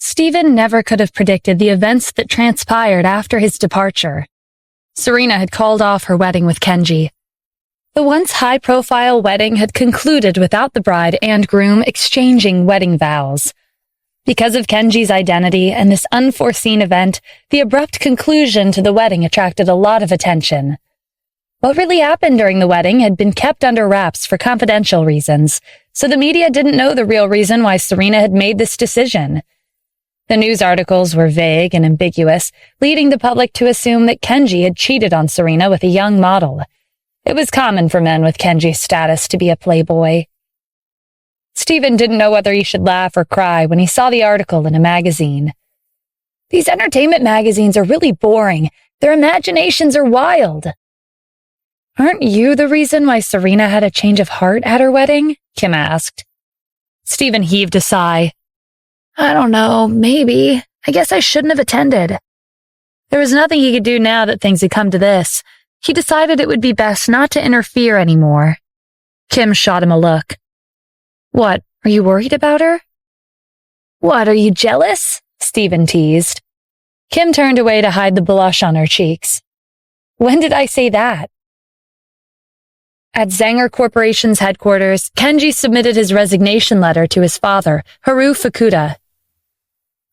Stephen never could have predicted the events that transpired after his departure. Serena had called off her wedding with Kenji. The once high-profile wedding had concluded without the bride and groom exchanging wedding vows. Because of Kenji's identity and this unforeseen event, the abrupt conclusion to the wedding attracted a lot of attention. What really happened during the wedding had been kept under wraps for confidential reasons, so the media didn't know the real reason why Serena had made this decision. The news articles were vague and ambiguous, leading the public to assume that Kenji had cheated on Serena with a young model. It was common for men with Kenji's status to be a playboy. Stephen didn't know whether he should laugh or cry when he saw the article in a magazine. These entertainment magazines are really boring. Their imaginations are wild. Aren't you the reason why Serena had a change of heart at her wedding? Kim asked. Stephen heaved a sigh. I don't know, maybe. I guess I shouldn't have attended. There was nothing he could do now that things had come to this. He decided it would be best not to interfere anymore. Kim shot him a look. What, are you worried about her? What, are you jealous? Stephen teased. Kim turned away to hide the blush on her cheeks. When did I say that? At Zanger Corporation's headquarters, Kenji submitted his resignation letter to his father, Haru Fukuda.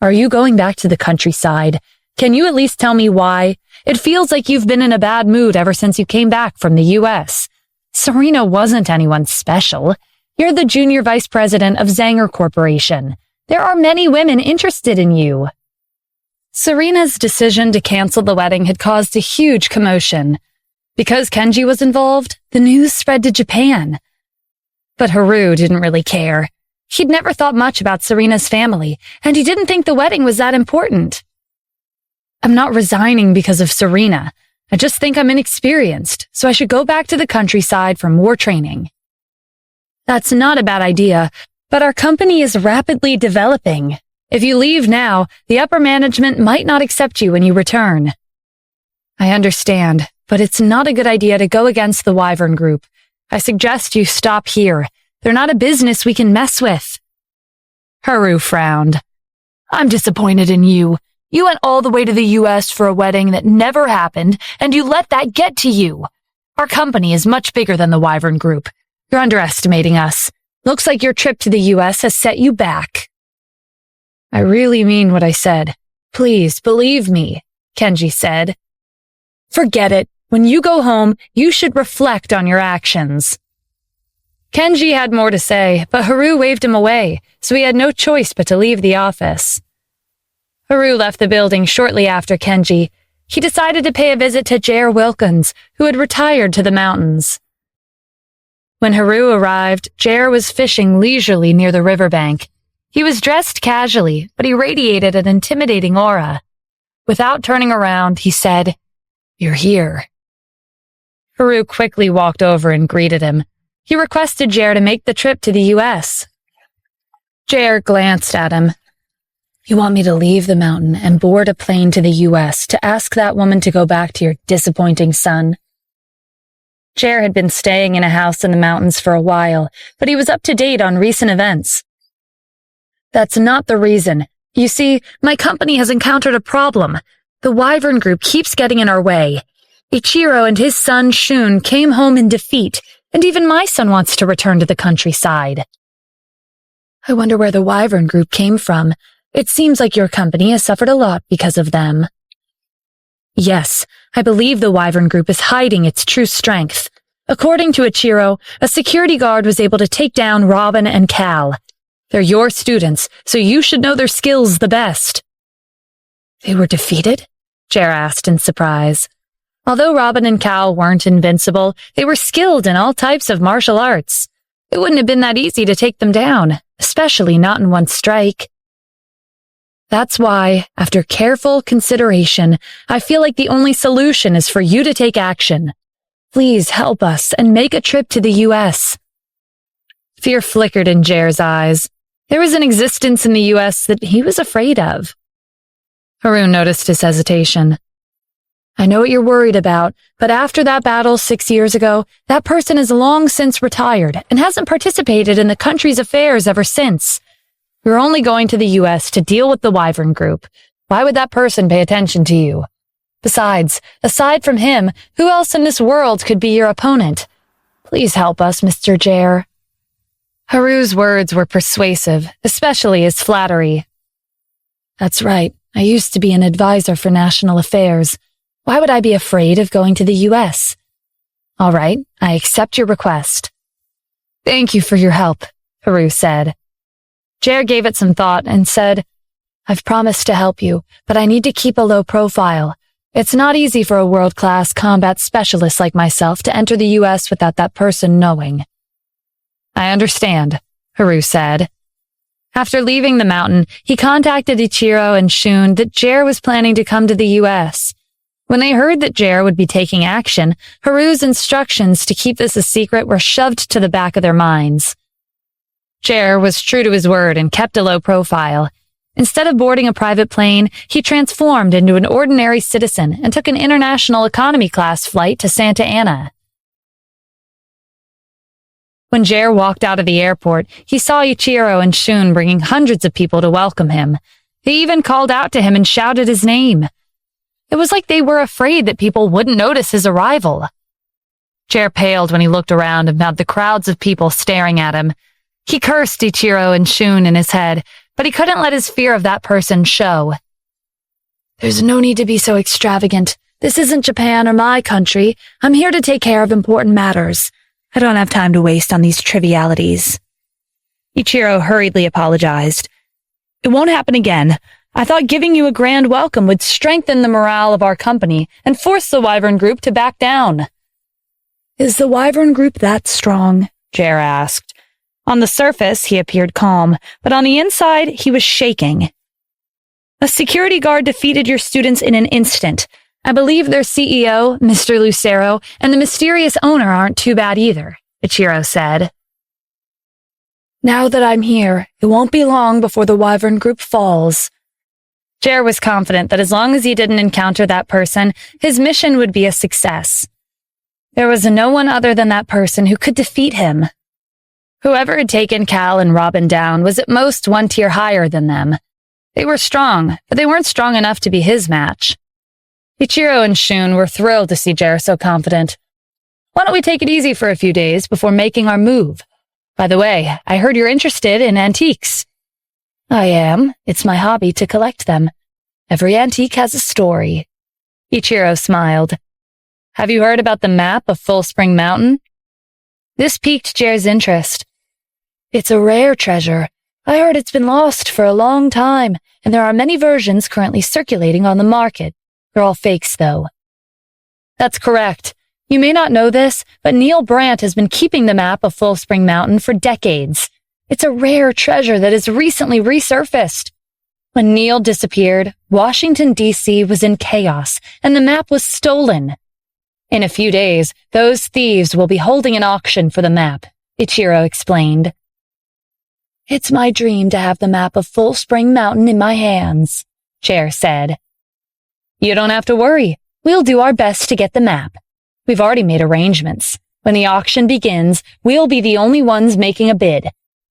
Are you going back to the countryside? Can you at least tell me why? It feels like you've been in a bad mood ever since you came back from the U.S. Serena wasn't anyone special. You're the junior vice president of Zanger Corporation. There are many women interested in you. Serena's decision to cancel the wedding had caused a huge commotion. Because Kenji was involved, the news spread to Japan. But Haru didn't really care. He'd never thought much about Serena's family, and he didn't think the wedding was that important. I'm not resigning because of Serena. I just think I'm inexperienced, so I should go back to the countryside for more training. That's not a bad idea, but our company is rapidly developing. If you leave now, the upper management might not accept you when you return. I understand, but it's not a good idea to go against the Wyvern Group. I suggest you stop here. They're not a business we can mess with. Haru frowned. I'm disappointed in you. You went all the way to the U.S. for a wedding that never happened, and you let that get to you. Our company is much bigger than the Wyvern Group. You're underestimating us. Looks like your trip to the U.S. has set you back. I really mean what I said. Please believe me, Kenji said. Forget it. When you go home, you should reflect on your actions. Kenji had more to say, but Haru waved him away, so he had no choice but to leave the office. Haru left the building shortly after Kenji. He decided to pay a visit to J.R. Wilkins, who had retired to the mountains. When Haru arrived, J.R. was fishing leisurely near the riverbank. He was dressed casually, but he radiated an intimidating aura. Without turning around, he said, You're here. Haru quickly walked over and greeted him. He requested J.R. to make the trip to the U.S. J.R. glanced at him. You want me to leave the mountain and board a plane to the U.S. to ask that woman to go back to your disappointing son? J.R. had been staying in a house in the mountains for a while, but he was up to date on recent events. That's not the reason. You see, my company has encountered a problem. The Wyvern Group keeps getting in our way. Ichiro and his son Shun came home in defeat, and even my son wants to return to the countryside. I wonder where the Wyvern Group came from. It seems like your company has suffered a lot because of them. Yes, I believe the Wyvern Group is hiding its true strength. According to Ichiro, a security guard was able to take down Robin and Cal. They're your students, so you should know their skills the best. They were defeated? J.R. asked in surprise. Although Robin and Cal weren't invincible, they were skilled in all types of martial arts. It wouldn't have been that easy to take them down, especially not in one strike. That's why, after careful consideration, I feel like the only solution is for you to take action. Please help us and make a trip to the U.S. Fear flickered in J.R.'s eyes. There was an existence in the U.S. that he was afraid of. Haru noticed his hesitation. I know what you're worried about, but after that battle 6 years ago, that person has long since retired and hasn't participated in the country's affairs ever since. We were only going to the U.S. to deal with the Wyvern Group. Why would that person pay attention to you? Besides, aside from him, who else in this world could be your opponent? Please help us, Mr. Jare." Haru's words were persuasive, especially his flattery. "That's right. I used to be an advisor for national affairs. Why would I be afraid of going to the U.S.? All right, I accept your request." "Thank you for your help," Haru said. Jare gave it some thought and said, "I've promised to help you, but I need to keep a low profile. It's not easy for a world-class combat specialist like myself to enter the U.S. without that person knowing." "I understand," Haru said. After leaving the mountain, he contacted Ichiro and Shun that Jare was planning to come to the U.S. When they heard that Jare would be taking action, Haru's instructions to keep this a secret were shoved to the back of their minds. Jare was true to his word and kept a low profile. Instead of boarding a private plane, he transformed into an ordinary citizen and took an international economy class flight to Santa Ana. When Jare walked out of the airport, he saw Ichiro and Shun bringing hundreds of people to welcome him. They even called out to him and shouted his name. It was like they were afraid that people wouldn't notice his arrival. Jare paled when he looked around and found the crowds of people staring at him. He cursed Ichiro and Shun in his head, but he couldn't let his fear of that person show. "There's no need to be so extravagant. This isn't Japan or my country. I'm here to take care of important matters. I don't have time to waste on these trivialities." Ichiro hurriedly apologized. "It won't happen again. I thought giving you a grand welcome would strengthen the morale of our company and force the Wyvern Group to back down." "Is the Wyvern Group that strong?" Jare asked. On the surface, he appeared calm, but on the inside, he was shaking. "A security guard defeated your students in an instant. I believe their CEO, Mr. Lucero, and the mysterious owner aren't too bad either," Ichiro said. "Now that I'm here, it won't be long before the Wyvern Group falls." Jare was confident that as long as he didn't encounter that person, his mission would be a success. There was no one other than that person who could defeat him. Whoever had taken Cal and Robin down was at most one tier higher than them. They were strong, but they weren't strong enough to be his match. Ichiro and Shun were thrilled to see Jare so confident. "Why don't we take it easy for a few days before making our move? By the way, I heard you're interested in antiques." "I am. It's my hobby to collect them. Every antique has a story." Ichiro smiled. "Have you heard about the map of Full Spring Mountain?" This piqued Jare's interest. "It's a rare treasure. I heard it's been lost for a long time, and there are many versions currently circulating on the market. They're all fakes, though." "That's correct. You may not know this, but Neil Brandt has been keeping the map of Full Spring Mountain for decades. It's a rare treasure that has recently resurfaced. When Neil disappeared, Washington, D.C. was in chaos, and the map was stolen. In a few days, those thieves will be holding an auction for the map," Ichiro explained. "It's my dream to have the map of Full Spring Mountain in my hands," Jare said. "You don't have to worry. We'll do our best to get the map. We've already made arrangements. When the auction begins, we'll be the only ones making a bid.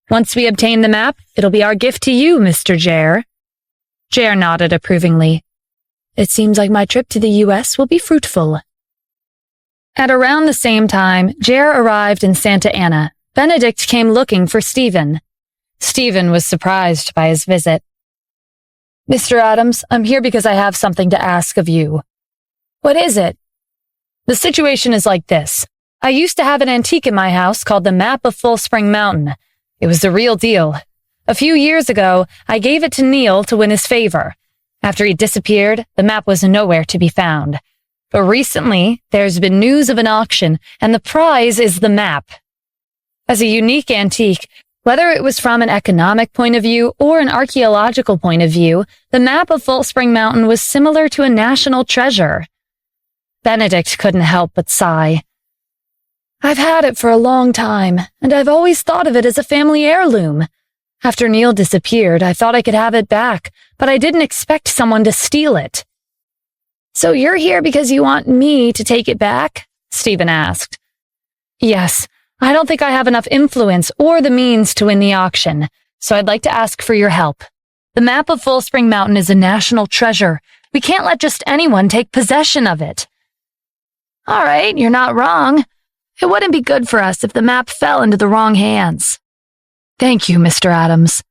Once we obtain the map, it'll be our gift to you, Mr. Jare." Jare nodded approvingly. "It seems like my trip to the U.S. will be fruitful." At around the same time, Jare arrived in Santa Ana. Benedict came looking for Stephen. Stephen was surprised by his visit. "Mr. Adams, I'm here because I have something to ask of you." "What is it?" "The situation is like this. I used to have an antique in my house called the Map of Full Spring Mountain. It was the real deal. A few years ago, I gave it to Neil to win his favor. After he disappeared, the map was nowhere to be found. But recently, there's been news of an auction, and the prize is the map. As a unique antique, whether it was from an economic point of view or an archaeological point of view, the map of Full Spring Mountain was similar to a national treasure." Benedict couldn't help but sigh. "I've had it for a long time, and I've always thought of it as a family heirloom. After Neil disappeared, I thought I could have it back, but I didn't expect someone to steal it." "So you're here because you want me to take it back?" Stephen asked. "Yes. I don't think I have enough influence or the means to win the auction, so I'd like to ask for your help. The map of Full Spring Mountain is a national treasure. We can't let just anyone take possession of it. All right, you're not wrong. It wouldn't be good for us if the map fell into the wrong hands. Thank you, Mr. Adams.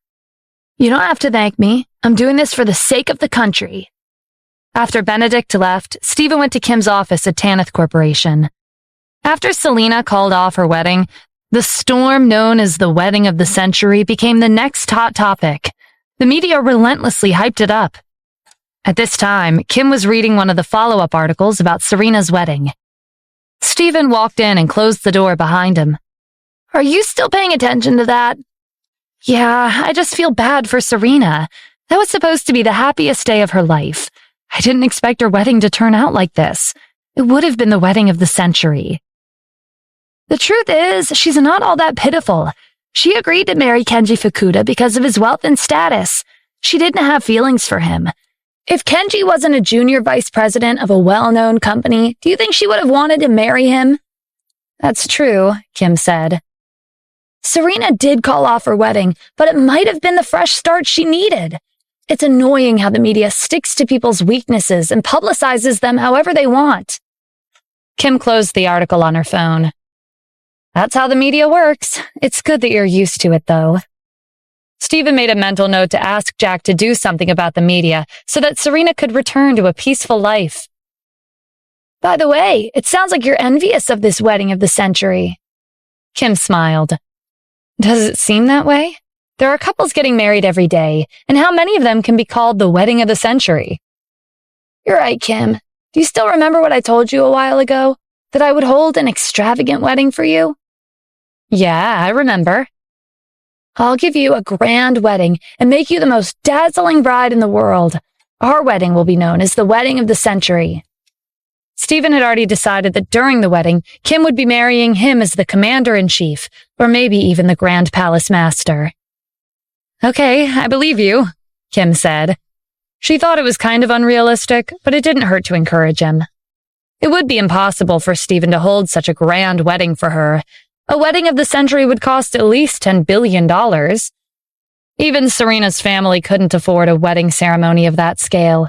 You don't have to thank me. I'm doing this for the sake of the country. After Benedict left, Stephen went to Kim's office at Tanith Corporation. After Selena called off her wedding, the storm known as the wedding of the century became the next hot topic. The media relentlessly hyped it up. At this time, Kim was reading one of the follow-up articles about Serena's wedding. Stephen walked in and closed the door behind him. Are you still paying attention to that? Yeah, I just feel bad for Serena. That was supposed to be the happiest day of her life. I didn't expect her wedding to turn out like this. It would have been the wedding of the century. The truth is, she's not all that pitiful. She agreed to marry Kenji Fukuda because of his wealth and status. She didn't have feelings for him. If Kenji wasn't a junior vice president of a well-known company, do you think she would have wanted to marry him? That's true, Kim said. Serena did call off her wedding, but it might have been the fresh start she needed. It's annoying how the media sticks to people's weaknesses and publicizes them however they want. Kim closed the article on her phone. That's how the media works. It's good that you're used to it, though. Stephen made a mental note to ask Jack to do something about the media so that Serena could return to a peaceful life. By the way, it sounds like you're envious of this wedding of the century. Kim smiled. Does it seem that way? There are couples getting married every day, and how many of them can be called the wedding of the century? You're right, Kim. Do you still remember what I told you a while ago? That I would hold an extravagant wedding for you? Yeah, I remember. I'll give you a grand wedding and make you the most dazzling bride in the world. Our wedding will be known as the wedding of the century. Stephen had already decided that during the wedding, Kim would be marrying him as the commander-in-chief, or maybe even the Grand Palace Master. Okay, I believe you, Kim said. She thought it was kind of unrealistic, but it didn't hurt to encourage him. It would be impossible for Stephen to hold such a grand wedding for her. A wedding of the century would cost at least $10 billion. Even Serena's family couldn't afford a wedding ceremony of that scale.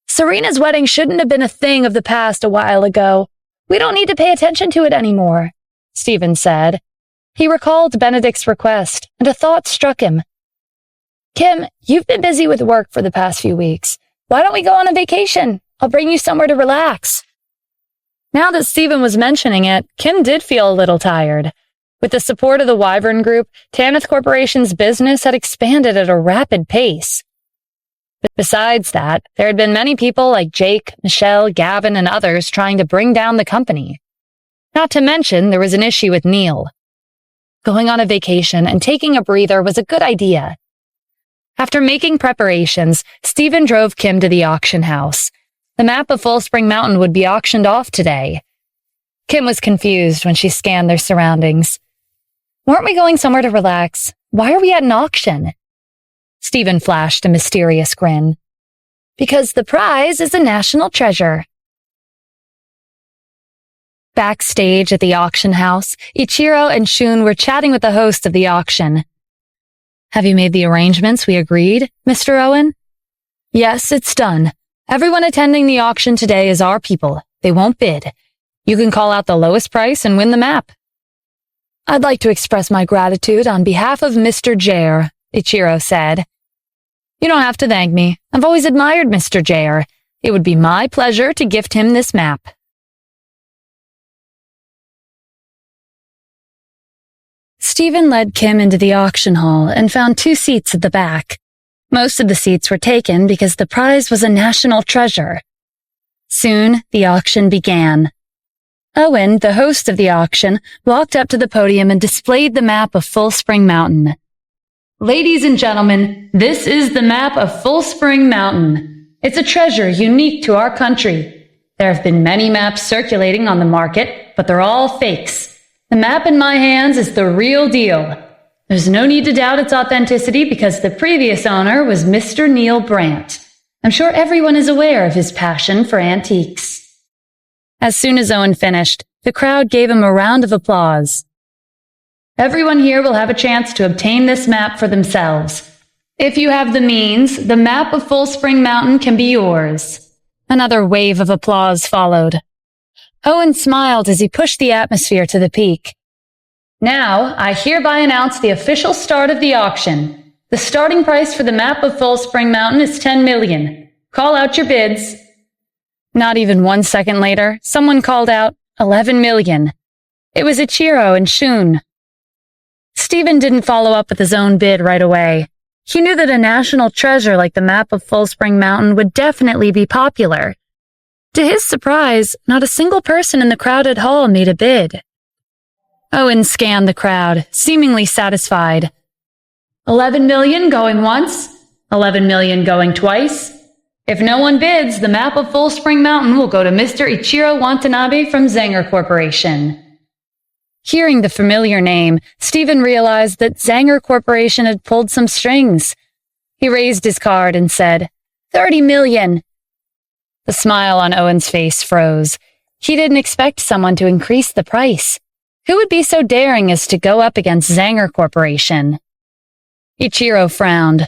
Serena's wedding shouldn't have been a thing of the past a while ago. We don't need to pay attention to it anymore, Stephen said. He recalled Benedict's request, and a thought struck him. Kim, you've been busy with work for the past few weeks. Why don't we go on a vacation? I'll bring you somewhere to relax. Now that Stephen was mentioning it, Kim did feel a little tired. With the support of the Wyvern Group, Tanith Corporation's business had expanded at a rapid pace. Besides that, there had been many people like Jake, Michelle, Gavin, and others trying to bring down the company. Not to mention, there was an issue with Neil. Going on a vacation and taking a breather was a good idea. After making preparations, Stephen drove Kim to the auction house. The map of Full Spring Mountain would be auctioned off today. Kim was confused when she scanned their surroundings. Weren't we going somewhere to relax? Why are we at an auction? Stephen flashed a mysterious grin. Because the prize is a national treasure. Backstage at the auction house, Ichiro and Shun were chatting with the host of the auction. Have you made the arrangements we agreed, Mr. Owen? Yes, it's done. Everyone attending the auction today is our people. They won't bid. You can call out the lowest price and win the map. I'd like to express my gratitude on behalf of Mr. Jair, Ichiro said. You don't have to thank me. I've always admired Mr. Jair. It would be my pleasure to gift him this map. Stephen led Kim into the auction hall and found 2 seats at the back. Most of the seats were taken because the prize was a national treasure. Soon, the auction began. Owen, the host of the auction, walked up to the podium and displayed the map of Full Spring Mountain. Ladies and gentlemen, this is the map of Full Spring Mountain. It's a treasure unique to our country. There have been many maps circulating on the market, but they're all fakes. The map in my hands is the real deal. There's no need to doubt its authenticity because the previous owner was Mr. Neil Brandt. I'm sure everyone is aware of his passion for antiques. As soon as Owen finished, the crowd gave him a round of applause. Everyone here will have a chance to obtain this map for themselves. If you have the means, the map of Full Spring Mountain can be yours." Another wave of applause followed. Owen smiled as he pushed the atmosphere to the peak. "Now, I hereby announce the official start of the auction. The starting price for the map of Full Spring Mountain is 10 million. Call out your bids." Not even 1 second later, someone called out 11 million. It was Ichiro and Shun. Stephen didn't follow up with his own bid right away. He knew that a national treasure like the map of Full Spring Mountain would definitely be popular. To his surprise, not a single person in the crowded hall made a bid. Owen scanned the crowd, seemingly satisfied. 11 million going once, 11 million going twice. If no one bids, the map of Full Spring Mountain will go to Mr. Ichiro Watanabe from Zanger Corporation. Hearing the familiar name, Stephen realized that Zanger Corporation had pulled some strings. He raised his card and said, 30 million. The smile on Owen's face froze. He didn't expect someone to increase the price. Who would be so daring as to go up against Zanger Corporation? Ichiro frowned.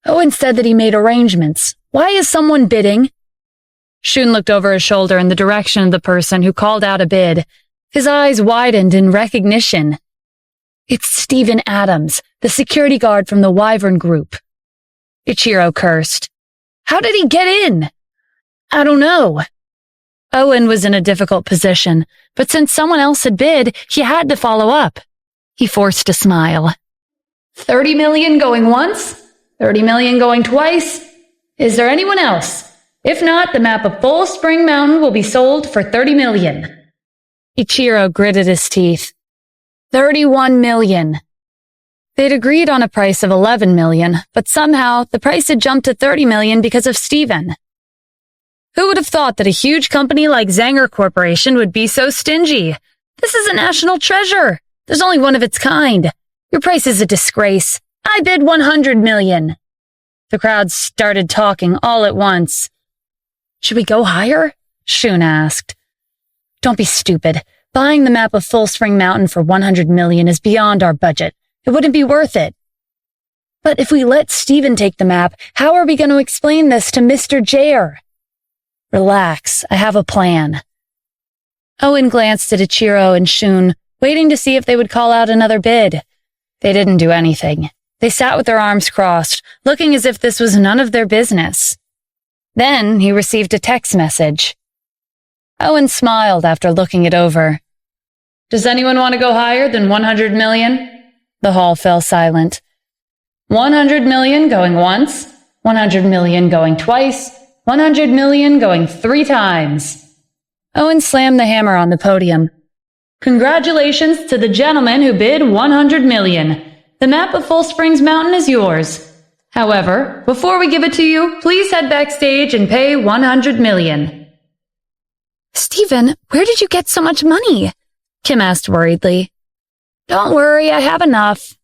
Owen said that he made arrangements. Why is someone bidding? Shun looked over his shoulder in the direction of the person who called out a bid. His eyes widened in recognition. It's Stephen Adams, the security guard from the Wyvern Group. Ichiro cursed. How did he get in? I don't know. Owen was in a difficult position, but since someone else had bid, he had to follow up. He forced a smile. 30 million going once? 30 million going twice? Is there anyone else? If not, the map of Full Spring Mountain will be sold for 30 million. Ichiro gritted his teeth. 31 million. They'd agreed on a price of 11 million, but somehow the price had jumped to 30 million because of Stephen. Who would have thought that a huge company like Zanger Corporation would be so stingy? This is a national treasure. There's only one of its kind. Your price is a disgrace. I bid 100 million. The crowd started talking all at once. Should we go higher? Shun asked. Don't be stupid. Buying the map of Full Spring Mountain for 100 million is beyond our budget. It wouldn't be worth it. But if we let Stephen take the map, how are we going to explain this to Mr. Jair? Relax, I have a plan. Owen glanced at Ichiro and Shun, waiting to see if they would call out another bid. They didn't do anything. They sat with their arms crossed, looking as if this was none of their business. Then he received a text message. Owen smiled after looking it over. Does anyone want to go higher than 100 million? The hall fell silent. 100 million going once, 100 million going twice, 100 million going 3 times. Owen slammed the hammer on the podium. Congratulations to the gentleman who bid 100 million. The map of Full Springs Mountain is yours. However, before we give it to you, please head backstage and pay 100 million. Stephen, where did you get so much money? Kim asked worriedly. Don't worry, I have enough.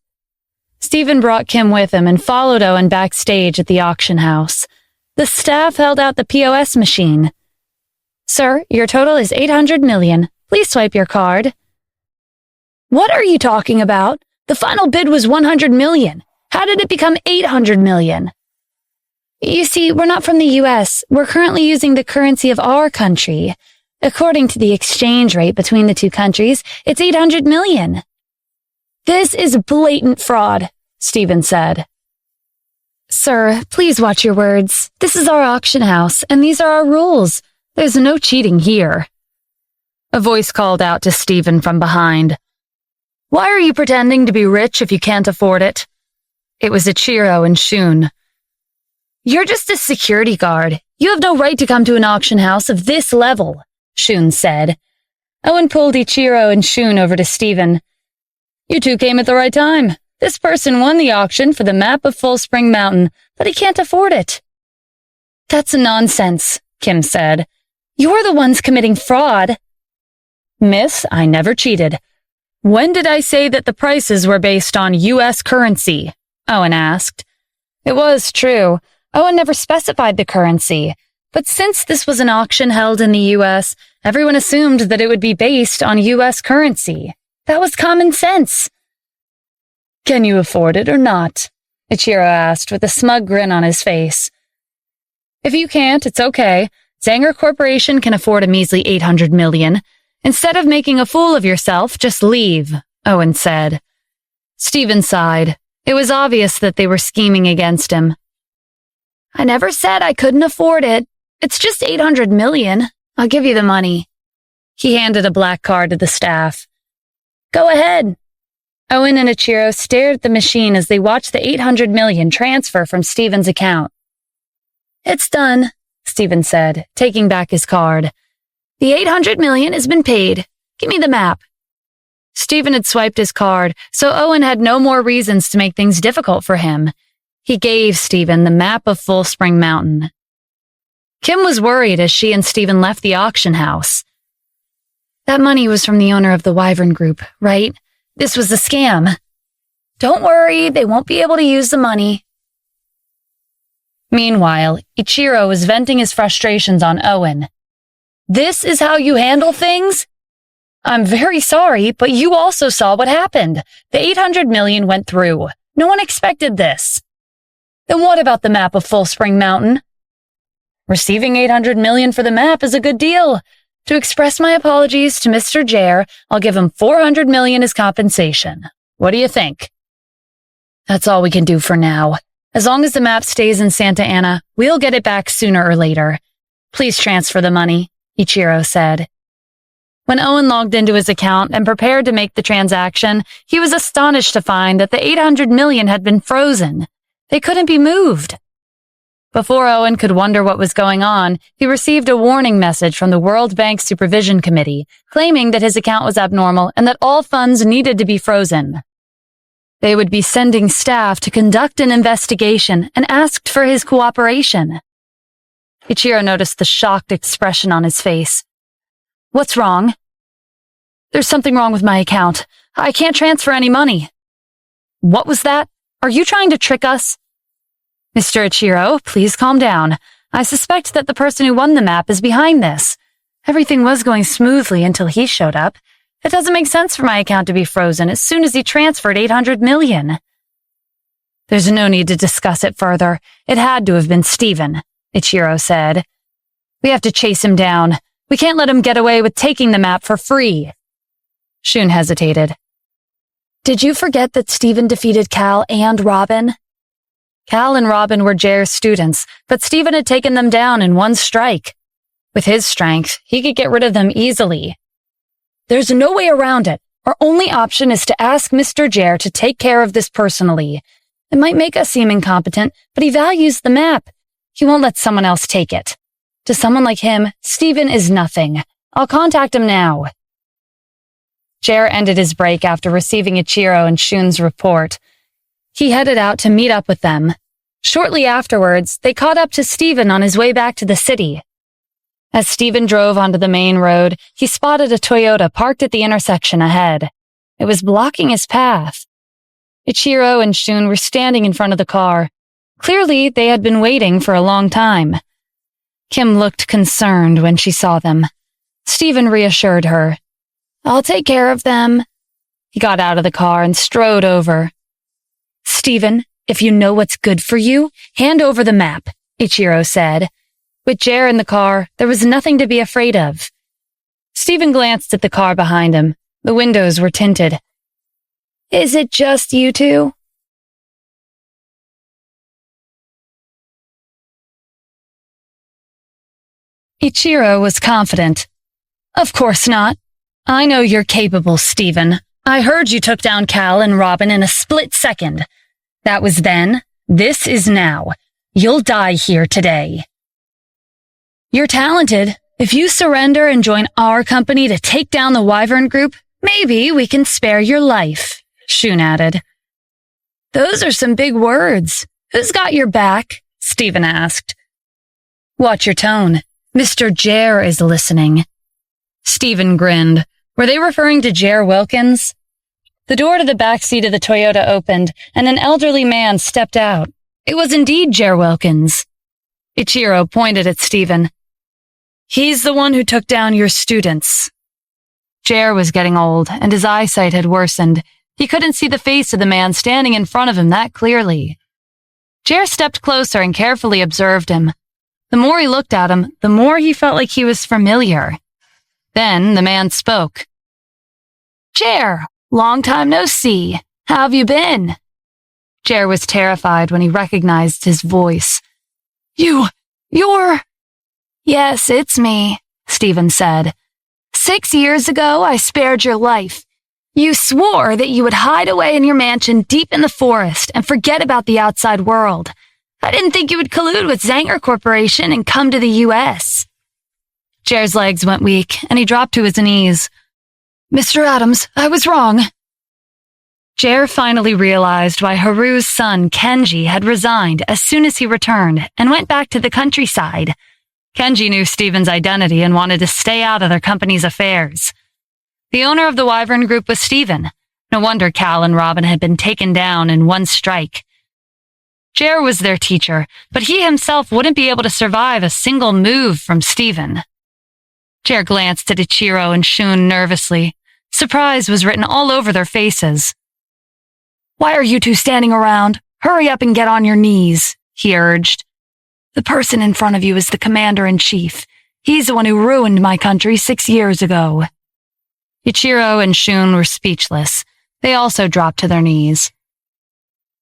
Stephen brought Kim with him and followed Owen backstage at the auction house. The staff held out the POS machine. Sir, your total is 800 million. Please swipe your card. What are you talking about? The final bid was 100 million. How did it become 800 million? You see, we're not from the US. We're currently using the currency of our country. According to the exchange rate between the two countries, it's 800 million. This is blatant fraud, Stephen said. Sir, please watch your words. This is our auction house, and these are our rules. There's no cheating here. A voice called out to Stephen from behind. Why are you pretending to be rich if you can't afford it? It was Ichiro and Shun. You're just a security guard. You have no right to come to an auction house of this level, Shun said. Owen pulled Ichiro and Shun over to Stephen. You two came at the right time. This person won the auction for the map of Full Spring Mountain, but he can't afford it. That's nonsense, Kim said. You're the ones committing fraud. Miss, I never cheated. When did I say that the prices were based on U.S. currency? Owen asked. It was true. Owen never specified the currency. But since this was an auction held in the U.S., everyone assumed that it would be based on U.S. currency. That was common sense. Can you afford it or not? Ichiro asked with a smug grin on his face. If you can't, it's okay. Zanger Corporation can afford a measly $800 million. Instead of making a fool of yourself, just leave, Owen said. Stephen sighed. It was obvious that they were scheming against him. I never said I couldn't afford it. It's just $800 million. I'll give you the money. He handed a black card to the staff. Go ahead. Owen and Ichiro stared at the machine as they watched the $800 million transfer from Stephen's account. It's done, Stephen said, taking back his card. The $800 million has been paid. Give me the map. Stephen had swiped his card, so Owen had no more reasons to make things difficult for him. He gave Stephen the map of Full Spring Mountain. Kim was worried as she and Stephen left the auction house. That money was from the owner of the Wyvern Group, right? This was a scam. Don't worry, they won't be able to use the money. Meanwhile, Ichiro was venting his frustrations on Owen. This is how you handle things? I'm very sorry, but you also saw what happened. The $800 million went through. No one expected this. Then what about the map of Full Spring Mountain? Receiving $800 million for the map is a good deal. To express my apologies to Mr. Jare, I'll give him $400 million as compensation. What do you think? That's all we can do for now. As long as the map stays in Santa Ana, we'll get it back sooner or later. Please transfer the money, Ichiro said. When Owen logged into his account and prepared to make the transaction, he was astonished to find that the $800 million had been frozen. They couldn't be moved. Before Owen could wonder what was going on, he received a warning message from the World Bank Supervision Committee, claiming that his account was abnormal and that all funds needed to be frozen. They would be sending staff to conduct an investigation and asked for his cooperation. Ichiro noticed the shocked expression on his face. What's wrong? There's something wrong with my account. I can't transfer any money. What was that? Are you trying to trick us? Mr. Ichiro, please calm down. I suspect that the person who won the map is behind this. Everything was going smoothly until he showed up. It doesn't make sense for my account to be frozen as soon as he transferred $800 million. There's no need to discuss it further. It had to have been Stephen, Ichiro said. We have to chase him down. We can't let him get away with taking the map for free. Shun hesitated. Did you forget that Stephen defeated Cal and Robin? Cal and Robin were Jare's students, but Stephen had taken them down in one strike. With his strength, he could get rid of them easily. There's no way around it. Our only option is to ask Mr. Jare to take care of this personally. It might make us seem incompetent, but he values the map. He won't let someone else take it. To someone like him, Stephen is nothing. I'll contact him now. Jare ended his break after receiving Ichiro and Shun's report. He headed out to meet up with them. Shortly afterwards, they caught up to Stephen on his way back to the city. As Stephen drove onto the main road, he spotted a Toyota parked at the intersection ahead. It was blocking his path. Ichiro and Shun were standing in front of the car. Clearly, they had been waiting for a long time. Kim looked concerned when she saw them. Stephen reassured her. I'll take care of them. He got out of the car and strode over. Stephen, if you know what's good for you, hand over the map, Ichiro said. With Jare in the car, there was nothing to be afraid of. Stephen glanced at the car behind him. The windows were tinted. Is it just you two? Ichiro was confident. Of course not. I know you're capable, Stephen. I heard you took down Cal and Robin in a split second. That was then. This is now. You'll die here today. You're talented. If you surrender and join our company to take down the Wyvern Group, maybe we can spare your life, Shun added. Those are some big words. Who's got your back? Stephen asked. Watch your tone. Mr. Jare is listening. Stephen grinned. Were they referring to Jare Wilkins? The door to the back seat of the Toyota opened, and an elderly man stepped out. It was indeed Jare Wilkins. Ichiro pointed at Stephen. He's the one who took down your students. Jare was getting old, and his eyesight had worsened. He couldn't see the face of the man standing in front of him that clearly. Jer stepped closer and carefully observed him. The more he looked at him, the more he felt like he was familiar. Then the man spoke. "Jer, long time no see. How have you been?" Jer was terrified when he recognized his voice. You're... "Yes, it's me," Stephen said. 6 years ago, I spared your life. You swore that you would hide away in your mansion deep in the forest and forget about the outside world. I didn't think you would collude with Zanger Corporation and come to the U.S. Jer's legs went weak, and he dropped to his knees. "Mr. Adams, I was wrong." Jer finally realized why Haru's son, Kenji, had resigned as soon as he returned and went back to the countryside. Kenji knew Stephen's identity and wanted to stay out of their company's affairs. The owner of the Wyvern Group was Stephen. No wonder Cal and Robin had been taken down in one strike. Jer was their teacher, but he himself wouldn't be able to survive a single move from Stephen. Jer glanced at Ichiro and Shun nervously. Surprise was written all over their faces. "Why are you two standing around? Hurry up and get on your knees," he urged. "The person in front of you is the commander-in-chief. He's the one who ruined my country 6 years ago." Ichiro and Shun were speechless. They also dropped to their knees.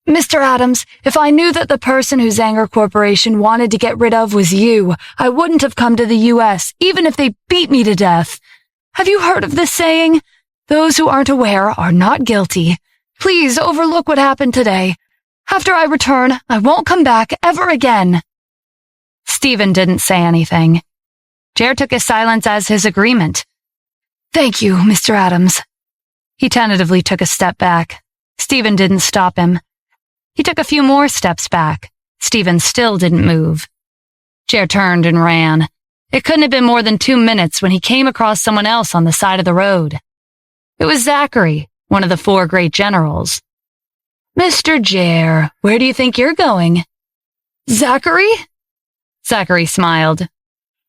"Mr. Adams, if I knew that the person who Zanger Corporation wanted to get rid of was you, I wouldn't have come to the U.S., even if they beat me to death. Have you heard of this saying? Those who aren't aware are not guilty. Please overlook what happened today. After I return, I won't come back ever again." Stephen didn't say anything. Jer took his silence as his agreement. "Thank you, Mr. Adams." He tentatively took a step back. Stephen didn't stop him. He took a few more steps back. Stephen still didn't move. Jer turned and ran. It couldn't have been more than 2 minutes when he came across someone else on the side of the road. It was Zachary, one of the 4 great generals. "Mr. Jer, where do you think you're going?" "Zachary?" Zachary smiled.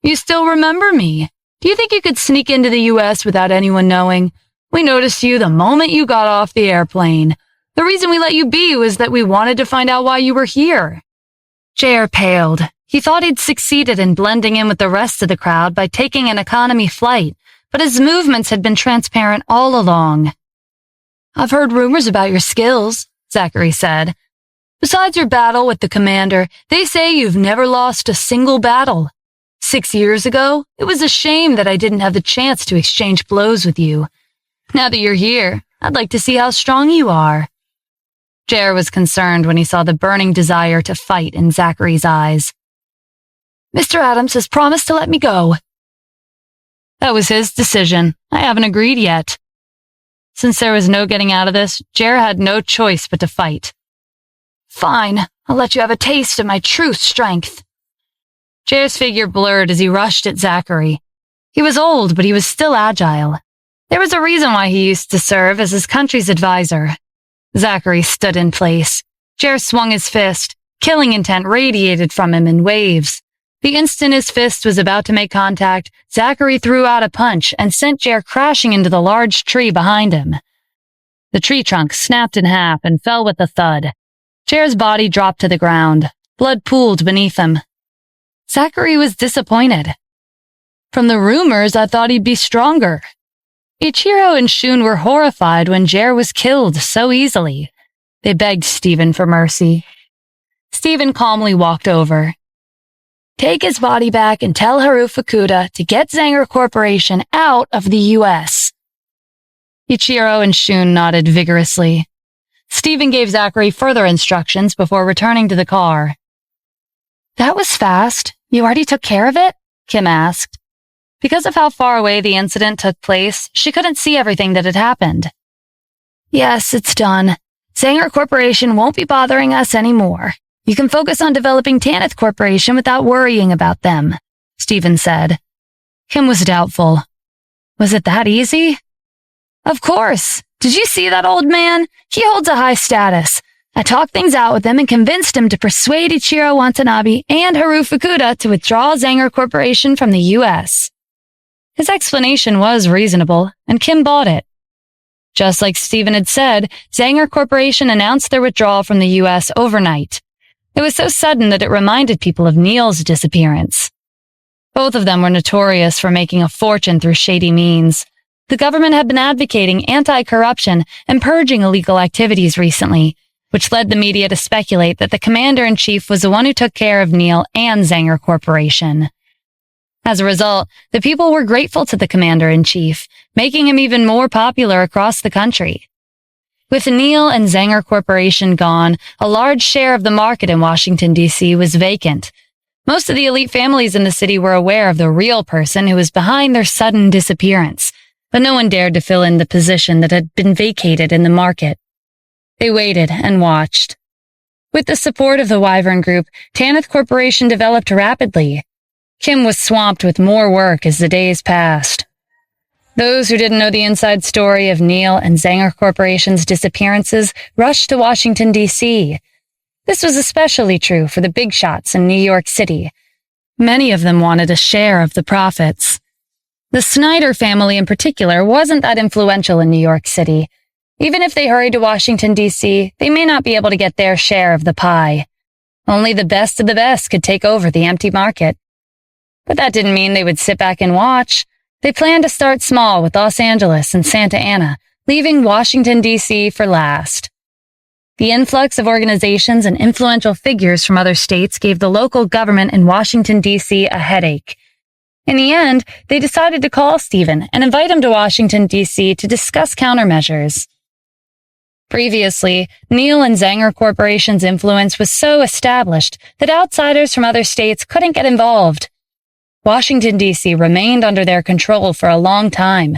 "You still remember me? Do you think you could sneak into the U.S. without anyone knowing? We noticed you the moment you got off the airplane. The reason we let you be was that we wanted to find out why you were here." Jer paled. He thought he'd succeeded in blending in with the rest of the crowd by taking an economy flight, but his movements had been transparent all along. "I've heard rumors about your skills," Zachary said. "Besides your battle with the commander, they say you've never lost a single battle. 6 years ago, it was a shame that I didn't have the chance to exchange blows with you. Now that you're here, I'd like to see how strong you are." Jer was concerned when he saw the burning desire to fight in Zachary's eyes. "Mr. Adams has promised to let me go." "That was his decision. I haven't agreed yet." Since there was no getting out of this, Jer had no choice but to fight. "Fine, I'll let you have a taste of my true strength." Jer's figure blurred as he rushed at Zachary. He was old, but he was still agile. There was a reason why he used to serve as his country's advisor. Zachary stood in place. Jer swung his fist. Killing intent radiated from him in waves. The instant his fist was about to make contact, Zachary threw out a punch and sent Jer crashing into the large tree behind him. The tree trunk snapped in half and fell with a thud. Jer's body dropped to the ground. Blood pooled beneath him. Zachary was disappointed. "From the rumors, I thought he'd be stronger." Ichiro and Shun were horrified when Jer was killed so easily. They begged Stephen for mercy. Stephen calmly walked over. "Take his body back and tell Haru Fukuda to get Zanger Corporation out of the U.S. Ichiro and Shun nodded vigorously. Stephen gave Zachary further instructions before returning to the car. "That was fast. You already took care of it?" Kim asked. Because of how far away the incident took place, she couldn't see everything that had happened. "Yes, it's done. Zanger Corporation won't be bothering us anymore. You can focus on developing Tanith Corporation without worrying about them," Stephen said. Kim was doubtful. "Was it that easy?" "Of course. Did you see that old man? He holds a high status. I talked things out with him and convinced him to persuade Ichiro Watanabe and Haru Fukuda to withdraw Zanger Corporation from the U.S. His explanation was reasonable, and Kim bought it. Just like Stephen had said, Zanger Corporation announced their withdrawal from the U.S. overnight. It was so sudden that it reminded people of Neil's disappearance. Both of them were notorious for making a fortune through shady means. The government had been advocating anti-corruption and purging illegal activities recently, which led the media to speculate that the commander-in-chief was the one who took care of Neil and Zanger Corporation. As a result, the people were grateful to the commander-in-chief, making him even more popular across the country. With Neil and Zanger Corporation gone, a large share of the market in Washington, D.C. was vacant. Most of the elite families in the city were aware of the real person who was behind their sudden disappearance, but no one dared to fill in the position that had been vacated in the market. They waited and watched. With the support of the Wyvern Group, Tanith Corporation developed rapidly. Kim was swamped with more work as the days passed. Those who didn't know the inside story of Neil and Zanger Corporation's disappearances rushed to Washington, D.C. This was especially true for the big shots in New York City. Many of them wanted a share of the profits. The Snyder family in particular wasn't that influential in New York City. Even if they hurried to Washington, D.C., they may not be able to get their share of the pie. Only the best of the best could take over the empty market. But that didn't mean they would sit back and watch. They planned to start small with Los Angeles and Santa Ana, leaving Washington, D.C. for last. The influx of organizations and influential figures from other states gave the local government in Washington, D.C. a headache. In the end, they decided to call Stephen and invite him to Washington, D.C. to discuss countermeasures. Previously, Neil and Zanger Corporation's influence was so established that outsiders from other states couldn't get involved. Washington, D.C. remained under their control for a long time.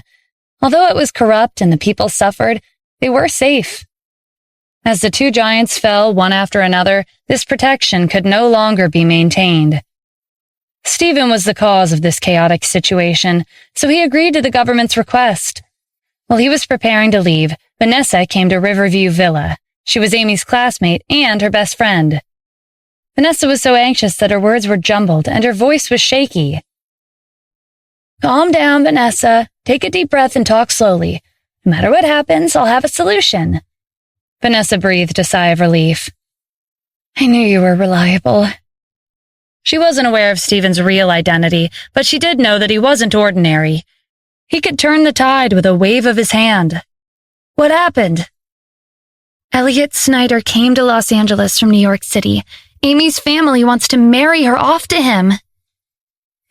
Although it was corrupt and the people suffered, they were safe. As the two giants fell one after another, this protection could no longer be maintained. Stephen was the cause of this chaotic situation, so he agreed to the government's request. While he was preparing to leave, Vanessa came to Riverview Villa. She was Amy's classmate and her best friend. Vanessa was so anxious that her words were jumbled and her voice was shaky. Calm down, Vanessa. Take a deep breath and talk slowly. No matter what happens, I'll have a solution. Vanessa breathed a sigh of relief. I knew you were reliable. She wasn't aware of Stephen's real identity, but she did know that he wasn't ordinary. He could turn the tide with a wave of his hand. What happened? Elliot Snyder came to Los Angeles from New York City. Amy's family wants to marry her off to him.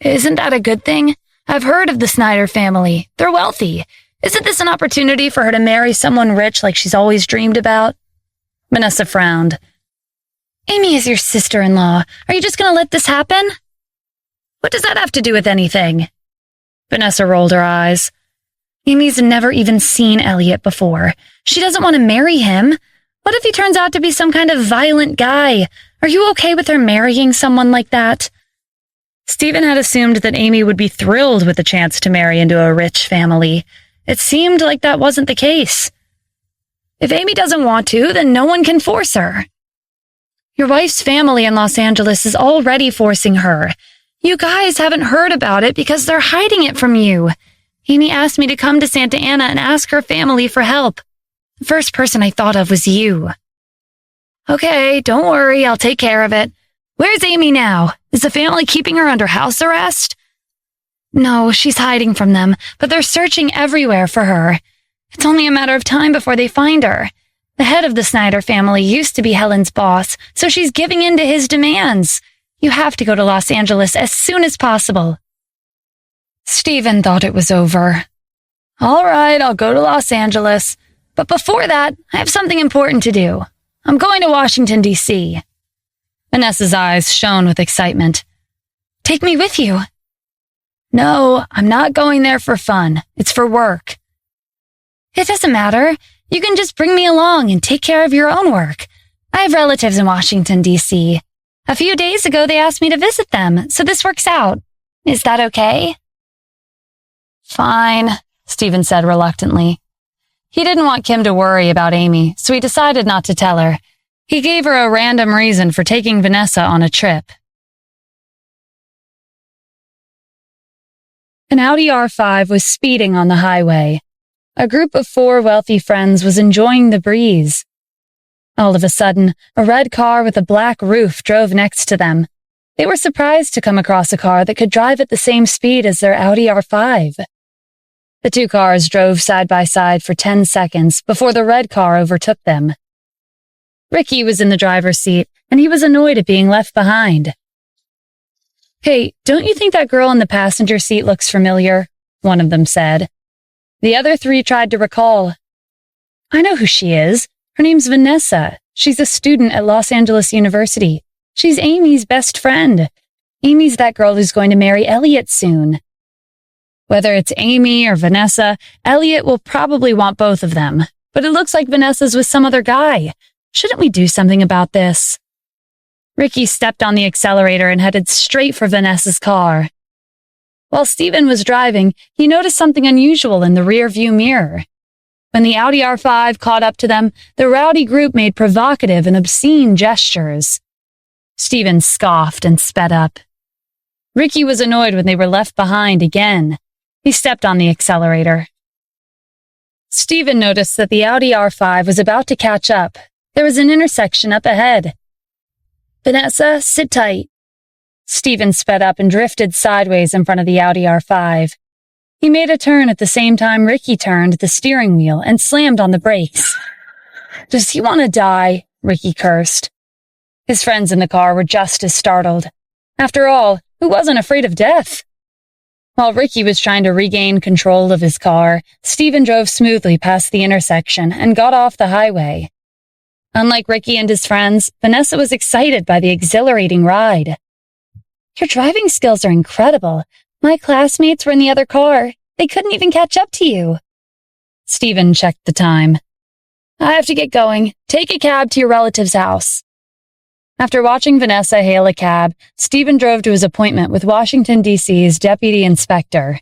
Isn't that a good thing? I've heard of the Snyder family. They're wealthy. Isn't this an opportunity for her to marry someone rich like she's always dreamed about? Vanessa frowned. Amy is your sister-in-law. Are you just going to let this happen? What does that have to do with anything? Vanessa rolled her eyes. Amy's never even seen Elliot before. She doesn't want to marry him. What if he turns out to be some kind of violent guy? Are you okay with her marrying someone like that? Stephen had assumed that Amy would be thrilled with the chance to marry into a rich family. It seemed like that wasn't the case. If Amy doesn't want to, then no one can force her. Your wife's family in Los Angeles is already forcing her. You guys haven't heard about it because they're hiding it from you. Amy asked me to come to Santa Ana and ask her family for help. The first person I thought of was you. Okay, don't worry, I'll take care of it. Where's Amy now? Is the family keeping her under house arrest? No, she's hiding from them, but they're searching everywhere for her. It's only a matter of time before they find her. The head of the Snyder family used to be Helen's boss, so she's giving in to his demands. You have to go to Los Angeles as soon as possible. Stephen thought it was over. All right, I'll go to Los Angeles. But before that, I have something important to do. I'm going to Washington, D.C. Vanessa's eyes shone with excitement. Take me with you. No, I'm not going there for fun. It's for work. It doesn't matter. You can just bring me along and take care of your own work. I have relatives in Washington, D.C. A few days ago, they asked me to visit them, so this works out. Is that okay? Fine, Stephen said reluctantly. He didn't want Kim to worry about Amy, so he decided not to tell her. He gave her a random reason for taking Vanessa on a trip. An Audi R5 was speeding on the highway. A group of 4 wealthy friends was enjoying the breeze. All of a sudden, a red car with a black roof drove next to them. They were surprised to come across a car that could drive at the same speed as their Audi R5. The 2 cars drove side by side for 10 seconds before the red car overtook them. Ricky was in the driver's seat, and he was annoyed at being left behind. "Hey, don't you think that girl in the passenger seat looks familiar?" one of them said. The other 3 tried to recall. "I know who she is. Her name's Vanessa. She's a student at Los Angeles University. She's Amy's best friend. Amy's that girl who's going to marry Elliot soon." Whether it's Amy or Vanessa, Elliot will probably want both of them. But it looks like Vanessa's with some other guy. Shouldn't we do something about this? Ricky stepped on the accelerator and headed straight for Vanessa's car. While Stephen was driving, he noticed something unusual in the rear-view mirror. When the Audi R5 caught up to them, the rowdy group made provocative and obscene gestures. Stephen scoffed and sped up. Ricky was annoyed when they were left behind again. He stepped on the accelerator. Stephen noticed that the Audi R5 was about to catch up. There was an intersection up ahead. "Vanessa, sit tight." Stephen sped up and drifted sideways in front of the Audi R5. He made a turn at the same time Ricky turned the steering wheel and slammed on the brakes. "Does he want to die?" Ricky cursed. His friends in the car were just as startled. After all, who wasn't afraid of death? While Ricky was trying to regain control of his car, Stephen drove smoothly past the intersection and got off the highway. Unlike Ricky and his friends, Vanessa was excited by the exhilarating ride. "Your driving skills are incredible. My classmates were in the other car. They couldn't even catch up to you." Stephen checked the time. "I have to get going. Take a cab to your relative's house." After watching Vanessa hail a cab, Stephen drove to his appointment with Washington, D.C.'s deputy inspector.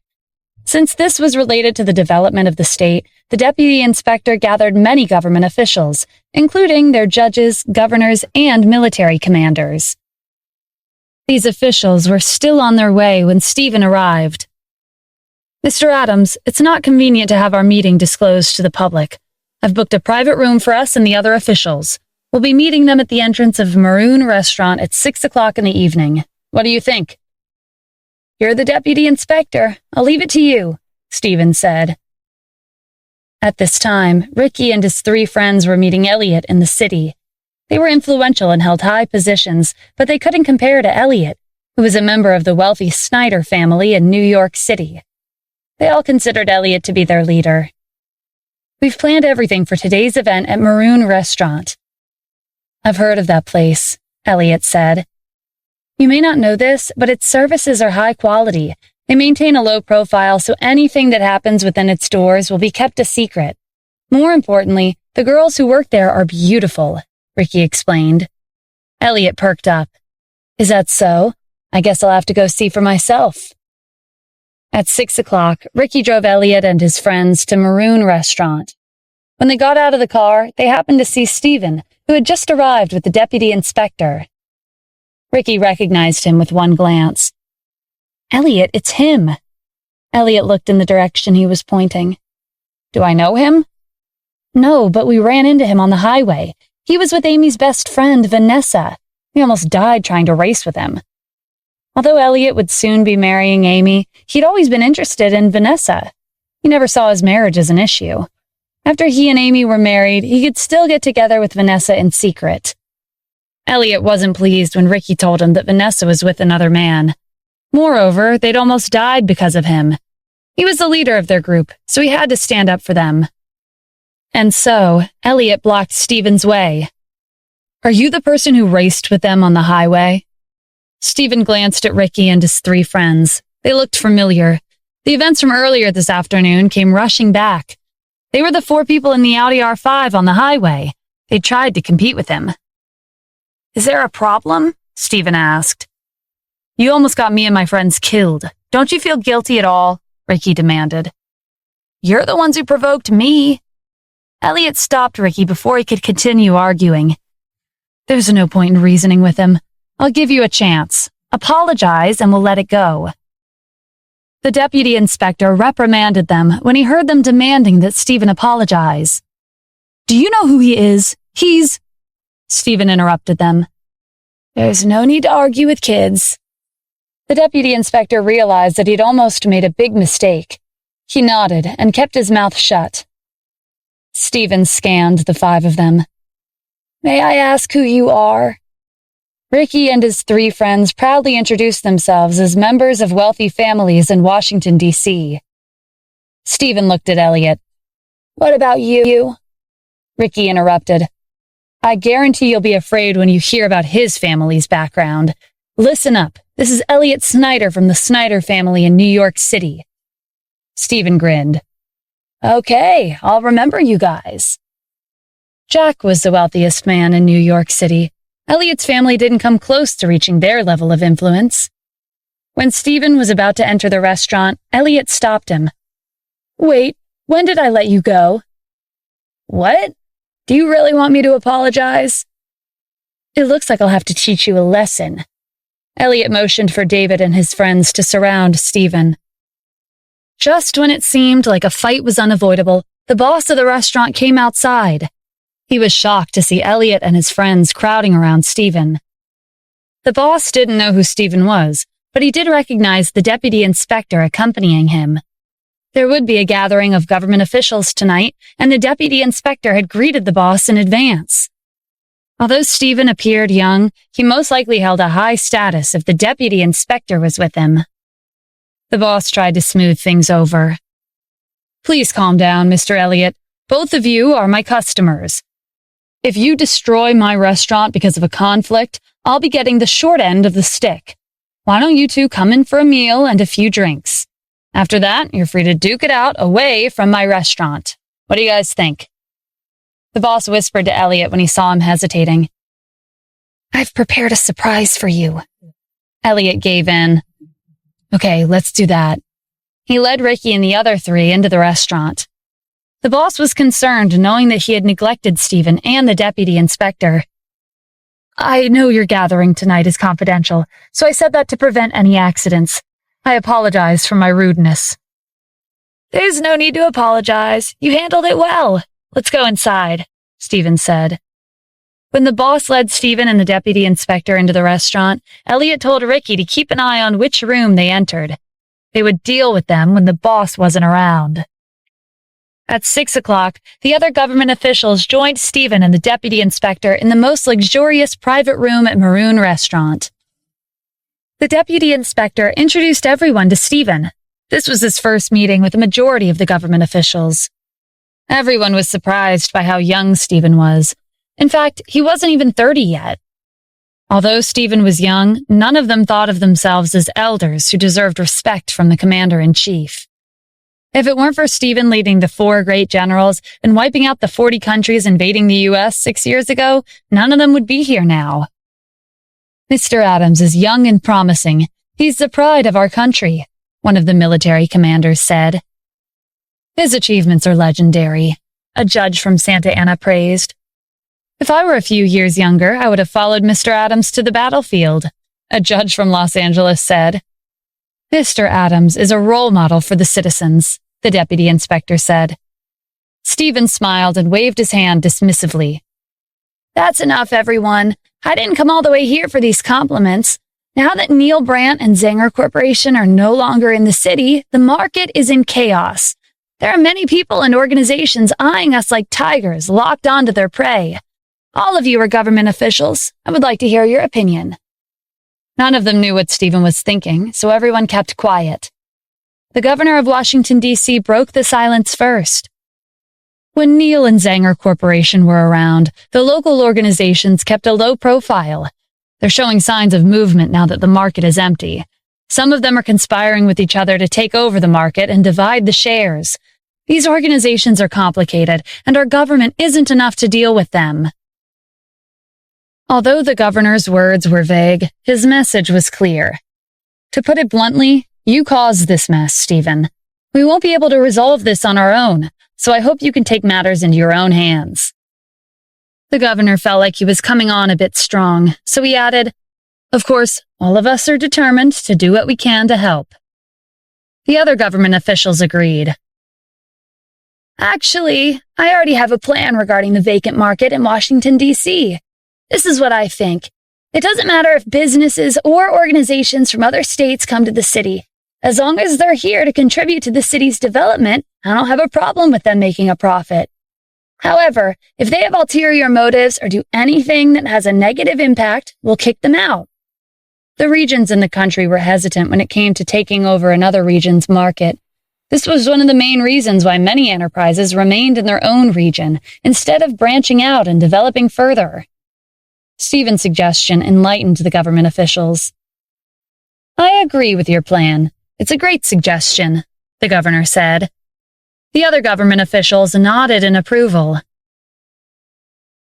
Since this was related to the development of the state, the deputy inspector gathered many government officials, including their judges, governors, and military commanders. These officials were still on their way when Stephen arrived. "Mr. Adams, it's not convenient to have our meeting disclosed to the public. I've booked a private room for us and the other officials. We'll be meeting them at the entrance of Maroon Restaurant at 6 o'clock in the evening. What do you think?" "You're the deputy inspector. I'll leave it to you," Stephen said. At this time, Ricky and his 3 friends were meeting Elliot in the city. They were influential and held high positions, but they couldn't compare to Elliot, who was a member of the wealthy Snyder family in New York City. They all considered Elliot to be their leader. "We've planned everything for today's event at Maroon Restaurant." "I've heard of that place," Elliot said. "You may not know this, but its services are high quality. They maintain a low profile, so anything that happens within its doors will be kept a secret. More importantly, the girls who work there are beautiful," Ricky explained. Elliot perked up. "Is that so? I guess I'll have to go see for myself." At 6 o'clock, Ricky drove Elliot and his friends to Maroon Restaurant. When they got out of the car, they happened to see Stephen, who had just arrived with the deputy inspector. Ricky recognized him with one glance. "Elliot, it's him." Elliot looked in the direction he was pointing. "Do I know him?" "No, but we ran into him on the highway. He was with Amy's best friend, Vanessa. We almost died trying to race with him." Although Elliot would soon be marrying Amy, he'd always been interested in Vanessa. He never saw his marriage as an issue. After he and Amy were married, he could still get together with Vanessa in secret. Elliot wasn't pleased when Ricky told him that Vanessa was with another man. Moreover, they'd almost died because of him. He was the leader of their group, so he had to stand up for them. And so, Elliot blocked Stephen's way. "Are you the person who raced with them on the highway?" Stephen glanced at Ricky and his 3 friends. They looked familiar. The events from earlier this afternoon came rushing back. They were the 4 people in the Audi R5 on the highway. They tried to compete with him. "Is there a problem?" Stephen asked. "You almost got me and my friends killed. Don't you feel guilty at all?" Ricky demanded. "You're the ones who provoked me." Elliot stopped Ricky before he could continue arguing. "There's no point in reasoning with him. I'll give you a chance. Apologize and we'll let it go." The deputy inspector reprimanded them when he heard them demanding that Stephen apologize. "Do you know who he is? He's—" Stephen interrupted them. "There's no need to argue with kids." The deputy inspector realized that he'd almost made a big mistake. He nodded and kept his mouth shut. Stephen scanned the five of them. "May I ask who you are?" Ricky and his three friends proudly introduced themselves as members of wealthy families in Washington, D.C. Stephen looked at Elliot. "What about you?" Ricky interrupted. "I guarantee you'll be afraid when you hear about his family's background. Listen up. This is Elliot Snyder from the Snyder family in New York City." Stephen grinned. "Okay, I'll remember you guys." Jack was the wealthiest man in New York City. Elliot's family didn't come close to reaching their level of influence. When Stephen was about to enter the restaurant, Elliot stopped him. "Wait, when did I let you go?" "What? Do you really want me to apologize?" "It looks like I'll have to teach you a lesson." Elliot motioned for David and his friends to surround Stephen. Just when it seemed like a fight was unavoidable, the boss of the restaurant came outside. He was shocked to see Elliot and his friends crowding around Stephen. The boss didn't know who Stephen was, but he did recognize the deputy inspector accompanying him. There would be a gathering of government officials tonight, and the deputy inspector had greeted the boss in advance. Although Stephen appeared young, he most likely held a high status if the deputy inspector was with him. The boss tried to smooth things over. "Please calm down, Mr. Elliot. Both of you are my customers. If you destroy my restaurant because of a conflict, I'll be getting the short end of the stick. Why don't you two come in for a meal and a few drinks? After that, you're free to duke it out away from my restaurant. What do you guys think?" The boss whispered to Elliot when he saw him hesitating. "I've prepared a surprise for you." Elliot gave in. "Okay, let's do that." He led Ricky and the other three into the restaurant. The boss was concerned knowing that he had neglected Stephen and the deputy inspector. "I know your gathering tonight is confidential, so I said that to prevent any accidents. I apologize for my rudeness." "There's no need to apologize. You handled it well. Let's go inside," Stephen said. When the boss led Stephen and the deputy inspector into the restaurant, Elliot told Ricky to keep an eye on which room they entered. They would deal with them when the boss wasn't around. At 6 o'clock, the other government officials joined Stephen and the deputy inspector in the most luxurious private room at Maroon Restaurant. The deputy inspector introduced everyone to Stephen. This was his first meeting with the majority of the government officials. Everyone was surprised by how young Stephen was. In fact, he wasn't even 30 yet. Although Stephen was young, none of them thought of themselves as elders who deserved respect from the commander-in-chief. If it weren't for Stephen leading the 4 great generals and wiping out the 40 countries invading the U.S. 6 years ago, none of them would be here now. "Mr. Adams is young and promising. He's the pride of our country," one of the military commanders said. "His achievements are legendary," a judge from Santa Ana praised. "If I were a few years younger, I would have followed Mr. Adams to the battlefield," a judge from Los Angeles said. "Mr. Adams is a role model for the citizens," the deputy inspector said. Stephen smiled and waved his hand dismissively. "That's enough, everyone. I didn't come all the way here for these compliments. Now that Neil Brandt and Zanger Corporation are no longer in the city, the market is in chaos. There are many people and organizations eyeing us like tigers locked onto their prey. All of you are government officials. I would like to hear your opinion." None of them knew what Stephen was thinking, so everyone kept quiet. The governor of Washington, D.C. broke the silence first. When Neil and Zanger Corporation were around, the local organizations kept a low profile. They're showing signs of movement now that the market is empty. Some of them are conspiring with each other to take over the market and divide the shares. These organizations are complicated, and our government isn't enough to deal with them. Although the governor's words were vague, his message was clear. "To put it bluntly, you caused this mess, Stephen. We won't be able to resolve this on our own, so I hope you can take matters into your own hands." The governor felt like he was coming on a bit strong, so he added, "Of course, all of us are determined to do what we can to help." The other government officials agreed. Actually, I already have a plan regarding the vacant market in Washington, D.C. This is what I think. It doesn't matter if businesses or organizations from other states come to the city. As long as they're here to contribute to the city's development, I don't have a problem with them making a profit. However, if they have ulterior motives or do anything that has a negative impact, we'll kick them out. The regions in the country were hesitant when it came to taking over another region's market. This was one of the main reasons why many enterprises remained in their own region instead of branching out and developing further. Stephen's suggestion enlightened the government officials. I agree with your plan. It's a great suggestion, the governor said. The other government officials nodded in approval.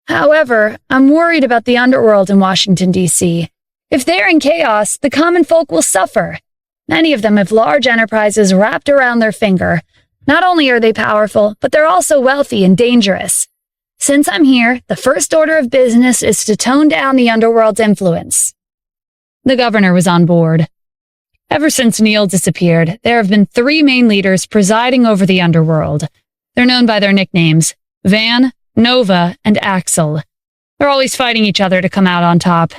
However, I'm worried about the underworld in Washington, D.C. If they're in chaos, the common folk will suffer. Many of them have large enterprises wrapped around their finger. Not only are they powerful, but they're also wealthy and dangerous. Since I'm here, the first order of business is to tone down the underworld's influence. The governor was on board. Ever since Neil disappeared, there have been 3 main leaders presiding over the underworld. They're known by their nicknames, Van, Nova, and Axel. They're always fighting each other to come out on top.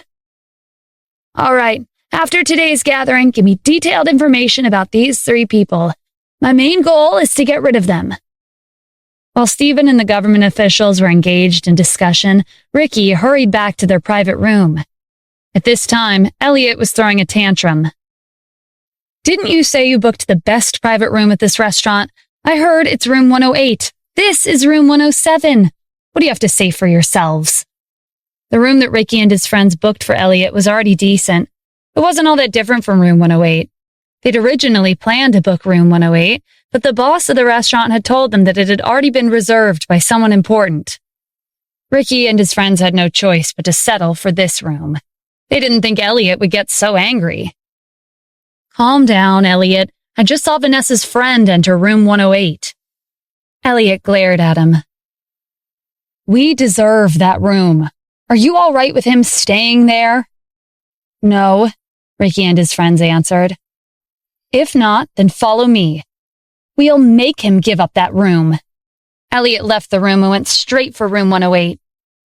All right, after today's gathering, give me detailed information about these 3 people. My main goal is to get rid of them. While Stephen and the government officials were engaged in discussion, Ricky hurried back to their private room. At this time, Elliot was throwing a tantrum. Didn't you say you booked the best private room at this restaurant? I heard it's room 108. This is room 107. What do you have to say for yourselves? The room that Ricky and his friends booked for Elliot was already decent. It wasn't all that different from room 108. They'd originally planned to book room 108, but the boss of the restaurant had told them that it had already been reserved by someone important. Ricky and his friends had no choice but to settle for this room. They didn't think Elliot would get so angry. Calm down, Elliot. I just saw Vanessa's friend enter room 108. Elliot glared at him. We deserve that room. Are you all right with him staying there? No, Ricky and his friends answered. If not, then follow me. We'll make him give up that room. Elliot left the room and went straight for room 108.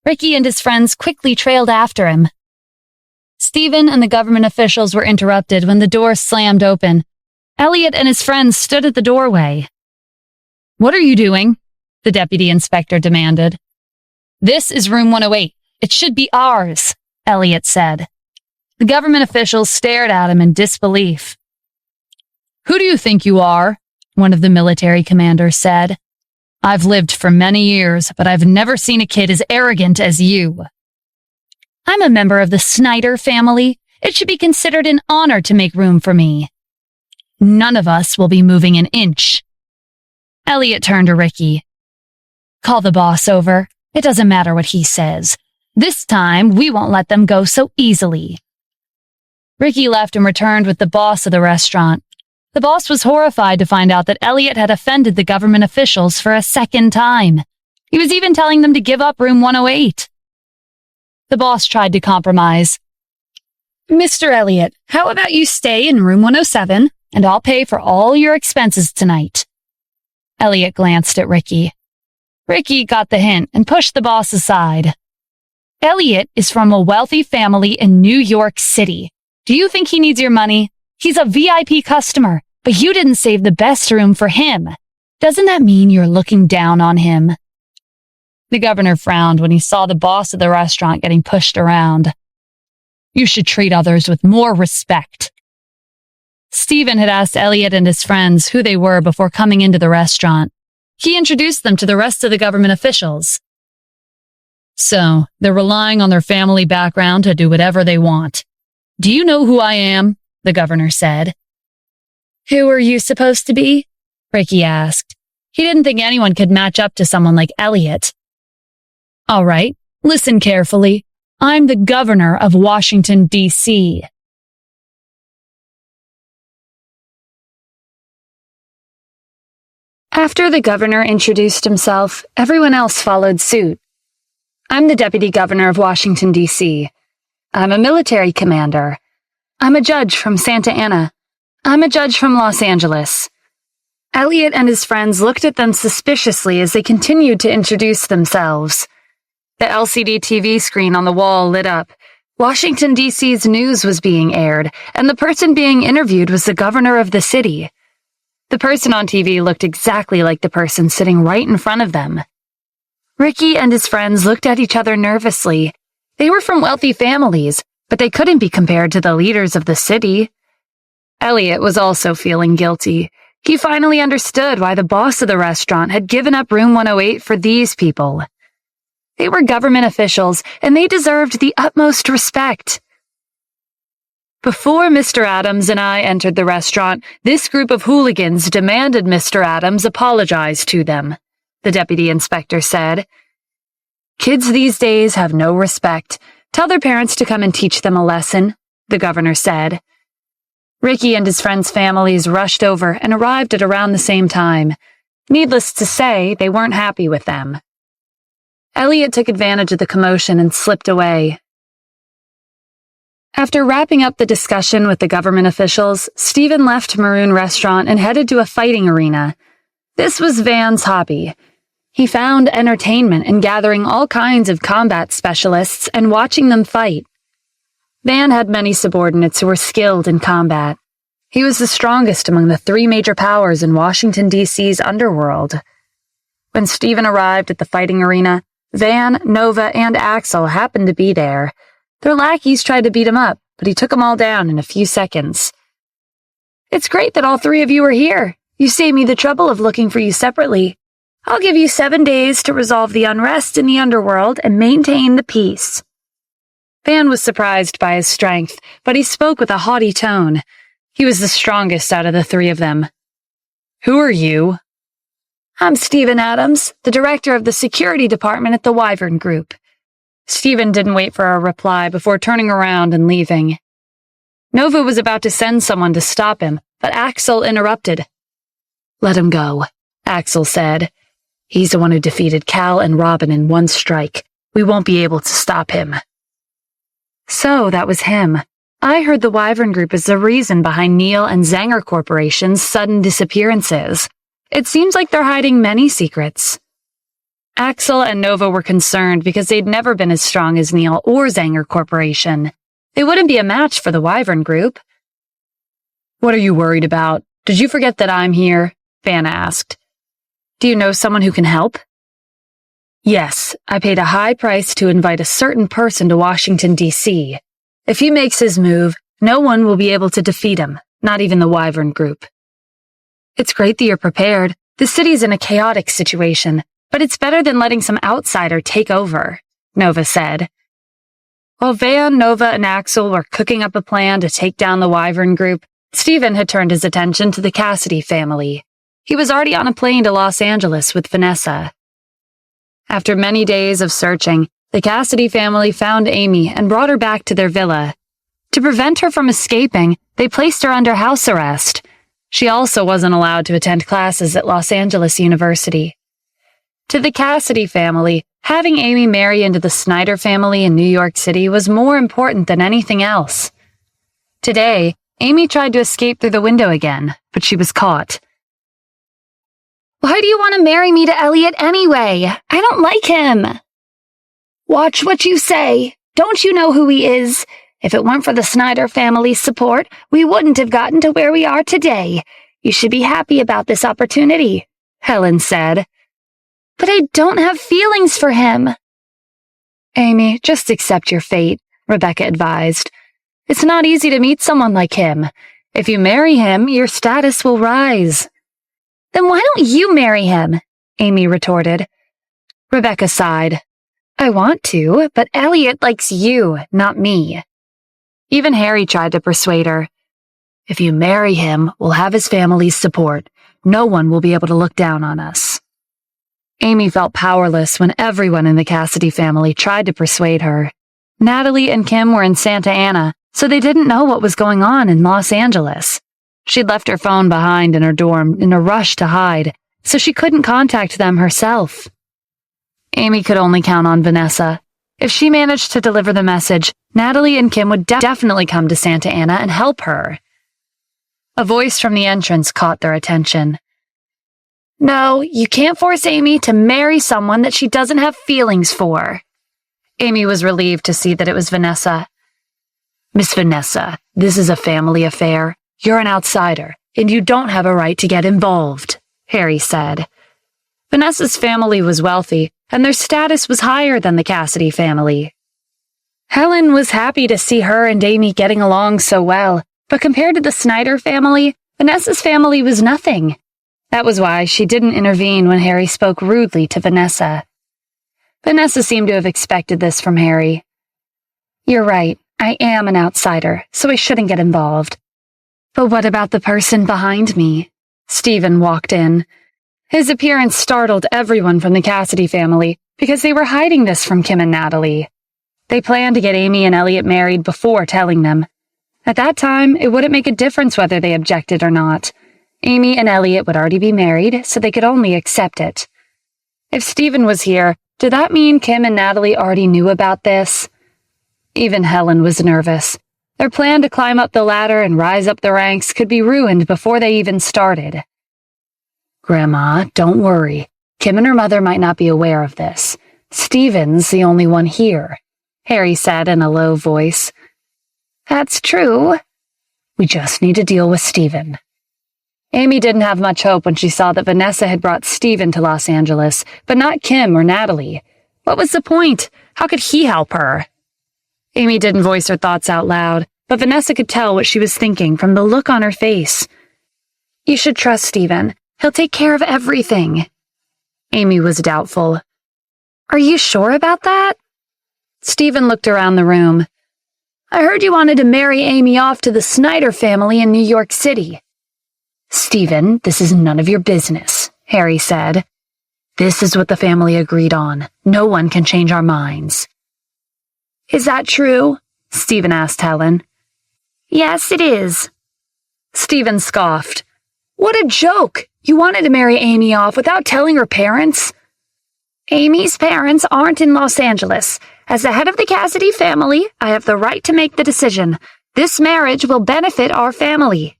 Ricky and his friends quickly trailed after him. Stephen and the government officials were interrupted when the door slammed open. Elliot and his friends stood at the doorway. What are you doing? The deputy inspector demanded. This is room 108. It should be ours, Elliot said. The government officials stared at him in disbelief. Who do you think you are? One of the military commanders said. I've lived for many years, but I've never seen a kid as arrogant as you. I'm a member of the Snyder family. It should be considered an honor to make room for me. None of us will be moving an inch. Elliot turned to Ricky. Call the boss over. It doesn't matter what he says. This time, we won't let them go so easily. Ricky left and returned with the boss of the restaurant. The boss was horrified to find out that Elliot had offended the government officials for a second time. He was even telling them to give up room 108. The boss tried to compromise. Mr. Elliot, how about you stay in room 107, and I'll pay for all your expenses tonight? Elliot glanced at Ricky. Ricky got the hint and pushed the boss aside. Elliot is from a wealthy family in New York City. Do you think he needs your money? He's a VIP customer, but you didn't save the best room for him. Doesn't that mean you're looking down on him? The governor frowned when he saw the boss of the restaurant getting pushed around. You should treat others with more respect. Stephen had asked Elliot and his friends who they were before coming into the restaurant. He introduced them to the rest of the government officials. So, they're relying on their family background to do whatever they want. Do you know who I am? The governor said. Who are you supposed to be? Ricky asked. He didn't think anyone could match up to someone like Elliot. All right, listen carefully. I'm the governor of Washington, D.C. After the governor introduced himself, everyone else followed suit. I'm the deputy governor of Washington, D.C. I'm a military commander. I'm a judge from Santa Ana. I'm a judge from Los Angeles. Elliot and his friends looked at them suspiciously as they continued to introduce themselves. The LCD TV screen on the wall lit up. Washington, D.C.'s news was being aired, and the person being interviewed was the governor of the city. The person on TV looked exactly like the person sitting right in front of them. Ricky and his friends looked at each other nervously. They were from wealthy families, but they couldn't be compared to the leaders of the city. Elliot was also feeling guilty. He finally understood why the boss of the restaurant had given up room 108 for these people. They were government officials, and they deserved the utmost respect. Before Mr. Adams and I entered the restaurant, this group of hooligans demanded Mr. Adams apologize to them, the deputy inspector said. Kids these days have no respect. Tell their parents to come and teach them a lesson, the governor said. Ricky and his friends' families rushed over and arrived at around the same time. Needless to say, they weren't happy with them. Elliot took advantage of the commotion and slipped away. After wrapping up the discussion with the government officials, Stephen left Maroon Restaurant and headed to a fighting arena. This was Van's hobby. He found entertainment in gathering all kinds of combat specialists and watching them fight. Van had many subordinates who were skilled in combat. He was the strongest among the 3 major powers in Washington, D.C.'s underworld. When Stephen arrived at the fighting arena, Van, Nova, and Axel happened to be there. Their lackeys tried to beat him up, but he took them all down in a few seconds. It's great that all 3 of you are here. You saved me the trouble of looking for you separately. I'll give you 7 days to resolve the unrest in the underworld and maintain the peace. Van was surprised by his strength, but he spoke with a haughty tone. He was the strongest out of the 3 of them. Who are you? I'm Stephen Adams, the director of the security department at the Wyvern Group. Stephen didn't wait for a reply before turning around and leaving. Nova was about to send someone to stop him, but Axel interrupted. Let him go, Axel said. He's the one who defeated Cal and Robin in one strike. We won't be able to stop him. So that was him. I heard the Wyvern Group is the reason behind Neil and Zanger Corporation's sudden disappearances. It seems like they're hiding many secrets. Axel and Nova were concerned because they'd never been as strong as Neil or Zanger Corporation. They wouldn't be a match for the Wyvern Group. What are you worried about? Did you forget that I'm here? Van asked. Do you know someone who can help? Yes, I paid a high price to invite a certain person to Washington, D.C. If he makes his move, no one will be able to defeat him, not even the Wyvern Group. It's great that you're prepared. The city's in a chaotic situation, but it's better than letting some outsider take over, Nova said. While Van, Nova, and Axel were cooking up a plan to take down the Wyvern Group, Stephen had turned his attention to the Cassidy family. He was already on a plane to Los Angeles with Vanessa. After many days of searching, the Cassidy family found Amy and brought her back to their villa. To prevent her from escaping, they placed her under house arrest. She also wasn't allowed to attend classes at Los Angeles University. To the Cassidy family, having Amy marry into the Snyder family in New York City was more important than anything else. Today, Amy tried to escape through the window again, but she was caught. Why do you want to marry me to Elliot anyway? I don't like him. Watch what you say. Don't you know who he is? If it weren't for the Snyder family's support, we wouldn't have gotten to where we are today. You should be happy about this opportunity, Helen said. But I don't have feelings for him. Amy, just accept your fate, Rebecca advised. It's not easy to meet someone like him. If you marry him, your status will rise. Then why don't you marry him? Amy retorted. Rebecca sighed. I want to, but Elliot likes you, not me. Even Harry tried to persuade her. If you marry him, we'll have his family's support. No one will be able to look down on us. Amy felt powerless when everyone in the Cassidy family tried to persuade her. Natalie and Kim were in Santa Ana, so they didn't know what was going on in Los Angeles. She'd left her phone behind in her dorm in a rush to hide, so she couldn't contact them herself. Amy could only count on Vanessa. If she managed to deliver the message, Natalie and Kim would definitely come to Santa Ana and help her. A voice from the entrance caught their attention. "No, you can't force Amy to marry someone that she doesn't have feelings for." Amy was relieved to see that it was Vanessa. "Miss Vanessa, this is a family affair. You're an outsider, and you don't have a right to get involved," Harry said. Vanessa's family was wealthy, and their status was higher than the Cassidy family. Helen was happy to see her and Amy getting along so well, but compared to the Snyder family, Vanessa's family was nothing. That was why she didn't intervene when Harry spoke rudely to Vanessa. Vanessa seemed to have expected this from Harry. "You're right, I am an outsider, so I shouldn't get involved. But what about the person behind me?" Stephen walked in. His appearance startled everyone from the Cassidy family because they were hiding this from Kim and Natalie. They planned to get Amy and Elliot married before telling them. At that time, it wouldn't make a difference whether they objected or not. Amy and Elliot would already be married, so they could only accept it. If Stephen was here, did that mean Kim and Natalie already knew about this? Even Helen was nervous. Their plan to climb up the ladder and rise up the ranks could be ruined before they even started. "Grandma, don't worry. Kim and her mother might not be aware of this. Stephen's the only one here," Harry said in a low voice. "That's true. We just need to deal with Stephen." Amy didn't have much hope when she saw that Vanessa had brought Stephen to Los Angeles, but not Kim or Natalie. What was the point? How could he help her? Amy didn't voice her thoughts out loud, but Vanessa could tell what she was thinking from the look on her face. "You should trust Stephen. He'll take care of everything." Amy was doubtful. "Are you sure about that?" Stephen looked around the room. "I heard you wanted to marry Amy off to the Snyder family in New York City." "Stephen, this is none of your business," Harry said. "This is what the family agreed on. No one can change our minds." "Is that true?" Stephen asked Helen. "Yes, it is." Stephen scoffed. "What a joke! You wanted to marry Amy off without telling her parents?" "Amy's parents aren't in Los Angeles. As the head of the Cassidy family, I have the right to make the decision. This marriage will benefit our family."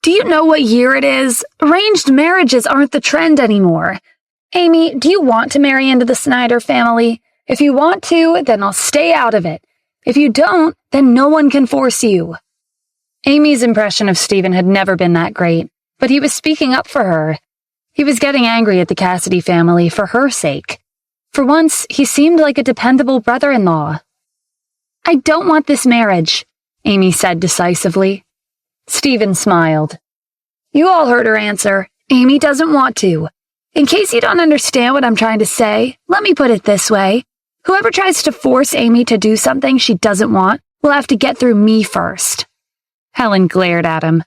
"Do you know what year it is? Arranged marriages aren't the trend anymore. Amy, do you want to marry into the Snyder family? If you want to, then I'll stay out of it. If you don't, then no one can force you." Amy's impression of Stephen had never been that great, but he was speaking up for her. He was getting angry at the Cassidy family for her sake. For once, he seemed like a dependable brother-in-law. "I don't want this marriage," Amy said decisively. Stephen smiled. "You all heard her answer. Amy doesn't want to. In case you don't understand what I'm trying to say, let me put it this way. Whoever tries to force Amy to do something she doesn't want will have to get through me first." Helen glared at him.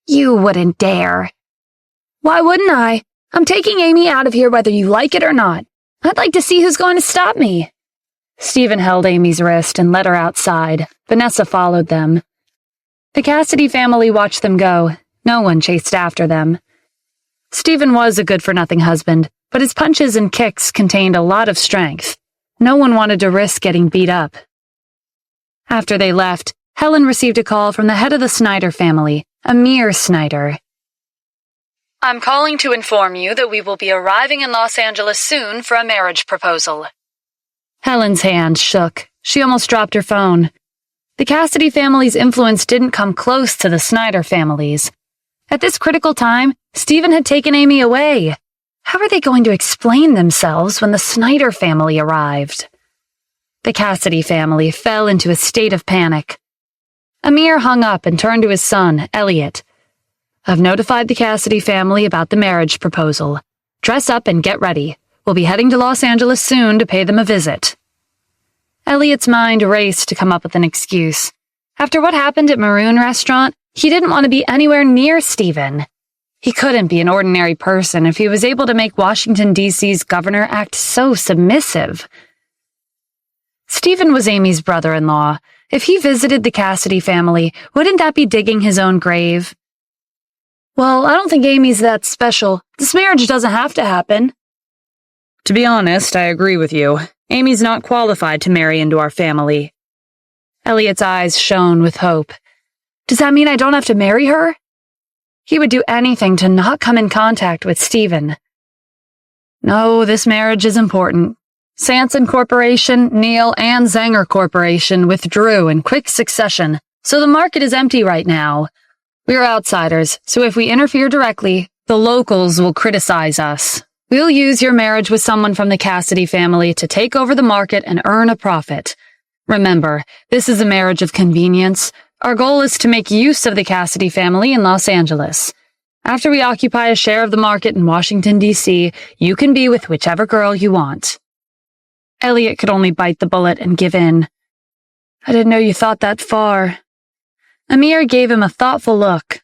"You wouldn't dare." "Why wouldn't I? I'm taking Amy out of here whether you like it or not. I'd like to see who's going to stop me." Stephen held Amy's wrist and led her outside. Vanessa followed them. The Cassidy family watched them go. No one chased after them. Stephen was a good-for-nothing husband, but his punches and kicks contained a lot of strength. No one wanted to risk getting beat up. After they left, Helen received a call from the head of the Snyder family, Amir Snyder. "I'm calling to inform you that we will be arriving in Los Angeles soon for a marriage proposal." Helen's hand shook. She almost dropped her phone. The Cassidy family's influence didn't come close to the Snyder family's. At this critical time, Stephen had taken Amy away. How were they going to explain themselves when the Snyder family arrived? The Cassidy family fell into a state of panic. Amir hung up and turned to his son, Elliot. "I've notified the Cassidy family about the marriage proposal. Dress up and get ready. We'll be heading to Los Angeles soon to pay them a visit." Elliot's mind raced to come up with an excuse. After what happened at Maroon Restaurant, he didn't want to be anywhere near Stephen. He couldn't be an ordinary person if he was able to make Washington, D.C.'s governor act so submissive. Stephen was Amy's brother-in-law. If he visited the Cassidy family, wouldn't that be digging his own grave? "Well, I don't think Amy's that special. This marriage doesn't have to happen." "To be honest, I agree with you. Amy's not qualified to marry into our family." Elliot's eyes shone with hope. "Does that mean I don't have to marry her?" He would do anything to not come in contact with Stephen. No, this marriage is important. Sanson Corporation, Neal, and Zanger Corporation withdrew in quick succession, so the market is empty right now. We're outsiders, so if we interfere directly, the locals will criticize us. We'll use your marriage with someone from the Cassidy family to take over the market and earn a profit. Remember, this is a marriage of convenience. Our goal is to make use of the Cassidy family in Los Angeles. After we occupy a share of the market in Washington, D.C., you can be with whichever girl you want. Elliot could only bite the bullet and give in. I didn't know you thought that far. Amir gave him a thoughtful look.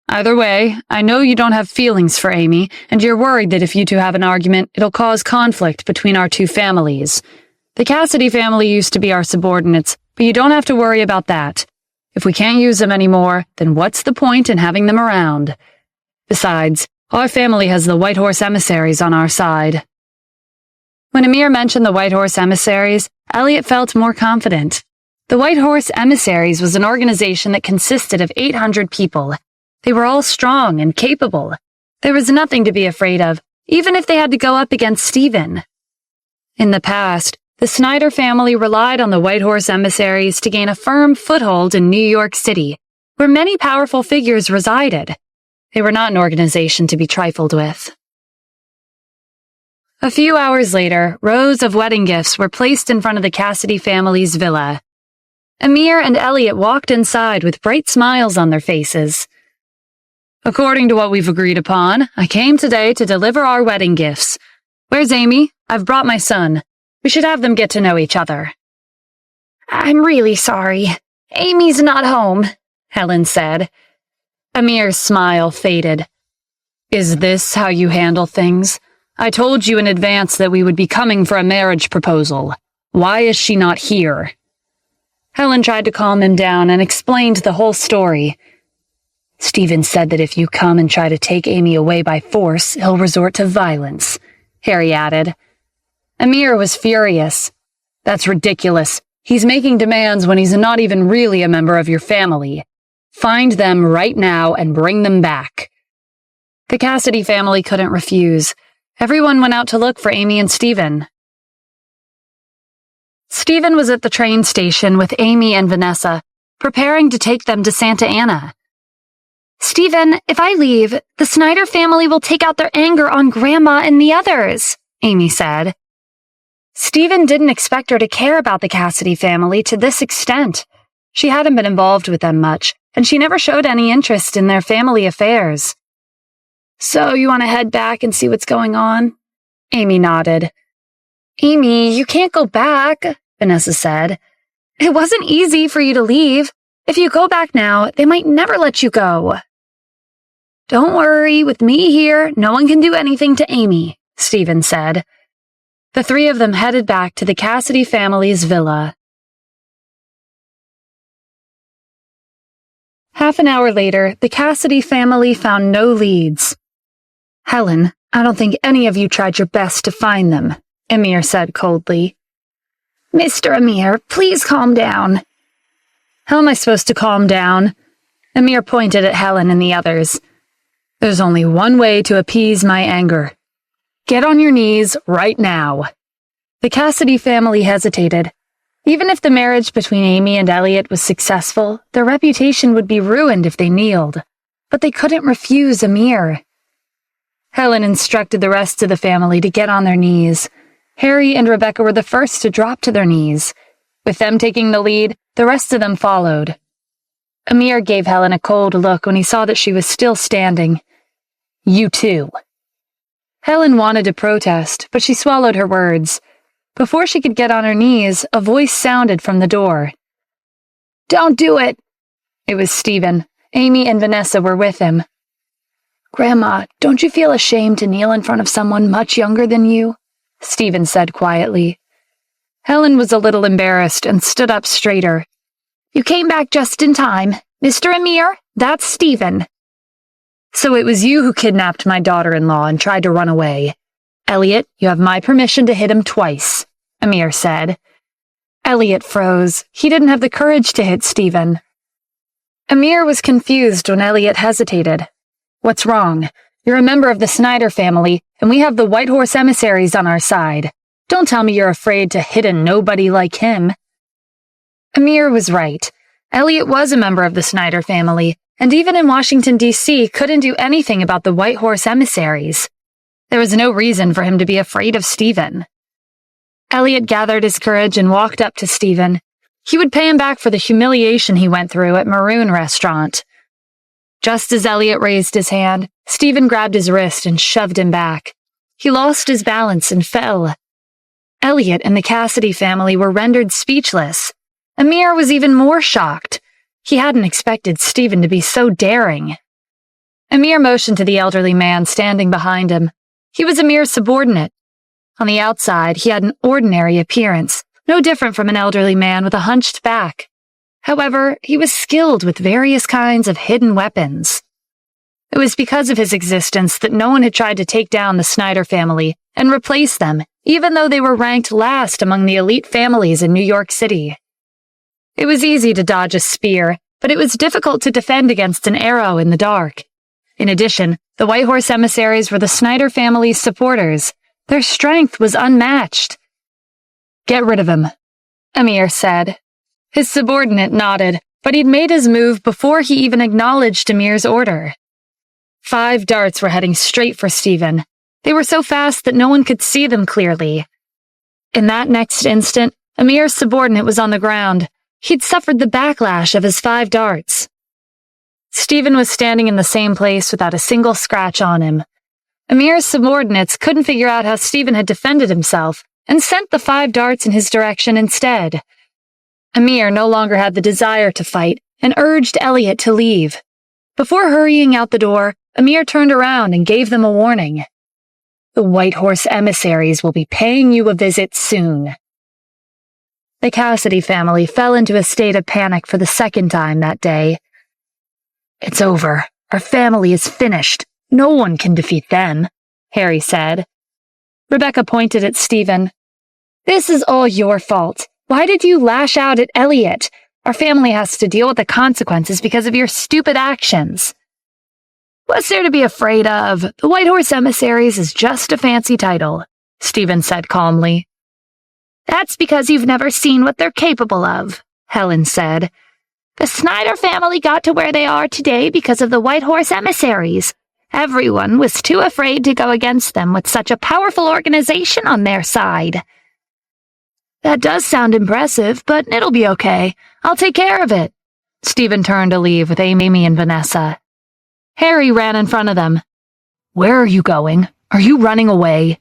Either way, I know you don't have feelings for Amy, and you're worried that if you two have an argument, it'll cause conflict between our two families. The Cassidy family used to be our subordinates, but you don't have to worry about that. If we can't use them anymore, then what's the point in having them around? Besides, our family has the White Horse emissaries on our side. When Amir mentioned the White Horse emissaries, Elliot felt more confident. The White Horse emissaries was an organization that consisted of 800 people. They were all strong and capable. There was nothing to be afraid of, even if they had to go up against Stephen. In the past, the Snyder family relied on the White Horse emissaries to gain a firm foothold in New York City, where many powerful figures resided. They were not an organization to be trifled with. A few hours later, rows of wedding gifts were placed in front of the Cassidy family's villa. Amir and Elliot walked inside with bright smiles on their faces. According to what we've agreed upon, I came today to deliver our wedding gifts. Where's Amy? I've brought my son. We should have them get to know each other. I'm really sorry. Amy's not home, Helen said. Amir's smile faded. Is this how you handle things? I told you in advance that we would be coming for a marriage proposal. Why is she not here? Helen tried to calm him down and explained the whole story. Stephen said that if you come and try to take Amy away by force, he'll resort to violence, Harry added. Amir was furious. That's ridiculous. He's making demands when he's not even really a member of your family. Find them right now and bring them back. The Cassidy family couldn't refuse. Everyone went out to look for Amy and Stephen. Stephen was at the train station with Amy and Vanessa, preparing to take them to Santa Ana. Stephen, if I leave, the Snyder family will take out their anger on Grandma and the others, Amy said. Stephen didn't expect her to care about the Cassidy family to this extent. She hadn't been involved with them much, and she never showed any interest in their family affairs. So you want to head back and see what's going on? Amy nodded. Amy, you can't go back, Vanessa said. It wasn't easy for you to leave. If you go back now, they might never let you go. Don't worry, with me here, no one can do anything to Amy, Stephen said. The three of them headed back to the Cassidy family's villa. Half an hour later, the Cassidy family found no leads. Helen, I don't think any of you tried your best to find them, Amir said coldly. Mr. Amir, please calm down. How am I supposed to calm down? Amir pointed at Helen and the others. There's only one way to appease my anger. Get on your knees right now. The Cassidy family hesitated. Even if the marriage between Amy and Elliot was successful, their reputation would be ruined if they kneeled. But they couldn't refuse Amir. Helen instructed the rest of the family to get on their knees. Harry and Rebecca were the first to drop to their knees. With them taking the lead, the rest of them followed. Amir gave Helen a cold look when he saw that she was still standing. You too. Helen wanted to protest, but she swallowed her words. Before she could get on her knees, a voice sounded from the door. Don't do it! It was Stephen. Amy and Vanessa were with him. Grandma, don't you feel ashamed to kneel in front of someone much younger than you? Stephen said quietly. Helen was a little embarrassed and stood up straighter. You came back just in time. Mr. Amir, that's Stephen. So it was you who kidnapped my daughter-in-law and tried to run away. Elliot, you have my permission to hit him twice, Amir said. Elliot froze. He didn't have the courage to hit Stephen. Amir was confused when Elliot hesitated. What's wrong? You're a member of the Snyder family, and we have the White Horse emissaries on our side. Don't tell me you're afraid to hit a nobody like him. Amir was right. Elliot was a member of the Snyder family, and even in Washington, D.C., couldn't do anything about the White Horse emissaries. There was no reason for him to be afraid of Stephen. Elliot gathered his courage and walked up to Stephen. He would pay him back for the humiliation he went through at Maroon Restaurant. Just as Elliot raised his hand, Stephen grabbed his wrist and shoved him back. He lost his balance and fell. Elliot and the Cassidy family were rendered speechless. Amir was even more shocked. He hadn't expected Stephen to be so daring. Amir motioned to the elderly man standing behind him. He was Amir's subordinate. On the outside, he had an ordinary appearance, no different from an elderly man with a hunched back. However, he was skilled with various kinds of hidden weapons. It was because of his existence that no one had tried to take down the Snyder family and replace them, even though they were ranked last among the elite families in New York City. It was easy to dodge a spear, but it was difficult to defend against an arrow in the dark. In addition, the White Horse emissaries were the Snyder family's supporters. Their strength was unmatched. "Get rid of him," Amir said. His subordinate nodded, but he'd made his move before he even acknowledged Amir's order. 5 darts were heading straight for Stephen. They were so fast that no one could see them clearly. In that next instant, Amir's subordinate was on the ground. He'd suffered the backlash of his 5 darts. Stephen was standing in the same place without a single scratch on him. Amir's subordinates couldn't figure out how Stephen had defended himself and sent the 5 darts in his direction instead. Amir no longer had the desire to fight and urged Elliot to leave. Before hurrying out the door, Amir turned around and gave them a warning. "The White Horse emissaries will be paying you a visit soon." The Cassidy family fell into a state of panic for the second time that day. "It's over. Our family is finished. No one can defeat them," Harry said. Rebecca pointed at Stephen. "This is all your fault. Why did you lash out at Elliot? Our family has to deal with the consequences because of your stupid actions." "What's there to be afraid of? The White Horse emissaries is just a fancy title," Stephen said calmly. "That's because you've never seen what they're capable of," Helen said. "The Snyder family got to where they are today because of the White Horse emissaries. Everyone was too afraid to go against them with such a powerful organization on their side." "That does sound impressive, but it'll be okay. I'll take care of it." Stephen turned to leave with Amy and Vanessa. Harry ran in front of them. "Where are you going? Are you running away?"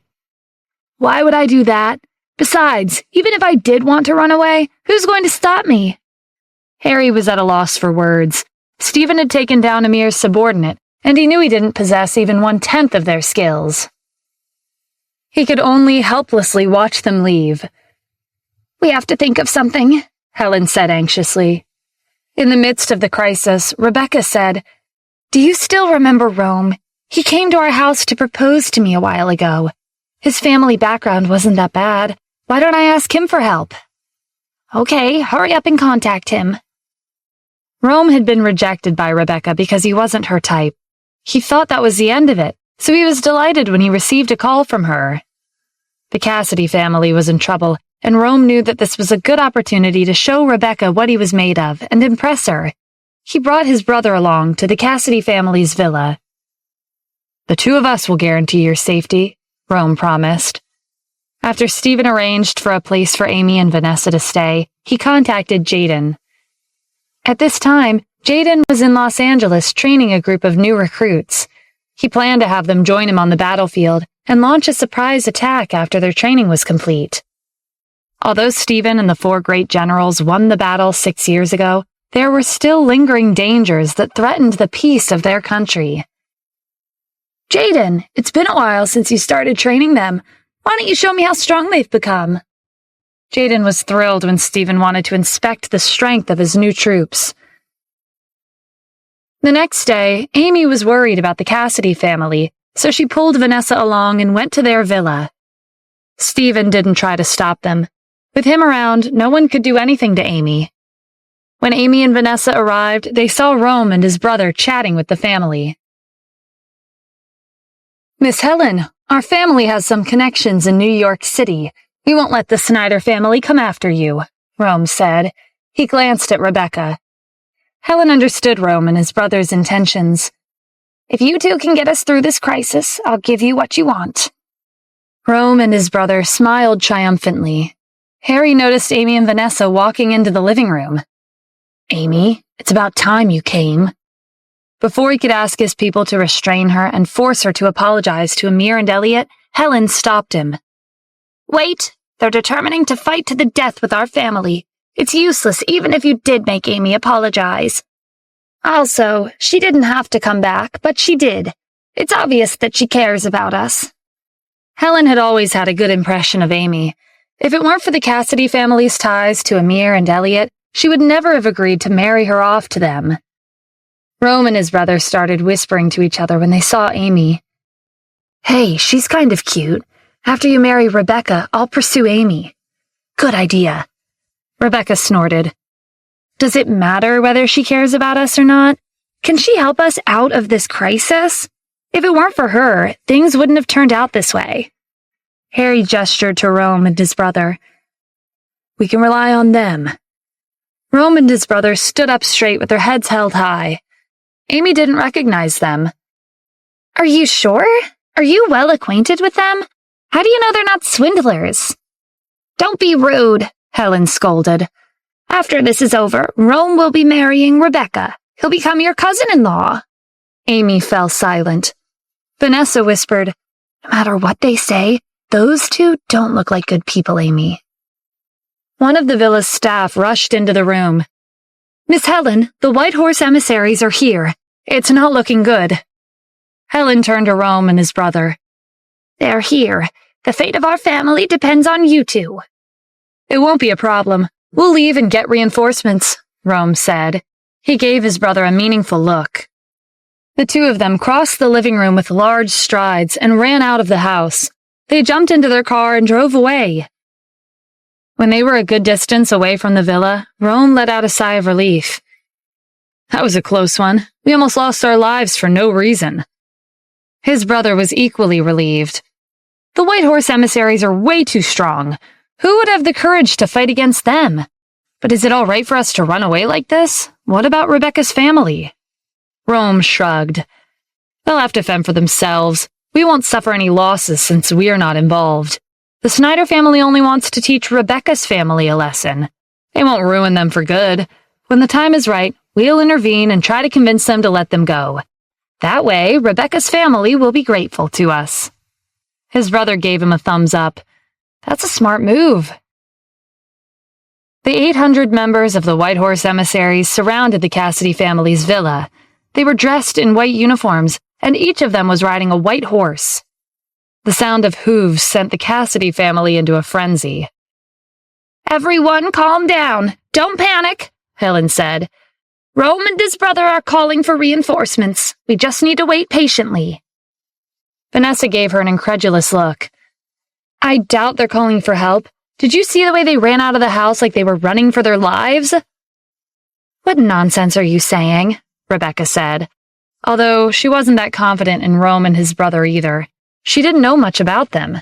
"Why would I do that? Besides, even if I did want to run away, who's going to stop me?" Harry was at a loss for words. Stephen had taken down Amir's subordinate, and he knew he didn't possess even 1/10 of their skills. He could only helplessly watch them leave. "We have to think of something," Helen said anxiously. In the midst of the crisis, Rebecca said, "Do you still remember Rome? He came to our house to propose to me a while ago. His family background wasn't that bad. Why don't I ask him for help?" "Okay, hurry up and contact him." Rome had been rejected by Rebecca because he wasn't her type. He thought that was the end of it, so he was delighted when he received a call from her. The Cassidy family was in trouble, and Rome knew that this was a good opportunity to show Rebecca what he was made of and impress her. He brought his brother along to the Cassidy family's villa. "The 2 of us will guarantee your safety," Rome promised. After Stephen arranged for a place for Amy and Vanessa to stay, he contacted Jaden. At this time, Jaden was in Los Angeles training a group of new recruits. He planned to have them join him on the battlefield and launch a surprise attack after their training was complete. Although Stephen and the 4 great generals won the battle 6 years ago, there were still lingering dangers that threatened the peace of their country. "Jaden, it's been a while since you started training them. Why don't you show me how strong they've become?" Jaden was thrilled when Stephen wanted to inspect the strength of his new troops. The next day, Amy was worried about the Cassidy family, so she pulled Vanessa along and went to their villa. Stephen didn't try to stop them. With him around, no one could do anything to Amy. When Amy and Vanessa arrived, they saw Rome and his brother chatting with the family. Miss Helen, our family has some connections in New York City. We won't let the Snyder family come after you, Rome said. He glanced at Rebecca. Helen understood Rome and his brother's intentions. If you two can get us through this crisis, I'll give you what you want. Rome and his brother smiled triumphantly. Harry noticed Amy and Vanessa walking into the living room. Amy, it's about time you came. Before he could ask his people to restrain her and force her to apologize to Amir and Elliot, Helen stopped him. Wait, they're determining to fight to the death with our family. It's useless even if you did make Amy apologize. Also, she didn't have to come back, but she did. It's obvious that she cares about us. Helen had always had a good impression of Amy. If it weren't for the Cassidy family's ties to Amir and Elliot, she would never have agreed to marry her off to them. Rome and his brother started whispering to each other when they saw Amy. Hey, she's kind of cute. After you marry Rebecca, I'll pursue Amy. Good idea. Rebecca snorted. Does it matter whether she cares about us or not? Can she help us out of this crisis? If it weren't for her, things wouldn't have turned out this way. Harry gestured to Rome and his brother. We can rely on them. Rome and his brother stood up straight with their heads held high. Amy didn't recognize them. Are you sure? Are you well acquainted with them? How do you know they're not swindlers? Don't be rude, Helen scolded. After this is over, Rome will be marrying Rebecca. He'll become your cousin-in-law. Amy fell silent. Vanessa whispered, No matter what they say, those two don't look like good people, Amy. One of the villa's staff rushed into the room. Miss Helen, the White Horse emissaries are here. It's not looking good. Helen turned to Rome and his brother. They're here. The fate of our family depends on you two. It won't be a problem. We'll leave and get reinforcements, Rome said. He gave his brother a meaningful look. The two of them crossed the living room with large strides and ran out of the house. They jumped into their car and drove away. When they were a good distance away from the villa, Rome let out a sigh of relief. That was a close one. We almost lost our lives for no reason. His brother was equally relieved. The White Horse emissaries are way too strong. Who would have the courage to fight against them? But is it all right for us to run away like this? What about Rebecca's family? Rome shrugged. They'll have to fend for themselves. We won't suffer any losses since we're not involved. The Snyder family only wants to teach Rebecca's family a lesson. They won't ruin them for good. When the time is right, we'll intervene and try to convince them to let them go. That way, Rebecca's family will be grateful to us. His brother gave him a thumbs up. That's a smart move. The 800 members of the White Horse emissaries surrounded the Cassidy family's villa. They were dressed in white uniforms, and each of them was riding a white horse. The sound of hooves sent the Cassidy family into a frenzy. Everyone calm down. Don't panic, Helen said. Rome and his brother are calling for reinforcements. We just need to wait patiently. Vanessa gave her an incredulous look. I doubt they're calling for help. Did you see the way they ran out of the house like they were running for their lives? What nonsense are you saying? Rebecca said, although she wasn't that confident in Rome and his brother either. She didn't know much about them.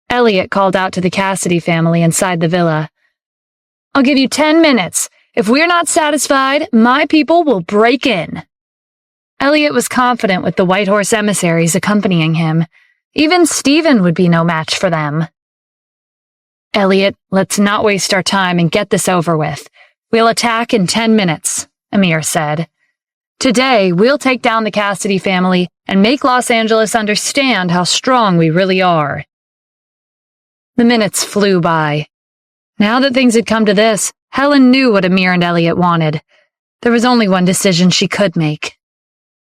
Elliot called out to the Cassidy family inside the villa. I'll give you 10 minutes. If we're not satisfied, my people will break in. Elliot was confident with the White Horse emissaries accompanying him. Even Stephen would be no match for them. Elliot, let's not waste our time and get this over with. We'll attack in 10 minutes, Amir said. Today, we'll take down the Cassidy family and make Los Angeles understand how strong we really are. The minutes flew by. Now that things had come to this, Helen knew what Amir and Elliot wanted. There was only one decision she could make.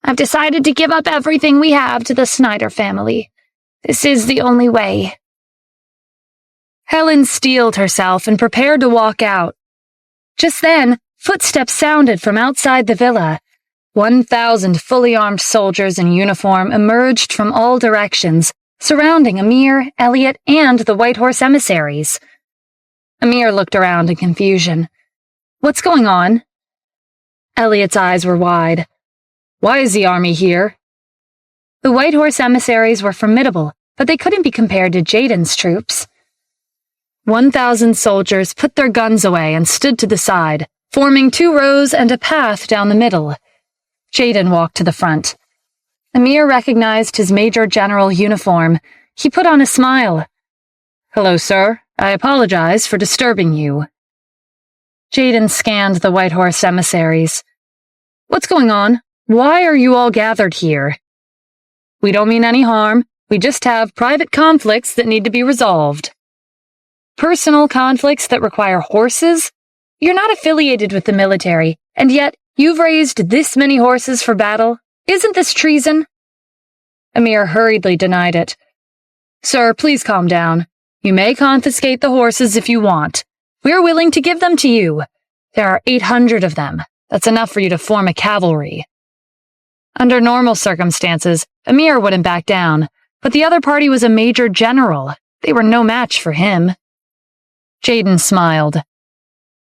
I've decided to give up everything we have to the Snyder family. This is the only way. Helen steeled herself and prepared to walk out. Just then, footsteps sounded from outside the villa. 1,000 fully armed soldiers in uniform emerged from all directions, surrounding Amir, Elliot, and the White Horse emissaries. Amir looked around in confusion. What's going on? Elliot's eyes were wide. Why is the army here? The White Horse emissaries were formidable, but they couldn't be compared to Jaden's troops. 1,000 soldiers put their guns away and stood to the side, forming 2 rows and a path down the middle. Jaden walked to the front. Amir recognized his Major General uniform. He put on a smile. "Hello, sir. I apologize for disturbing you." Jaden scanned the White Horse emissaries. "What's going on? Why are you all gathered here?" "We don't mean any harm. We just have private conflicts that need to be resolved." "Personal conflicts that require horses? You're not affiliated with the military, and yet you've raised this many horses for battle. Isn't this treason?" Amir hurriedly denied it. "Sir, please calm down. You may confiscate the horses if you want. We're willing to give them to you. There are 800 of them. That's enough for you to form a cavalry." Under normal circumstances, Amir wouldn't back down, but the other party was a major general. They were no match for him. Jaden smiled.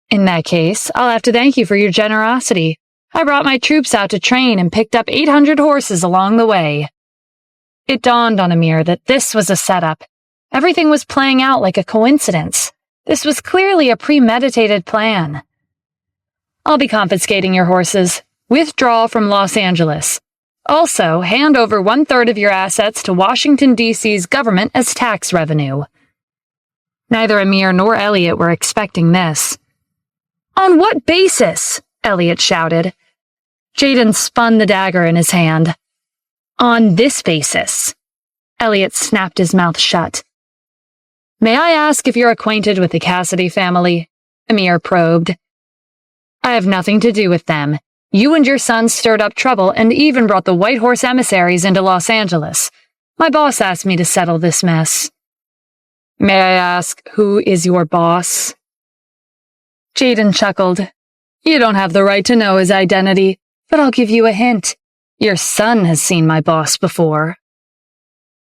"In that case, I'll have to thank you for your generosity. I brought my troops out to train and picked up 800 horses along the way." It dawned on Amir that this was a setup. Everything was playing out like a coincidence. This was clearly a premeditated plan. "I'll be confiscating your horses. Withdraw from Los Angeles. Also, hand over 1/3 of your assets to Washington, D.C.'s government as tax revenue." Neither Amir nor Elliot were expecting this. "On what basis?" Elliot shouted. Jaden spun the dagger in his hand. "On this basis." Elliot snapped his mouth shut. "May I ask if you're acquainted with the Cassidy family?" Amir probed. "I have nothing to do with them. You and your son stirred up trouble and even brought the White Horse emissaries into Los Angeles. My boss asked me to settle this mess." "May I ask, who is your boss?" Jaden chuckled. "You don't have the right to know his identity, but I'll give you a hint. Your son has seen my boss before."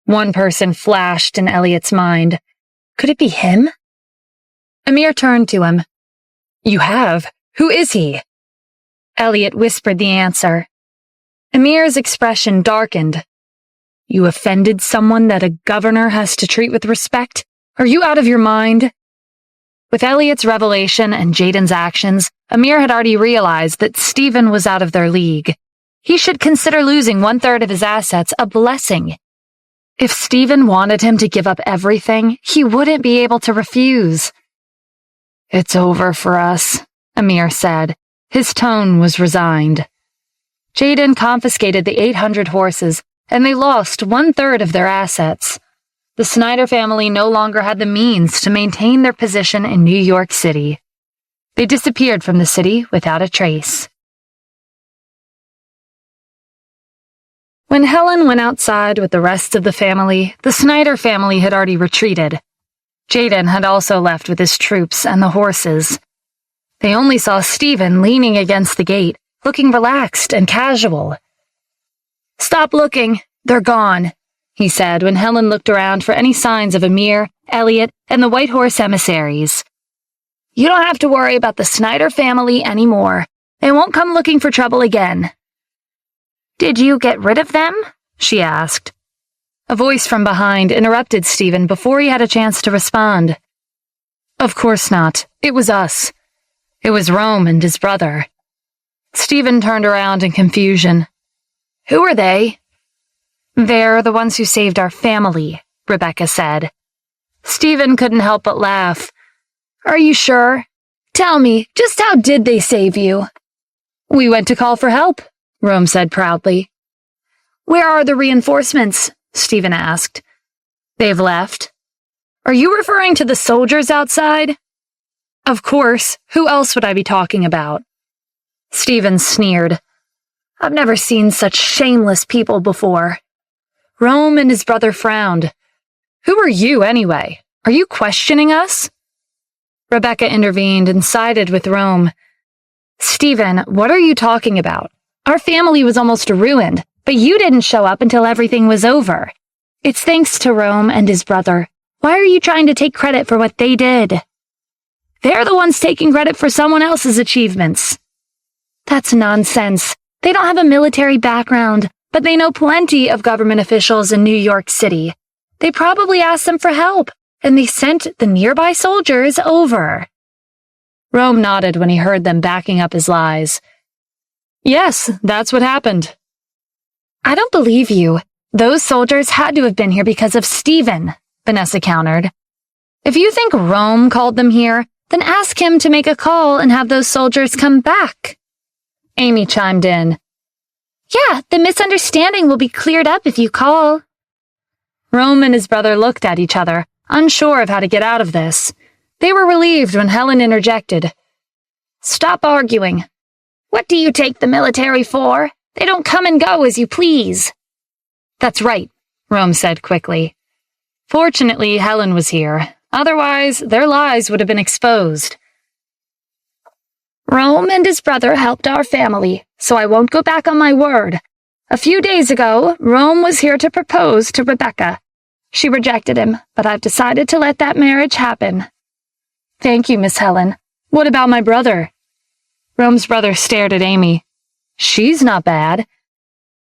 One person flashed in Elliot's mind. Could it be him? Amir turned to him. "You have? Who is he?" Elliot whispered the answer. Amir's expression darkened. "You offended someone that a governor has to treat with respect? Are you out of your mind?" With Elliot's revelation and Jaden's actions, Amir had already realized that Stephen was out of their league. He should consider losing 1/3 of his assets a blessing. If Stephen wanted him to give up everything, he wouldn't be able to refuse. "It's over for us," Amir said. His tone was resigned. Jaden confiscated the 800 horses, and they lost 1/3 of their assets. The Snyder family no longer had the means to maintain their position in New York City. They disappeared from the city without a trace. When Helen went outside with the rest of the family, the Snyder family had already retreated. Jaden had also left with his troops and the horses. They only saw Stephen leaning against the gate, looking relaxed and casual. "Stop looking. They're gone," he said when Helen looked around for any signs of Amir, Elliot, and the White Horse emissaries. "You don't have to worry about the Snyder family anymore. They won't come looking for trouble again." "Did you get rid of them?" she asked. A voice from behind interrupted Stephen before he had a chance to respond. "Of course not. It was us. It was Rome and his brother." Stephen turned around in confusion. "Who are they?" "They're the ones who saved our family," Rebecca said. Stephen couldn't help but laugh. "Are you sure? Tell me, just how did they save you?" "We went to call for help," Rome said proudly. "Where are the reinforcements?" Stephen asked. "They've left." "Are you referring to the soldiers outside?" "Of course. Who else would I be talking about?" Stephen sneered. "I've never seen such shameless people before." Rome and his brother frowned. "Who are you, anyway? Are you questioning us?" Rebecca intervened and sided with Rome. "Stephen, what are you talking about? Our family was almost ruined, but you didn't show up until everything was over. It's thanks to Rome and his brother. Why are you trying to take credit for what they did?" "They're the ones taking credit for someone else's achievements." "That's nonsense. They don't have a military background. but they know plenty of government officials in New York City. They probably asked them for help, and they sent the nearby soldiers over. Rome nodded when he heard them backing up his lies. Yes, that's what happened. I don't believe you. Those soldiers had to have been here because of Stephen, Vanessa countered. If you think Rome called them here, then ask him to make a call and have those soldiers come back. Amy chimed in. Yeah, the misunderstanding will be cleared up if you call. Rome and his brother looked at each other, unsure of how to get out of this. They were relieved when Helen interjected. Stop arguing. What do you take the military for? They don't come and go as you please. That's right, Rome said quickly. Fortunately, Helen was here. Otherwise, their lies would have been exposed. Rome and his brother helped our family, so I won't go back on my word. A few days ago, Rome was here to propose to Rebecca. She rejected him, but I've decided to let that marriage happen. Thank you, Miss Helen. What about my brother? Rome's brother stared at Amy. She's not bad.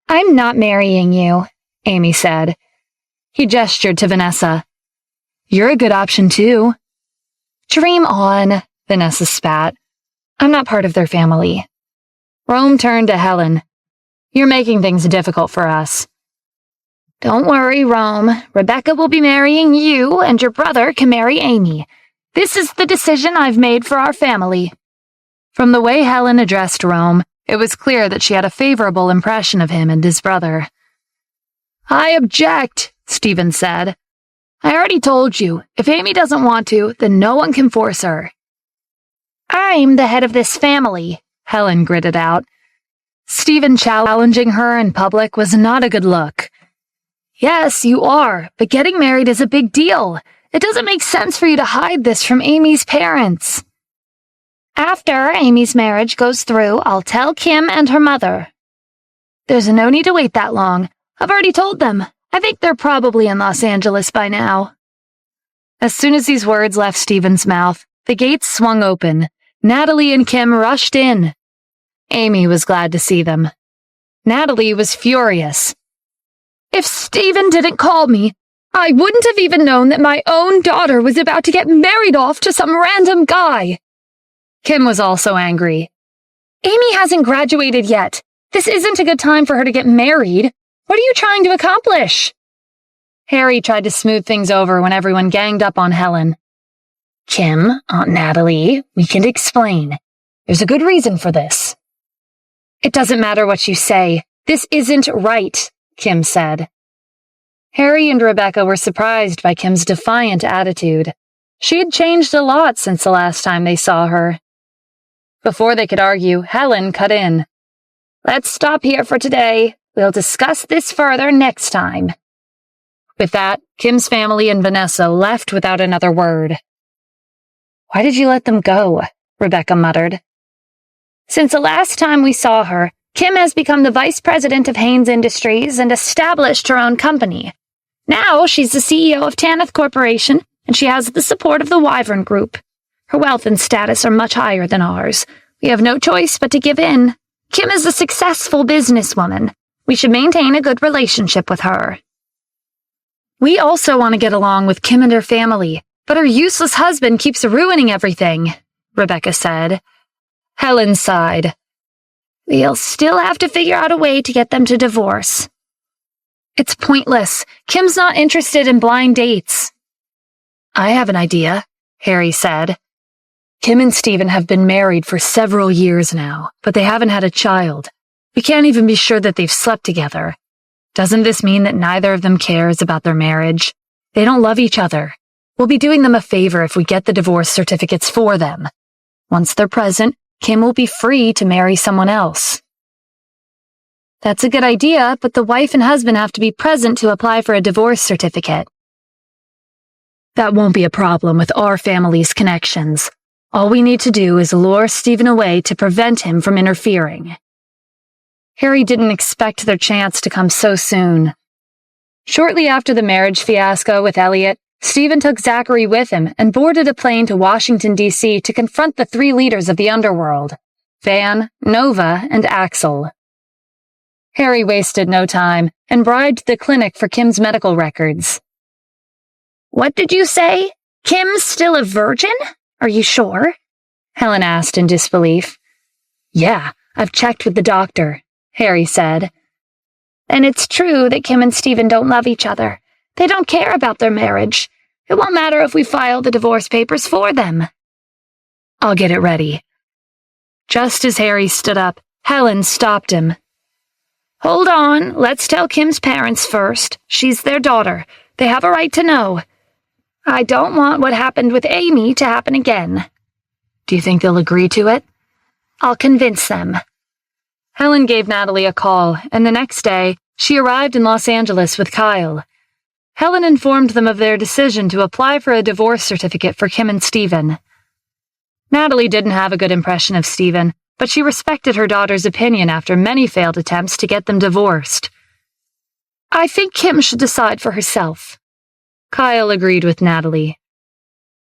I'm not marrying you, Amy said. He gestured to Vanessa. You're a good option, too. Dream on, Vanessa spat. I'm not part of their family. Rome turned to Helen. You're making things difficult for us. Don't worry, Rome. Rebecca will be marrying you, and your brother can marry Amy. This is the decision I've made for our family. From the way Helen addressed Rome, it was clear that she had a favorable impression of him and his brother. I object, Stephen said. I already told you, if Amy doesn't want to, then no one can force her. I'm the head of this family, Helen gritted out. Stephen challenging her in public was not a good look. Yes, you are, but getting married is a big deal. It doesn't make sense for you to hide this from Amy's parents. After Amy's marriage goes through, I'll tell Kim and her mother. There's no need to wait that long. I've already told them. I think they're probably in Los Angeles by now. As soon as these words left Stephen's mouth, the gates swung open. Natalie and Kim rushed in. Amy was glad to see them. Natalie was furious. If Stephen didn't call me, I wouldn't have even known that my own daughter was about to get married off to some random guy. Kim was also angry. Amy hasn't graduated yet. This isn't a good time for her to get married. What are you trying to accomplish? Harry tried to smooth things over when everyone ganged up on Helen. Kim, Aunt Natalie, we can explain. There's a good reason for this. It doesn't matter what you say. This isn't right, Kim said. Harry and Rebecca were surprised by Kim's defiant attitude. She had changed a lot since the last time they saw her. Before they could argue, Helen cut in. Let's stop here for today. We'll discuss this further next time. With that, Kim's family and Vanessa left without another word. Why did you let them go? Rebecca muttered. Since the last time we saw her, Kim has become the vice president of Haynes Industries and established her own company. Now she's the CEO of Tanith Corporation, and she has the support of the Wyvern Group. Her wealth and status are much higher than ours. We have no choice but to give in. Kim is a successful businesswoman. We should maintain a good relationship with her. We also want to get along with Kim and her family, but her useless husband keeps ruining everything, Rebecca said. Helen sighed. We'll still have to figure out a way to get them to divorce. It's pointless. Kim's not interested in blind dates. I have an idea, Harry said. Kim and Stephen have been married for several years now, but they haven't had a child. We can't even be sure that they've slept together. Doesn't this mean that neither of them cares about their marriage? They don't love each other. We'll be doing them a favor if we get the divorce certificates for them. Once they're present, Kim will be free to marry someone else. That's a good idea, but the wife and husband have to be present to apply for a divorce certificate. That won't be a problem with our family's connections. All we need to do is lure Stephen away to prevent him from interfering. Harry didn't expect their chance to come so soon. Shortly after the marriage fiasco with Elliot, Stephen took Zachary with him and boarded a plane to Washington, D.C. to confront the three leaders of the underworld, Van, Nova, and Axel. Harry wasted no time and bribed the clinic for Kim's medical records. What did you say? Kim's still a virgin? Are you sure? Helen asked in disbelief. Yeah, I've checked with the doctor, Harry said. Then it's true that Kim and Stephen don't love each other. They don't care about their marriage. It won't matter if we file the divorce papers for them. I'll get it ready. Just as Harry stood up, Helen stopped him. Hold on, let's tell Kim's parents first. She's their daughter. They have a right to know. I don't want what happened with Amy to happen again. Do you think they'll agree to it? I'll convince them. Helen gave Natalie a call, and the next day, she arrived in Los Angeles with Kyle. Helen informed them of their decision to apply for a divorce certificate for Kim and Stephen. Natalie didn't have a good impression of Stephen, but she respected her daughter's opinion after many failed attempts to get them divorced. I think Kim should decide for herself. Kyle agreed with Natalie.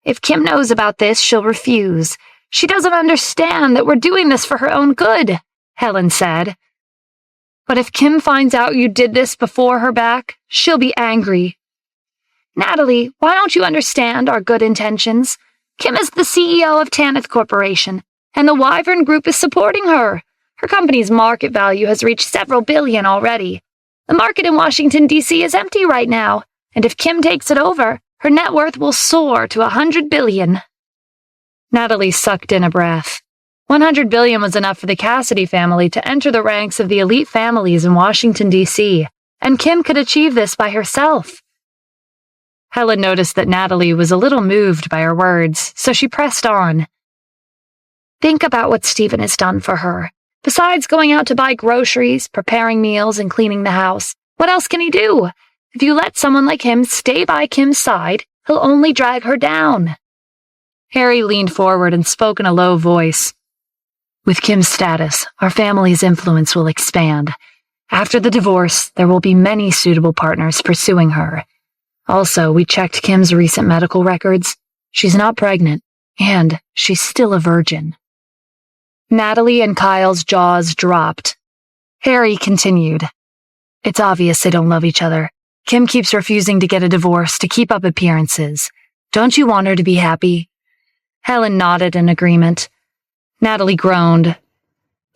If Kim knows about this, she'll refuse. She doesn't understand that we're doing this for her own good, Helen said. But if Kim finds out you did this before her back, she'll be angry. Natalie, why don't you understand our good intentions? Kim is the CEO of Tanith Corporation, and the Wyvern Group is supporting her. Her company's market value has reached several billion already. The market in Washington, D.C. is empty right now, and if Kim takes it over, her net worth will soar to 100 billion. Natalie sucked in a breath. 100 billion was enough for the Cassidy family to enter the ranks of the elite families in Washington, D.C., and Kim could achieve this by herself. Helen noticed that Natalie was a little moved by her words, so she pressed on. Think about what Stephen has done for her. Besides going out to buy groceries, preparing meals, and cleaning the house, what else can he do? If you let someone like him stay by Kim's side, he'll only drag her down. Harry leaned forward and spoke in a low voice. With Kim's status, our family's influence will expand. After the divorce, there will be many suitable partners pursuing her. Also, we checked Kim's recent medical records. She's not pregnant, and she's still a virgin. Natalie and Kyle's jaws dropped. Harry continued. It's obvious they don't love each other. Kim keeps refusing to get a divorce to keep up appearances. Don't you want her to be happy? Helen nodded in agreement. Natalie groaned.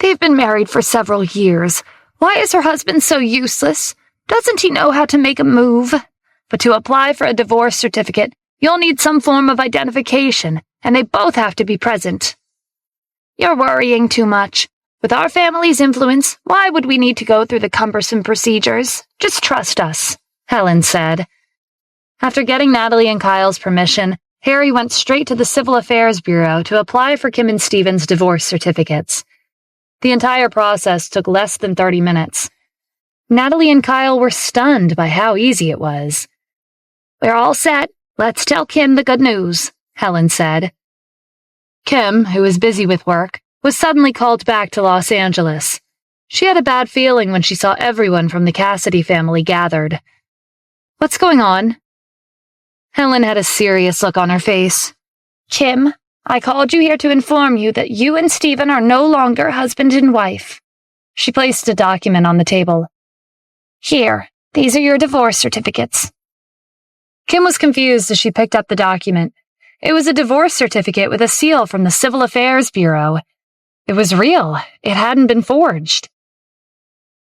They've been married for several years. Why is her husband so useless? Doesn't he know how to make a move? But to apply for a divorce certificate, you'll need some form of identification, and they both have to be present. You're worrying too much. With our family's influence, why would we need to go through the cumbersome procedures? Just trust us, Helen said. After getting Natalie and Kyle's permission, Harry went straight to the Civil Affairs Bureau to apply for Kim and Stephen's divorce certificates. The entire process took less than 30 minutes. Natalie and Kyle were stunned by how easy it was. We're all set. Let's tell Kim the good news, Helen said. Kim, who was busy with work, was suddenly called back to Los Angeles. She had a bad feeling when she saw everyone from the Cassidy family gathered. What's going on? Helen had a serious look on her face. Kim, I called you here to inform you that you and Stephen are no longer husband and wife. She placed a document on the table. Here, these are your divorce certificates. Kim was confused as she picked up the document. It was a divorce certificate with a seal from the Civil Affairs Bureau. It was real. It hadn't been forged.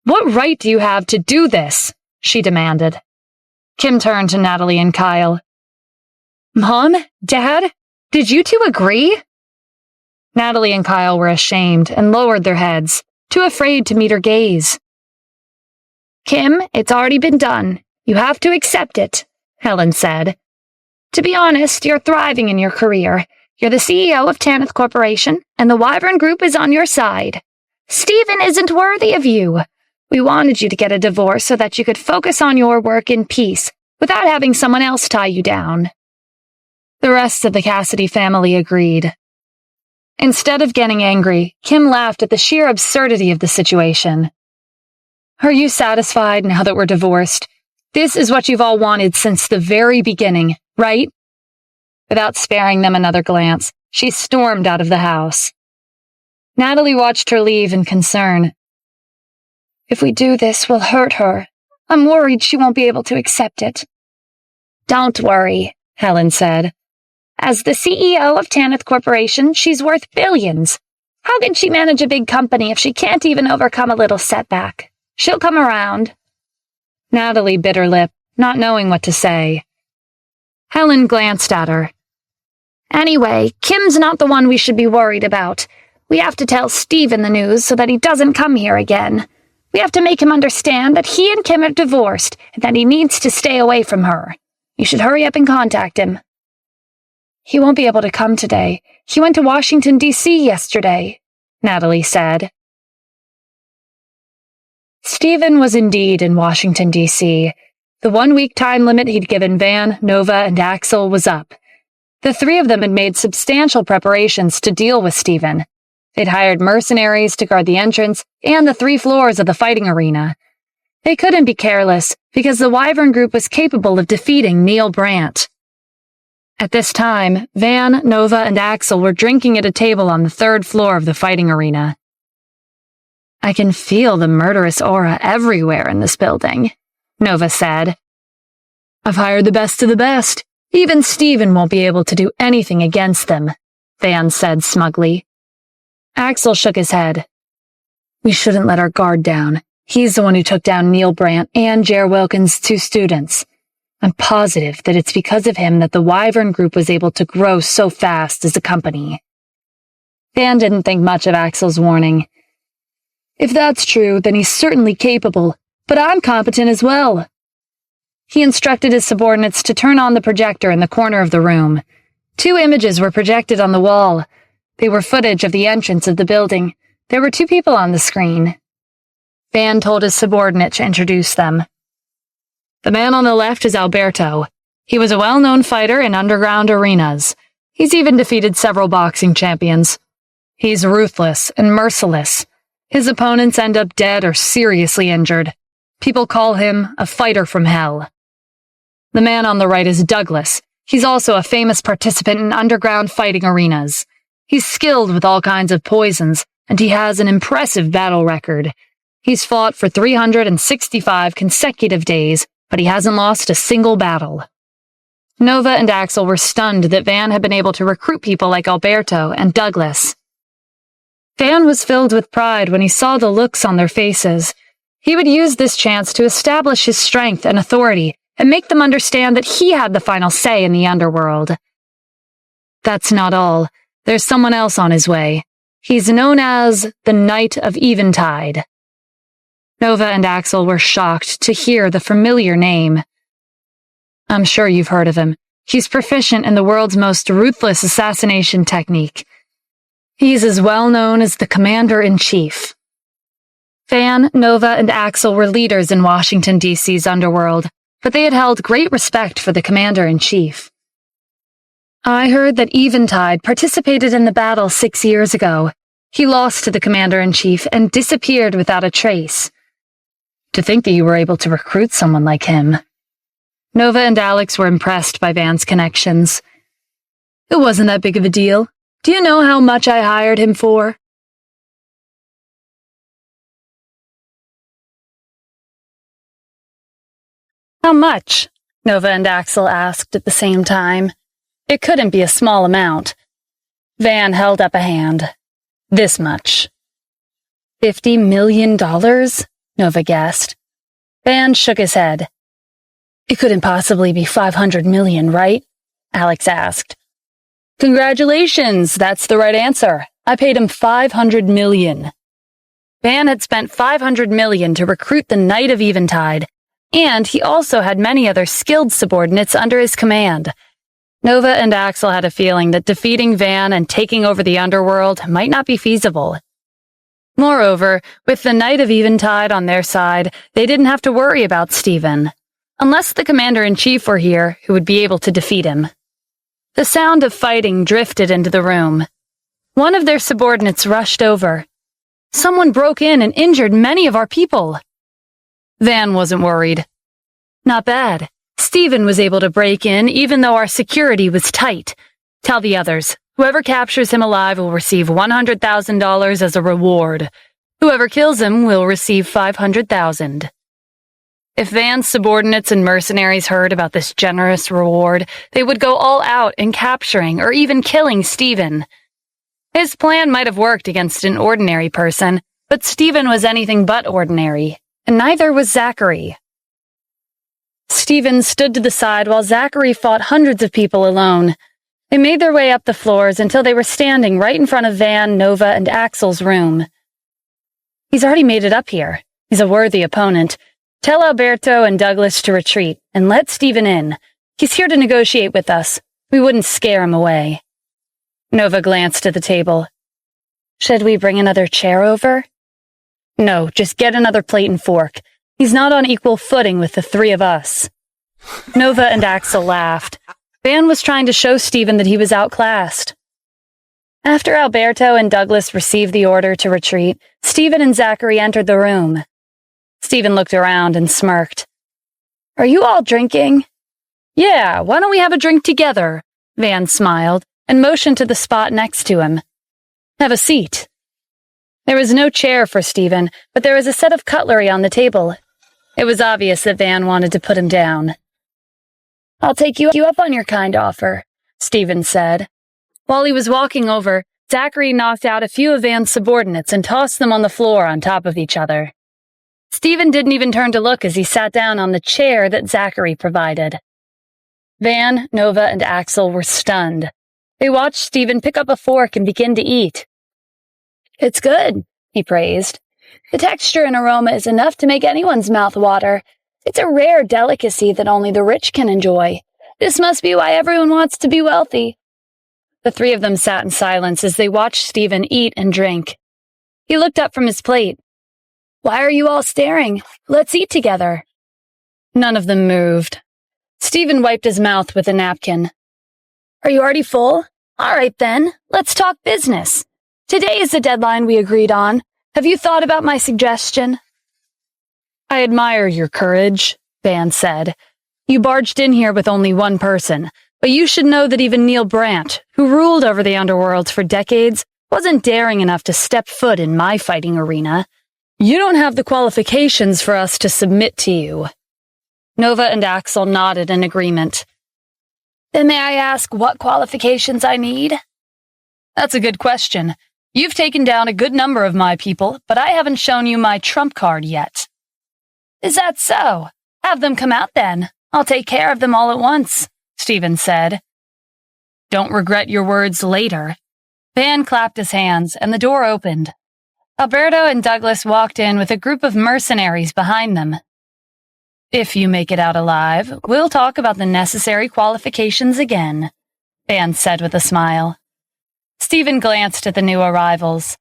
What right do you have to do this? She demanded. Kim turned to Natalie and Kyle. Mom? Dad? Did you two agree? Natalie and Kyle were ashamed and lowered their heads, too afraid to meet her gaze. Kim, it's already been done. You have to accept it, Helen said. To be honest, you're thriving in your career. You're the CEO of Tanith Corporation, and the Wyvern Group is on your side. Stephen isn't worthy of you. We wanted you to get a divorce so that you could focus on your work in peace, without having someone else tie you down. The rest of the Cassidy family agreed. Instead of getting angry, Kim laughed at the sheer absurdity of the situation. Are you satisfied now that we're divorced? This is what you've all wanted since the very beginning, right? Without sparing them another glance, she stormed out of the house. Natalie watched her leave in concern. If we do this, we'll hurt her. I'm worried she won't be able to accept it. Don't worry, Helen said. As the CEO of Tanith Corporation, she's worth billions. How can she manage a big company if she can't even overcome a little setback? She'll come around. Natalie bit her lip, not knowing what to say. Helen glanced at her. Anyway, Kim's not the one we should be worried about. We have to tell Stephen the news so that he doesn't come here again. We have to make him understand that he and Kim are divorced and that he needs to stay away from her. You should hurry up and contact him. He won't be able to come today. He went to Washington, D.C. yesterday, Natalie said. Stephen was indeed in Washington, D.C. The 1-week time limit he'd given Van, Nova, and Axel was up. The three of them had made substantial preparations to deal with Stephen. They'd hired mercenaries to guard the entrance and the 3 floors of the fighting arena. They couldn't be careless, because the Wyvern group was capable of defeating Neil Brandt. At this time, Van, Nova, and Axel were drinking at a table on the 3rd floor of the fighting arena. I can feel the murderous aura everywhere in this building, Nova said. I've hired the best of the best. Even Stephen won't be able to do anything against them, Van said smugly. Axel shook his head. We shouldn't let our guard down. He's the one who took down Neil Brandt and Jer Wilkins' 2 students. I'm positive that it's because of him that the Wyvern group was able to grow so fast as a company. Van didn't think much of Axel's warning. If that's true, then he's certainly capable, but I'm competent as well. He instructed his subordinates to turn on the projector in the corner of the room. 2 images were projected on the wall. They were footage of the entrance of the building. There were 2 people on the screen. Van told his subordinate to introduce them. The man on the left is Alberto. He was a well-known fighter in underground arenas. He's even defeated several boxing champions. He's ruthless and merciless. His opponents end up dead or seriously injured. People call him a fighter from hell. The man on the right is Douglas. He's also a famous participant in underground fighting arenas. He's skilled with all kinds of poisons, and he has an impressive battle record. He's fought for 365 consecutive days, but he hasn't lost a single battle. Nova and Axel were stunned that Van had been able to recruit people like Alberto and Douglas. Van was filled with pride when he saw the looks on their faces. He would use this chance to establish his strength and authority and make them understand that he had the final say in the underworld. That's not all. There's someone else on his way. He's known as the Knight of Eventide. Nova and Axel were shocked to hear the familiar name. I'm sure you've heard of him. He's proficient in the world's most ruthless assassination technique. He's as well known as the Commander-in-Chief. Van, Nova, and Axel were leaders in Washington, D.C.'s underworld, but they had held great respect for the Commander-in-Chief. I heard that Eventide participated in the battle 6 years ago. He lost to the Commander-in-Chief and disappeared without a trace. To think that you were able to recruit someone like him. Nova and Alex were impressed by Van's connections. It wasn't that big of a deal. Do you know how much I hired him for? How much? Nova and Axel asked at the same time. It couldn't be a small amount. Van held up a hand. This much. $50 million? Nova guessed. Van shook his head. It couldn't possibly be 500 million, right? Alex asked. Congratulations, that's the right answer. I paid him 500 million. Van had spent 500 million to recruit the Knight of Eventide, and he also had many other skilled subordinates under his command. Nova and Axel had a feeling that defeating Van and taking over the underworld might not be feasible. Moreover, with the Knight of Eventide on their side, they didn't have to worry about Stephen. Unless the Commander-in-Chief were here, who would be able to defeat him. The sound of fighting drifted into the room. One of their subordinates rushed over. Someone broke in and injured many of our people. Van wasn't worried. Not bad. Stephen was able to break in even though our security was tight. Tell the others, whoever captures him alive will receive $100,000 as a reward. Whoever kills him will receive 500,000. If Van's subordinates and mercenaries heard about this generous reward, they would go all out in capturing or even killing Stephen. His plan might have worked against an ordinary person, but Stephen was anything but ordinary, and neither was Zachary. Stephen stood to the side while Zachary fought hundreds of people alone. They made their way up the floors until they were standing right in front of Van, Nova, and Axel's room. He's already made it up here. He's a worthy opponent. Tell Alberto and Douglas to retreat, and let Stephen in. He's here to negotiate with us. We wouldn't scare him away. Nova glanced at the table. Should we bring another chair over? No, just get another plate and fork. He's not on equal footing with the three of us. Nova and Axel laughed. Van was trying to show Stephen that he was outclassed. After Alberto and Douglas received the order to retreat, Stephen and Zachary entered the room. Stephen looked around and smirked. Are you all drinking? Yeah, why don't we have a drink together? Van smiled and motioned to the spot next to him. Have a seat. There was no chair for Stephen, but there was a set of cutlery on the table. It was obvious that Van wanted to put him down. I'll take you up on your kind offer, Stephen said. While he was walking over, Zachary knocked out a few of Van's subordinates and tossed them on the floor on top of each other. Stephen didn't even turn to look as he sat down on the chair that Zachary provided. Van, Nova, and Axel were stunned. They watched Stephen pick up a fork and begin to eat. It's good, he praised. The texture and aroma is enough to make anyone's mouth water. It's a rare delicacy that only the rich can enjoy. This must be why everyone wants to be wealthy. The three of them sat in silence as they watched Stephen eat and drink. He looked up from his plate. Why are you all staring? Let's eat together. None of them moved. Stephen wiped his mouth with a napkin. Are you already full? All right then, let's talk business. Today is the deadline we agreed on. Have you thought about my suggestion? I admire your courage, Van said. You barged in here with only one person, but you should know that even Neil Brandt, who ruled over the underworld for decades, wasn't daring enough to step foot in my fighting arena. You don't have the qualifications for us to submit to you. Nova and Axel nodded in agreement. Then may I ask what qualifications I need? That's a good question. You've taken down a good number of my people, but I haven't shown you my trump card yet. Is that so? Have them come out then. I'll take care of them all at once, Stephen said. Don't regret your words later. Van clapped his hands, and the door opened. Alberto and Douglas walked in with a group of mercenaries behind them. If you make it out alive, we'll talk about the necessary qualifications again, Van said with a smile. Stephen glanced at the new arrivals.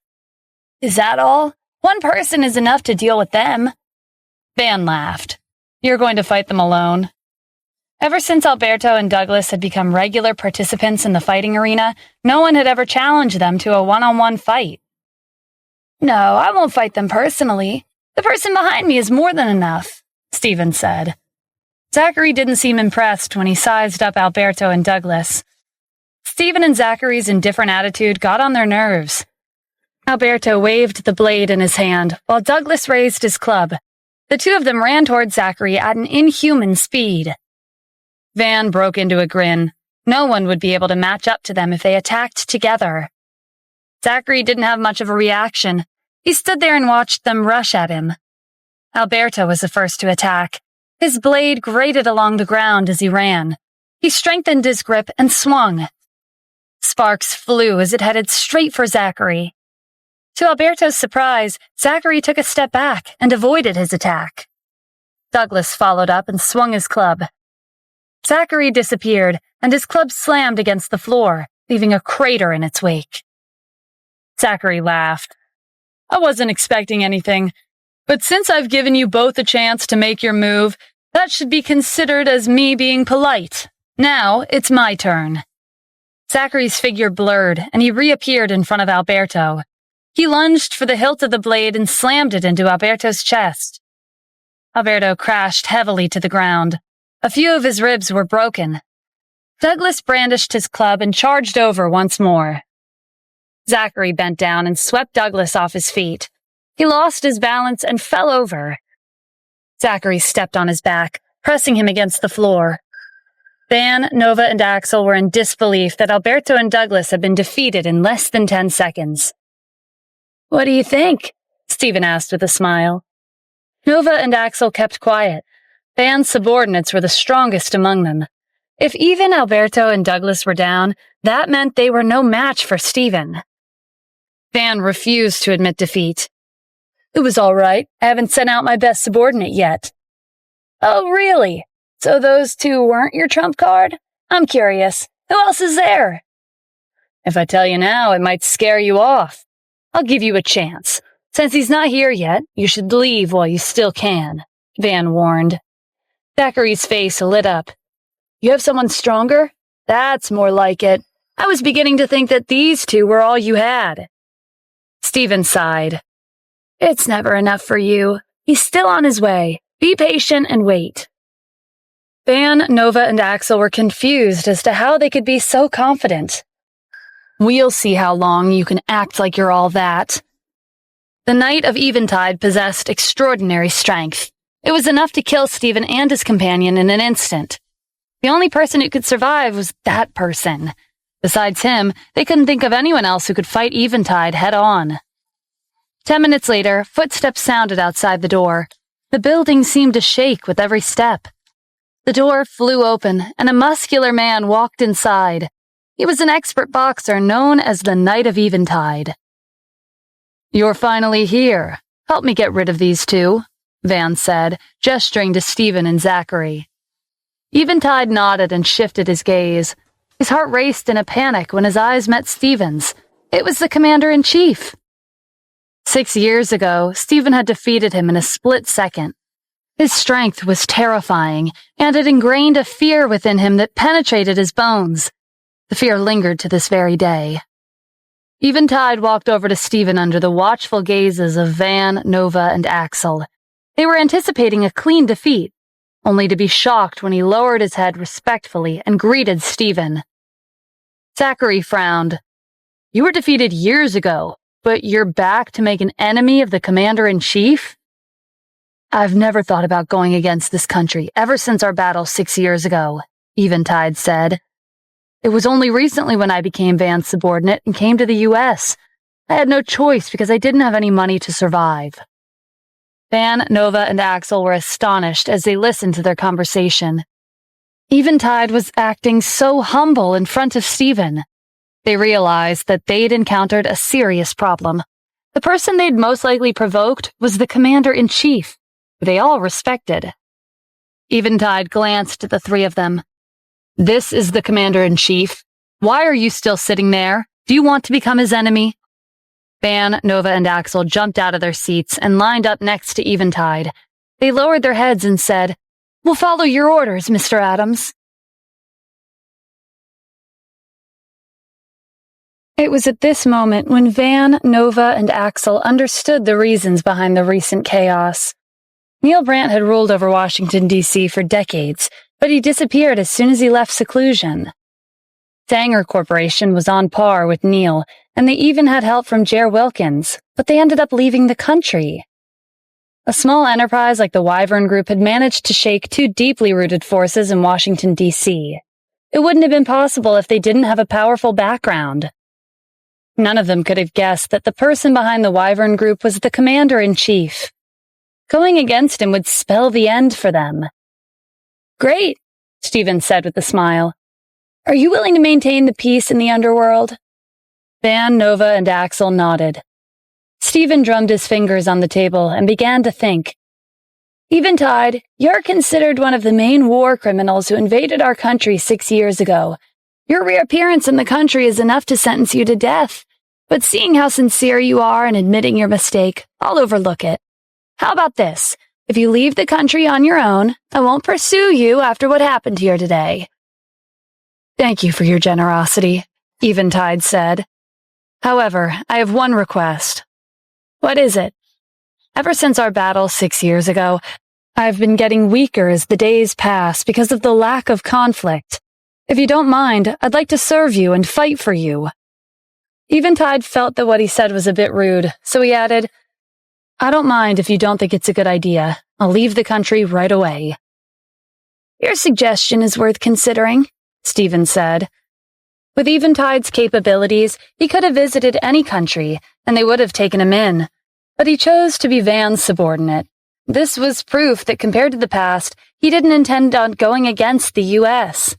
Is that all? One person is enough to deal with them. Van laughed. You're going to fight them alone. Ever since Alberto and Douglas had become regular participants in the fighting arena, no one had ever challenged them to a one-on-one fight. No, I won't fight them personally. The person behind me is more than enough, Stephen said. Zachary didn't seem impressed when he sized up Alberto and Douglas. Stephen and Zachary's indifferent attitude got on their nerves. Alberto waved the blade in his hand, while Douglas raised his club. The two of them ran toward Zachary at an inhuman speed. Van broke into a grin. No one would be able to match up to them if they attacked together. Zachary didn't have much of a reaction. He stood there and watched them rush at him. Alberto was the first to attack. His blade grated along the ground as he ran. He strengthened his grip and swung. Sparks flew as it headed straight for Zachary. To Alberto's surprise, Zachary took a step back and avoided his attack. Douglas followed up and swung his club. Zachary disappeared, and his club slammed against the floor, leaving a crater in its wake. Zachary laughed. I wasn't expecting anything, but since I've given you both a chance to make your move, that should be considered as me being polite. Now it's my turn. Zachary's figure blurred, and he reappeared in front of Alberto. He lunged for the hilt of the blade and slammed it into Alberto's chest. Alberto crashed heavily to the ground. A few of his ribs were broken. Douglas brandished his club and charged over once more. Zachary bent down and swept Douglas off his feet. He lost his balance and fell over. Zachary stepped on his back, pressing him against the floor. Van, Nova, and Axel were in disbelief that Alberto and Douglas had been defeated in less than 10 seconds. "What do you think?" Stephen asked with a smile. Nova and Axel kept quiet. Van's subordinates were the strongest among them. If even Alberto and Douglas were down, that meant they were no match for Stephen. Van refused to admit defeat. "It was all right. I haven't sent out my best subordinate yet." "Oh, really? So those two weren't your trump card? I'm curious. Who else is there?" "If I tell you now, it might scare you off. I'll give you a chance. Since he's not here yet, you should leave while you still can," Van warned. Zachary's face lit up. "You have someone stronger? That's more like it. I was beginning to think that these two were all you had." Stephen sighed. "It's never enough for you. He's still on his way. Be patient and wait." Van, Nova, and Axel were confused as to how they could be so confident. "We'll see how long you can act like you're all that." The Knight of Eventide possessed extraordinary strength. It was enough to kill Stephen and his companion in an instant. The only person who could survive was that person. Besides him, they couldn't think of anyone else who could fight Eventide head-on. 10 minutes later, footsteps sounded outside the door. The building seemed to shake with every step. The door flew open, and a muscular man walked inside. He was an expert boxer known as the Knight of Eventide. "You're finally here. Help me get rid of these two," Van said, gesturing to Stephen and Zachary. Eventide nodded and shifted his gaze. His heart raced in a panic when his eyes met Stephen's. It was the Commander-in-Chief. 6 years ago, Stephen had defeated him in a split second. His strength was terrifying, and it ingrained a fear within him that penetrated his bones. The fear lingered to this very day. Eventide walked over to Stephen under the watchful gazes of Van, Nova, and Axel. They were anticipating a clean defeat, only to be shocked when he lowered his head respectfully and greeted Stephen. Zachary frowned. "You were defeated years ago, but you're back to make an enemy of the Commander-in-Chief?" "I've never thought about going against this country ever since our battle 6 years ago," Eventide said. "It was only recently when I became Van's subordinate and came to the U.S. I had no choice because I didn't have any money to survive." Van, Nova, and Axel were astonished as they listened to their conversation. Eventide was acting so humble in front of Stephen. They realized that they'd encountered a serious problem. The person they'd most likely provoked was the Commander-in-Chief, who they all respected. Eventide glanced at the three of them. "This is the Commander-in-Chief. Why are you still sitting there? Do you want to become his enemy?" Van, Nova, and Axel jumped out of their seats and lined up next to Eventide. They lowered their heads and said, "We'll follow your orders, Mr. Adams." It was at this moment when Van, Nova, and Axel understood the reasons behind the recent chaos. Neil Brandt had ruled over Washington, D.C. for decades, but he disappeared as soon as he left seclusion. Sanger Corporation was on par with Neil, and they even had help from Jer Wilkins, but they ended up leaving the country. A small enterprise like the Wyvern Group had managed to shake two deeply rooted forces in Washington, D.C. It wouldn't have been possible if they didn't have a powerful background. None of them could have guessed that the person behind the Wyvern Group was the Commander-in-Chief. Going against him would spell the end for them. "Great," Stephen said with a smile. "Are you willing to maintain the peace in the underworld?" Van, Nova, and Axel nodded. Stephen drummed his fingers on the table and began to think. "Eventide, you're considered one of the main war criminals who invaded our country 6 years ago. Your reappearance in the country is enough to sentence you to death. But seeing how sincere you are in admitting your mistake, I'll overlook it. How about this? If you leave the country on your own, I won't pursue you after what happened here today." "Thank you for your generosity," Eventide said. "However, I have one request." "What is it?" "Ever since our battle 6 years ago, I've been getting weaker as the days pass because of the lack of conflict. If you don't mind, I'd like to serve you and fight for you." Eventide felt that what he said was a bit rude, so he added, I don't mind if you don't think it's a good idea. I'll leave the country right away. Your suggestion is worth considering, Stephen said. With Eventide's capabilities, he could have visited any country, and they would have taken him in. But he chose to be Van's subordinate. This was proof that compared to the past, he didn't intend on going against the U.S.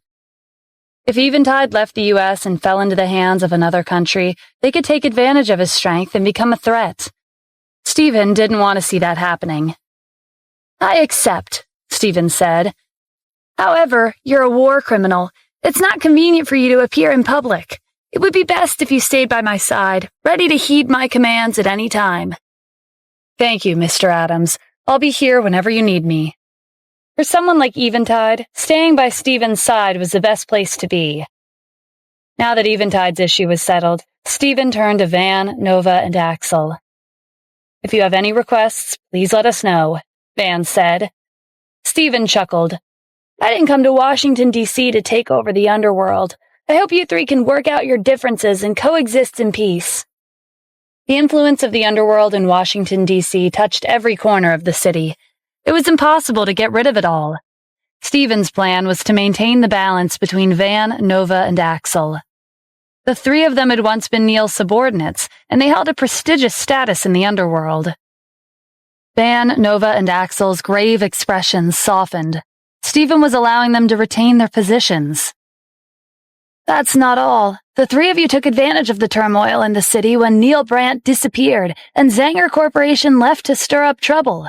If Eventide left the U.S. and fell into the hands of another country, they could take advantage of his strength and become a threat. Stephen didn't want to see that happening. I accept, Stephen said. However, you're a war criminal. It's not convenient for you to appear in public. It would be best if you stayed by my side, ready to heed my commands at any time. Thank you, Mr. Adams. I'll be here whenever you need me. For someone like Eventide, staying by Stephen's side was the best place to be. Now that Eventide's issue was settled, Stephen turned to Van, Nova, and Axel. If you have any requests, please let us know, Van said. Stephen chuckled. I didn't come to Washington, D.C. to take over the underworld. I hope you three can work out your differences and coexist in peace. The influence of the underworld in Washington, D.C. touched every corner of the city. It was impossible to get rid of it all. Stephen's plan was to maintain the balance between Van, Nova, and Axel. The three of them had once been Neil's subordinates, and they held a prestigious status in the underworld. Van, Nova, and Axel's grave expressions softened. Stephen was allowing them to retain their positions. That's not all. The three of you took advantage of the turmoil in the city when Neil Brandt disappeared and Zanger Corporation left to stir up trouble.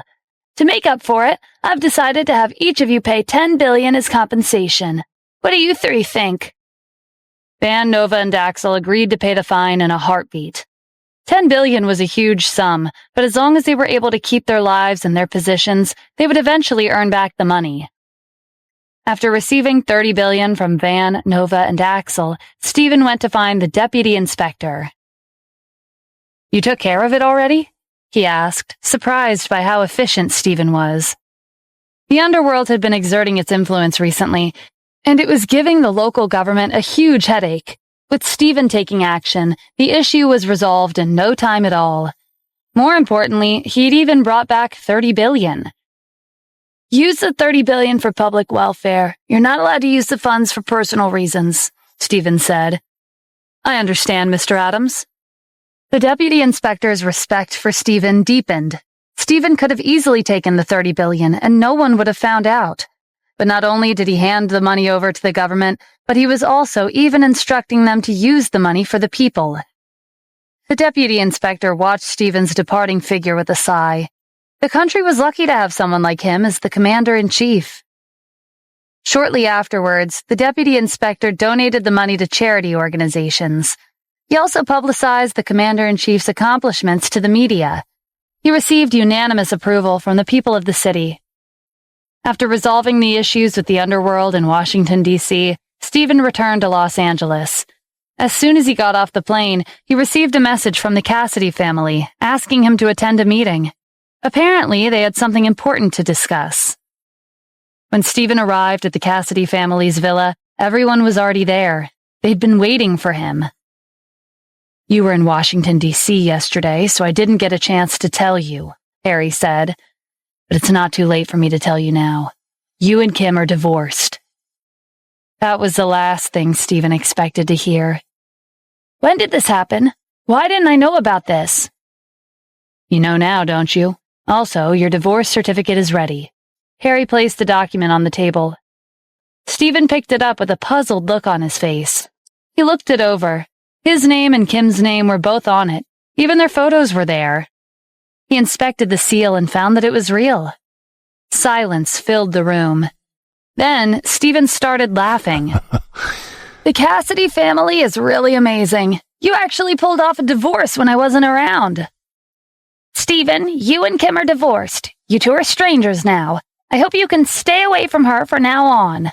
To make up for it, I've decided to have each of you pay $10 billion as compensation. What do you three think? Van, Nova, and Axel agreed to pay the fine in a heartbeat. $10 billion was a huge sum, but as long as they were able to keep their lives and their positions, they would eventually earn back the money. After receiving $30 billion from Van, Nova, and Axel, Stephen went to find the deputy inspector. You took care of it already? He asked, surprised by how efficient Stephen was. The underworld had been exerting its influence recently, and it was giving the local government a huge headache. With Stephen taking action, the issue was resolved in no time at all. More importantly, he'd even brought back $30 billion. Use the $30 billion for public welfare. You're not allowed to use the funds for personal reasons, Stephen said. I understand, Mr. Adams. The deputy inspector's respect for Stephen deepened. Stephen could have easily taken the $30 billion and no one would have found out. But not only did he hand the money over to the government, but he was also even instructing them to use the money for the people. The deputy inspector watched Stephen's departing figure with a sigh. The country was lucky to have someone like him as the commander-in-chief. Shortly afterwards, the deputy inspector donated the money to charity organizations. He also publicized the commander-in-chief's accomplishments to the media. He received unanimous approval from the people of the city. After resolving the issues with the underworld in Washington, D.C., Stephen returned to Los Angeles. As soon as he got off the plane, he received a message from the Cassidy family, asking him to attend a meeting. Apparently, they had something important to discuss. When Stephen arrived at the Cassidy family's villa, everyone was already there. They'd been waiting for him. You were in Washington, D.C. yesterday, so I didn't get a chance to tell you, Harry said. But it's not too late for me to tell you now. You and Kim are divorced. That was the last thing Stephen expected to hear. When did this happen? Why didn't I know about this? You know now, don't you? Also, your divorce certificate is ready. Harry placed the document on the table. Stephen picked it up with a puzzled look on his face. He looked it over. His name and Kim's name were both on it. Even their photos were there. He inspected the seal and found that it was real. Silence filled the room. Then, Stephen started laughing. The Cassidy family is really amazing. You actually pulled off a divorce when I wasn't around. Stephen, you and Kim are divorced. You two are strangers now. I hope you can stay away from her from now on,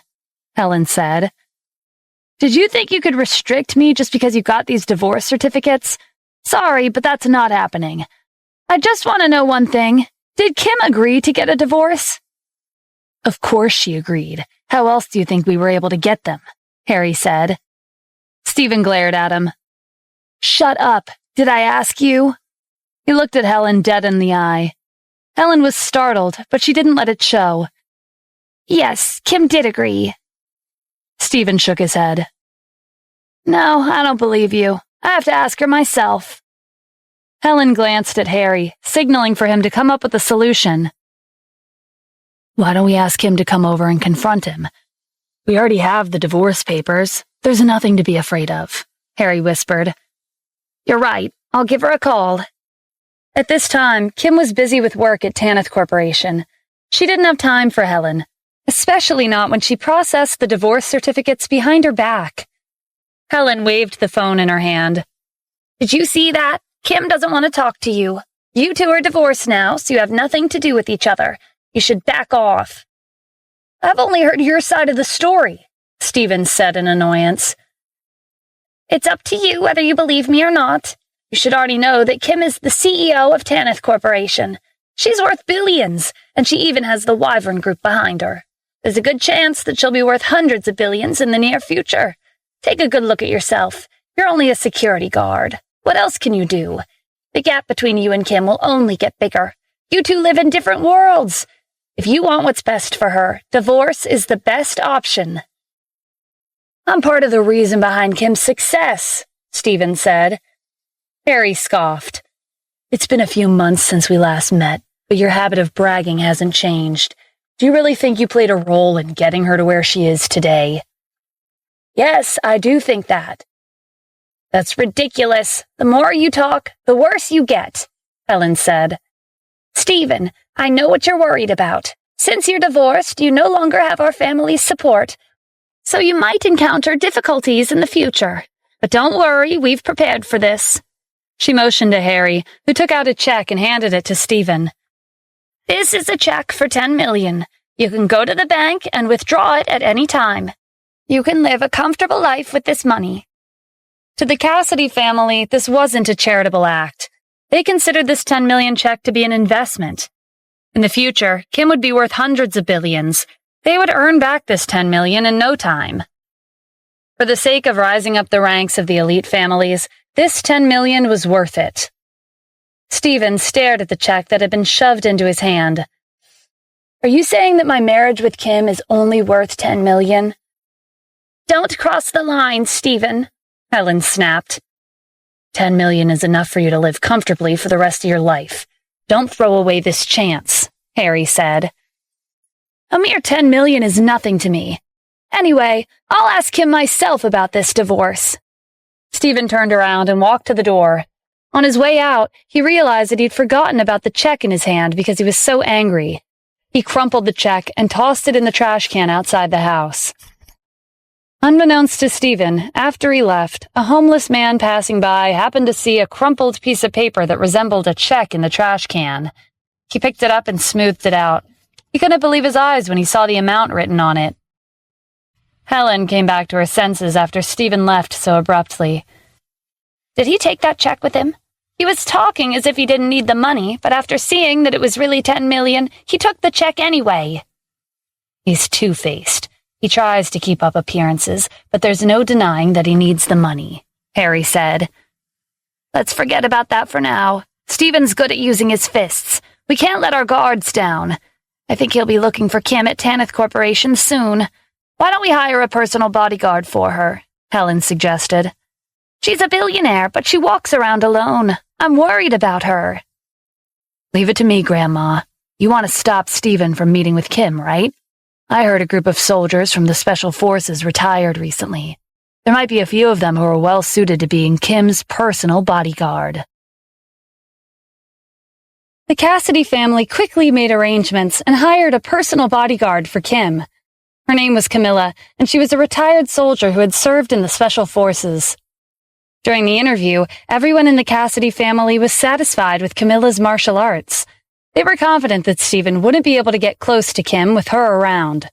Helen said. Did you think you could restrict me just because you got these divorce certificates? Sorry, but that's not happening. I just want to know one thing. Did Kim agree to get a divorce? Of course she agreed. How else do you think we were able to get them? Harry said. Stephen glared at him. Shut up. Did I ask you? He looked at Helen dead in the eye. Helen was startled, but she didn't let it show. Yes, Kim did agree. Stephen shook his head. No, I don't believe you. I have to ask her myself. Helen glanced at Harry, signaling for him to come up with a solution. Why don't we ask him to come over and confront him? We already have the divorce papers. There's nothing to be afraid of, Harry whispered. You're right. I'll give her a call. At this time, Kim was busy with work at Tanith Corporation. She didn't have time for Helen, especially not when she processed the divorce certificates behind her back. Helen waved the phone in her hand. Did you see that? Kim doesn't want to talk to you. You two are divorced now, so you have nothing to do with each other. You should back off. I've only heard your side of the story, Stephen said in annoyance. It's up to you whether you believe me or not. You should already know that Kim is the CEO of Tanith Corporation. She's worth billions, and she even has the Wyvern Group behind her. There's a good chance that she'll be worth hundreds of billions in the near future. Take a good look at yourself. You're only a security guard. What else can you do? The gap between you and Kim will only get bigger. You two live in different worlds. If you want what's best for her, divorce is the best option. I'm part of the reason behind Kim's success, Stephen said. Harry scoffed. It's been a few months since we last met, but your habit of bragging hasn't changed. Do you really think you played a role in getting her to where she is today? Yes, I do think that. That's ridiculous. The more you talk, the worse you get, Helen said. Stephen, I know what you're worried about. Since you're divorced, you no longer have our family's support, so you might encounter difficulties in the future. But don't worry, we've prepared for this. She motioned to Harry, who took out a check and handed it to Stephen. This is a check for $10 million. You can go to the bank and withdraw it at any time. You can live a comfortable life with this money. To the Cassidy family, this wasn't a charitable act. They considered this $10 million check to be an investment. In the future, Kim would be worth hundreds of billions. They would earn back this $10 million in no time. For the sake of rising up the ranks of the elite families, this $10 million was worth it. Stephen stared at the check that had been shoved into his hand. Are you saying that my marriage with Kim is only worth $10 million? Don't cross the line, Stephen, Helen snapped. $10 million is enough for you to live comfortably for the rest of your life. Don't throw away this chance, Harry said. A mere $10 million is nothing to me. Anyway, I'll ask him myself about this divorce. Stephen turned around and walked to the door. On his way out, he realized that he'd forgotten about the check in his hand because he was so angry. He crumpled the check and tossed it in the trash can outside the house. Unbeknownst to Stephen, after he left, a homeless man passing by happened to see a crumpled piece of paper that resembled a check in the trash can. He picked it up and smoothed it out. He couldn't believe his eyes when he saw the amount written on it. Helen came back to her senses after Stephen left so abruptly. Did he take that check with him? He was talking as if he didn't need the money, but after seeing that it was really $10 million, he took the check anyway. He's two-faced. He tries to keep up appearances, but there's no denying that he needs the money, Harry said. Let's forget about that for now. Stephen's good at using his fists. We can't let our guards down. I think he'll be looking for Kim at Tanith Corporation soon. Why don't we hire a personal bodyguard for her? Helen suggested. She's a billionaire, but she walks around alone. I'm worried about her. Leave it to me, Grandma. You want to stop Stephen from meeting with Kim, right? I heard a group of soldiers from the Special Forces retired recently. There might be a few of them who are well suited to being Kim's personal bodyguard. The Cassidy family quickly made arrangements and hired a personal bodyguard for Kim. Her name was Camilla, and she was a retired soldier who had served in the Special Forces. During the interview, everyone in the Cassidy family was satisfied with Camilla's martial arts. They were confident that Stephen wouldn't be able to get close to Kim with her around.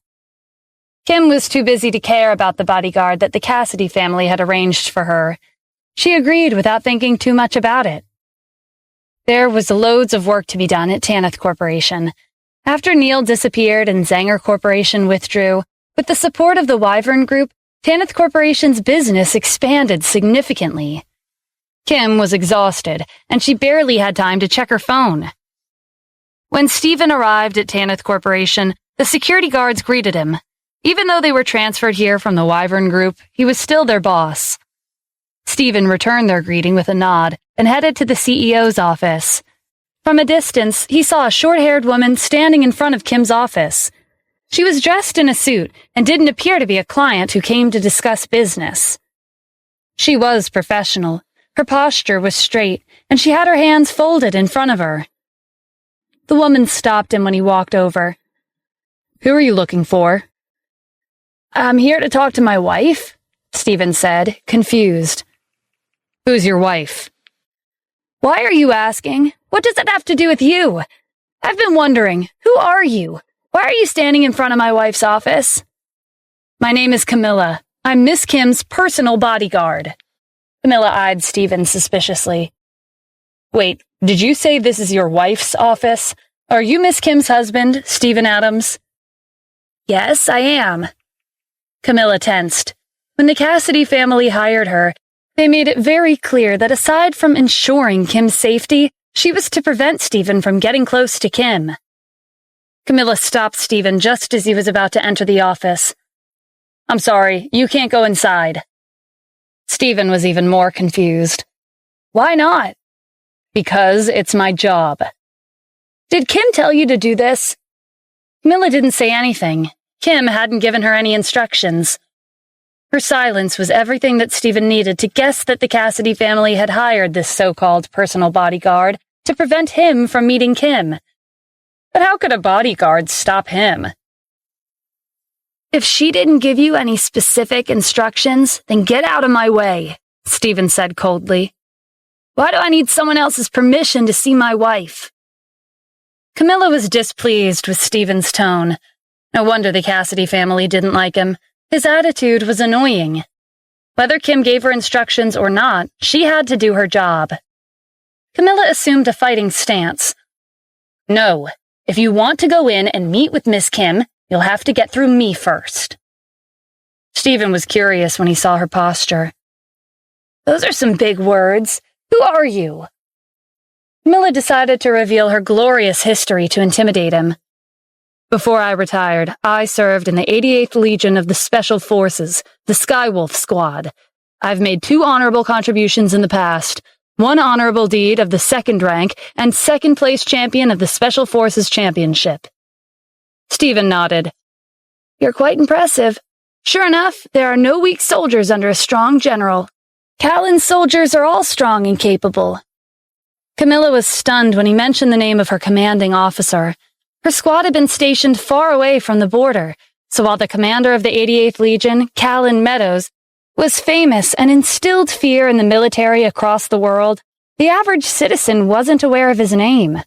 Kim was too busy to care about the bodyguard that the Cassidy family had arranged for her. She agreed without thinking too much about it. There was loads of work to be done at Tanith Corporation. After Neil disappeared and Zanger Corporation withdrew, with the support of the Wyvern Group, Tanith Corporation's business expanded significantly. Kim was exhausted, and she barely had time to check her phone. When Stephen arrived at Tanith Corporation, the security guards greeted him. Even though they were transferred here from the Wyvern Group, he was still their boss. Stephen returned their greeting with a nod and headed to the CEO's office. From a distance, he saw a short-haired woman standing in front of Kim's office. She was dressed in a suit and didn't appear to be a client who came to discuss business. She was professional. Her posture was straight, and she had her hands folded in front of her. The woman stopped him when he walked over. "Who are you looking for?" "I'm here to talk to my wife," Stephen said, confused. "Who's your wife?" "Why are you asking? What does it have to do with you? I've been wondering, who are you? Why are you standing in front of my wife's office?" "My name is Camilla. I'm Miss Kim's personal bodyguard." Camilla eyed Stephen suspiciously. "Wait, did you say this is your wife's office? Are you Miss Kim's husband, Stephen Adams?" "Yes, I am." Camilla tensed. When the Cassidy family hired her, they made it very clear that aside from ensuring Kim's safety, she was to prevent Stephen from getting close to Kim. Camilla stopped Stephen just as he was about to enter the office. "I'm sorry, you can't go inside." Stephen was even more confused. "Why not?" "Because it's my job." "Did Kim tell you to do this?" Camilla didn't say anything. Kim hadn't given her any instructions. Her silence was everything that Stephen needed to guess that the Cassidy family had hired this so-called personal bodyguard to prevent him from meeting Kim. But how could a bodyguard stop him? "If she didn't give you any specific instructions, then get out of my way," Stephen said coldly. "Why do I need someone else's permission to see my wife?" Camilla was displeased with Stephen's tone. No wonder the Cassidy family didn't like him. His attitude was annoying. Whether Kim gave her instructions or not, she had to do her job. Camilla assumed a fighting stance. "No, if you want to go in and meet with Miss Kim, you'll have to get through me first." Stephen was curious when he saw her posture. "Those are some big words. Who are you?" Camilla decided to reveal her glorious history to intimidate him. "Before I retired, I served in the 88th Legion of the Special Forces, the Skywolf Squad. I've made 2 honorable contributions in the past, 1 honorable deed of the 2nd rank, and 2nd place champion of the Special Forces Championship." Stephen nodded. "You're quite impressive. Sure enough, there are no weak soldiers under a strong general. Callan's soldiers are all strong and capable." Camilla was stunned when he mentioned the name of her commanding officer. Her squad had been stationed far away from the border, so while the commander of the 88th Legion, Callan Meadows, was famous and instilled fear in the military across the world, the average citizen wasn't aware of his name.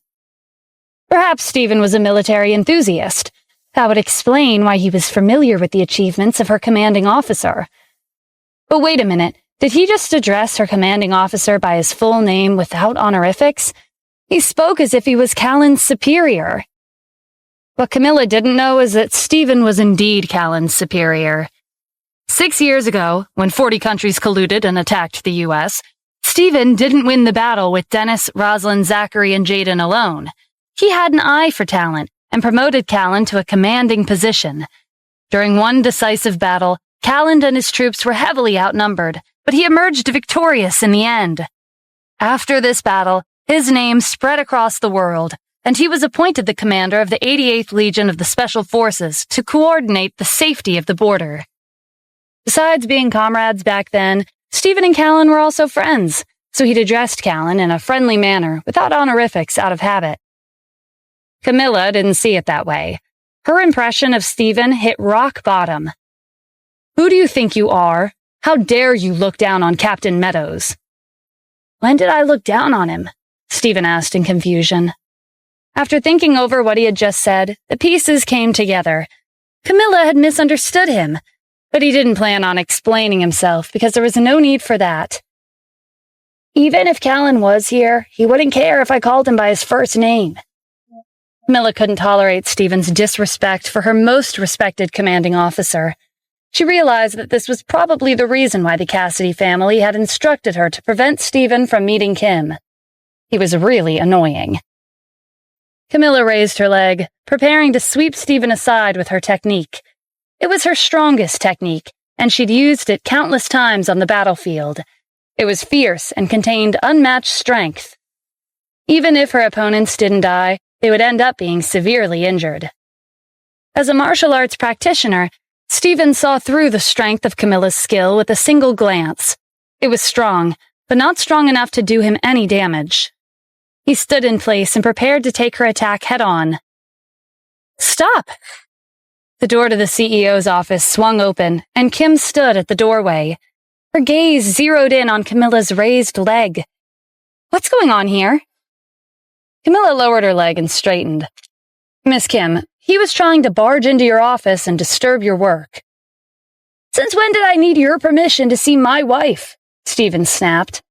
Perhaps Stephen was a military enthusiast. That would explain why he was familiar with the achievements of her commanding officer. But wait a minute, did he just address her commanding officer by his full name without honorifics? He spoke as if he was Callan's superior. What Camilla didn't know is that Stephen was indeed Callan's superior. 6 years ago, when 40 countries colluded and attacked the U.S., Stephen didn't win the battle with Dennis, Rosalind, Zachary, and Jaden alone. He had an eye for talent and promoted Callan to a commanding position. During one decisive battle, Callan and his troops were heavily outnumbered, but he emerged victorious in the end. After this battle, his name spread across the world, and he was appointed the commander of the 88th Legion of the Special Forces to coordinate the safety of the border. Besides being comrades back then, Stephen and Callan were also friends, so he'd addressed Callan in a friendly manner without honorifics out of habit. Camilla didn't see it that way. Her impression of Stephen hit rock bottom. "Who do you think you are? How dare you look down on Captain Meadows?" "When did I look down on him?" Stephen asked in confusion. After thinking over what he had just said, the pieces came together. Camilla had misunderstood him, but he didn't plan on explaining himself because there was no need for that. "Even if Callan was here, he wouldn't care if I called him by his first name." Camilla couldn't tolerate Stephen's disrespect for her most respected commanding officer. She realized that this was probably the reason why the Cassidy family had instructed her to prevent Stephen from meeting Kim. He was really annoying. Camilla raised her leg, preparing to sweep Stephen aside with her technique. It was her strongest technique, and she'd used it countless times on the battlefield. It was fierce and contained unmatched strength. Even if her opponents didn't die, they would end up being severely injured. As a martial arts practitioner, Stephen saw through the strength of Camilla's skill with a single glance. It was strong, but not strong enough to do him any damage. He stood in place and prepared to take her attack head-on. "Stop!" The door to the CEO's office swung open, and Kim stood at the doorway. Her gaze zeroed in on Camilla's raised leg. "What's going on here?" Camilla lowered her leg and straightened. "Miss Kim, he was trying to barge into your office and disturb your work." "Since when did I need your permission to see my wife?" Stephen snapped.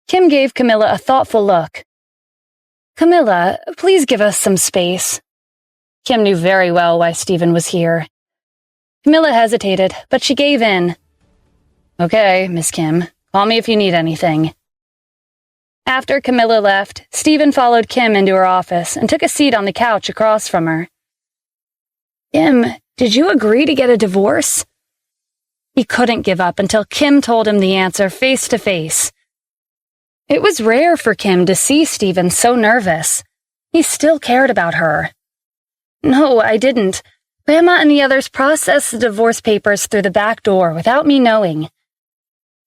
Kim gave Camilla a thoughtful look. "Camilla, please give us some space." Kim knew very well why Stephen was here. Camilla hesitated, but she gave in. "Okay, Miss Kim. Call me if you need anything." After Camilla left, Stephen followed Kim into her office and took a seat on the couch across from her. "Kim, did you agree to get a divorce?" He couldn't give up until Kim told him the answer face to face. It was rare for Kim to see Stephen so nervous. He still cared about her. "No, I didn't. Grandma and the others processed the divorce papers through the back door without me knowing."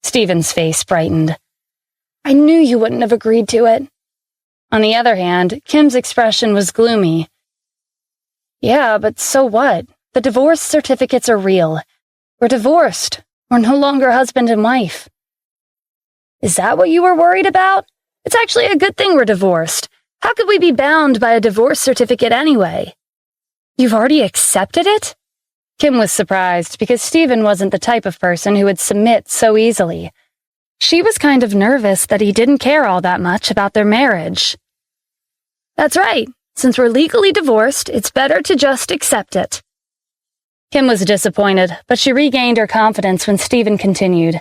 Stephen's face brightened. "I knew you wouldn't have agreed to it." On the other hand, Kim's expression was gloomy. "Yeah, but so what? The divorce certificates are real. We're divorced. We're no longer husband and wife." "Is that what you were worried about? It's actually a good thing we're divorced. How could we be bound by a divorce certificate anyway?" "You've already accepted it?" Kim was surprised because Stephen wasn't the type of person who would submit so easily. She was kind of nervous that he didn't care all that much about their marriage. "That's right. Since we're legally divorced, it's better to just accept it." Kim was disappointed, but she regained her confidence when Stephen continued.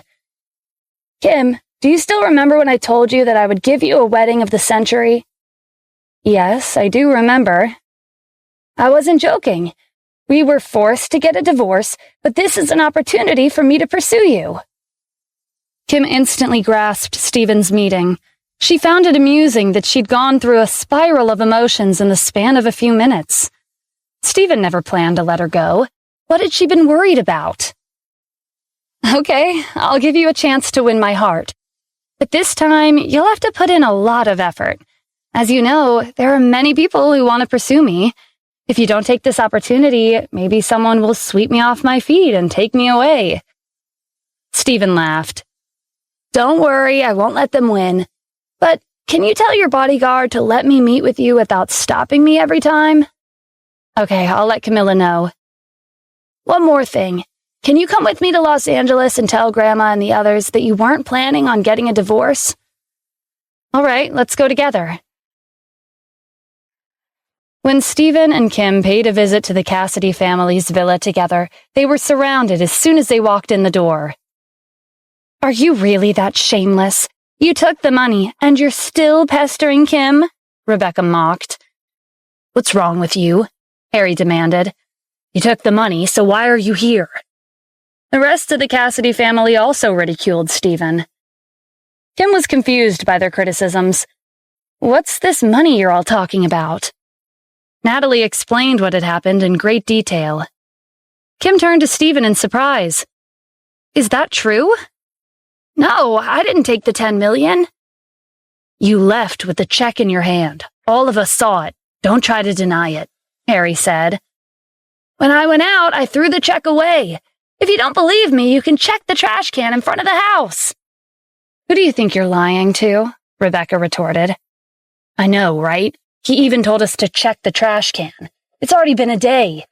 "Kim, do you still remember when I told you that I would give you a wedding of the century?" "Yes, I do remember." "I wasn't joking. We were forced to get a divorce, but this is an opportunity for me to pursue you." Kim instantly grasped Stephen's meaning. She found it amusing that she'd gone through a spiral of emotions in the span of a few minutes. Stephen never planned to let her go. What had she been worried about? "Okay, I'll give you a chance to win my heart. But this time, you'll have to put in a lot of effort. As you know, there are many people who want to pursue me. If you don't take this opportunity, maybe someone will sweep me off my feet and take me away." Stephen laughed. "Don't worry, I won't let them win. But can you tell your bodyguard to let me meet with you without stopping me every time?" "Okay, I'll let Camilla know." "One more thing. Can you come with me to Los Angeles and tell Grandma and the others that you weren't planning on getting a divorce?" "All right, let's go together." When Stephen and Kim paid a visit to the Cassidy family's villa together, they were surrounded as soon as they walked in the door. "Are you really that shameless? You took the money, and you're still pestering Kim?" Rebecca mocked. "What's wrong with you?" Harry demanded. "You took the money, so why are you here?" The rest of the Cassidy family also ridiculed Stephen. Kim was confused by their criticisms. "What's this money you're all talking about?" Natalie explained what had happened in great detail. Kim turned to Stephen in surprise. "Is that true?" "No, I didn't take the 10 million. "You left with the check in your hand. All of us saw it. Don't try to deny it," Harry said. "When I went out, I threw the check away. If you don't believe me, you can check the trash can in front of the house." "Who do you think you're lying to?" Rebecca retorted. "I know, right? He even told us to check the trash can. It's already been a day.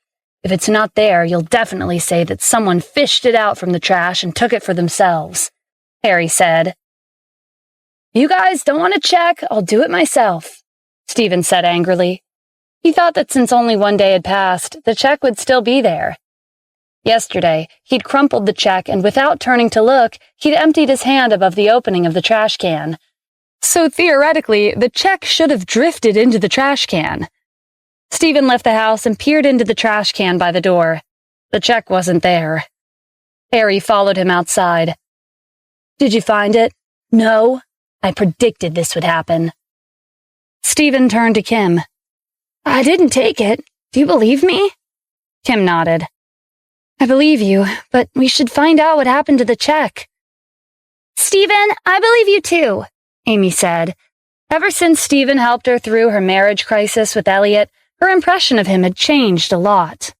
If it's not there, you'll definitely say that someone fished it out from the trash and took it for themselves," Harry said. "You guys don't want to check, I'll do it myself," Stephen said angrily. He thought that since only one day had passed, the check would still be there. Yesterday, he'd crumpled the check and without turning to look, he'd emptied his hand above the opening of the trash can. So theoretically, the check should have drifted into the trash can. Stephen left the house and peered into the trash can by the door. The check wasn't there. Harry followed him outside. "Did you find it?" "No. I predicted this would happen." Stephen turned to Kim. "I didn't take it. Do you believe me?" Kim nodded. "I believe you, but we should find out what happened to the check." "Stephen, I believe you too," Amy said. Ever since Stephen helped her through her marriage crisis with Elliot, her impression of him had changed a lot.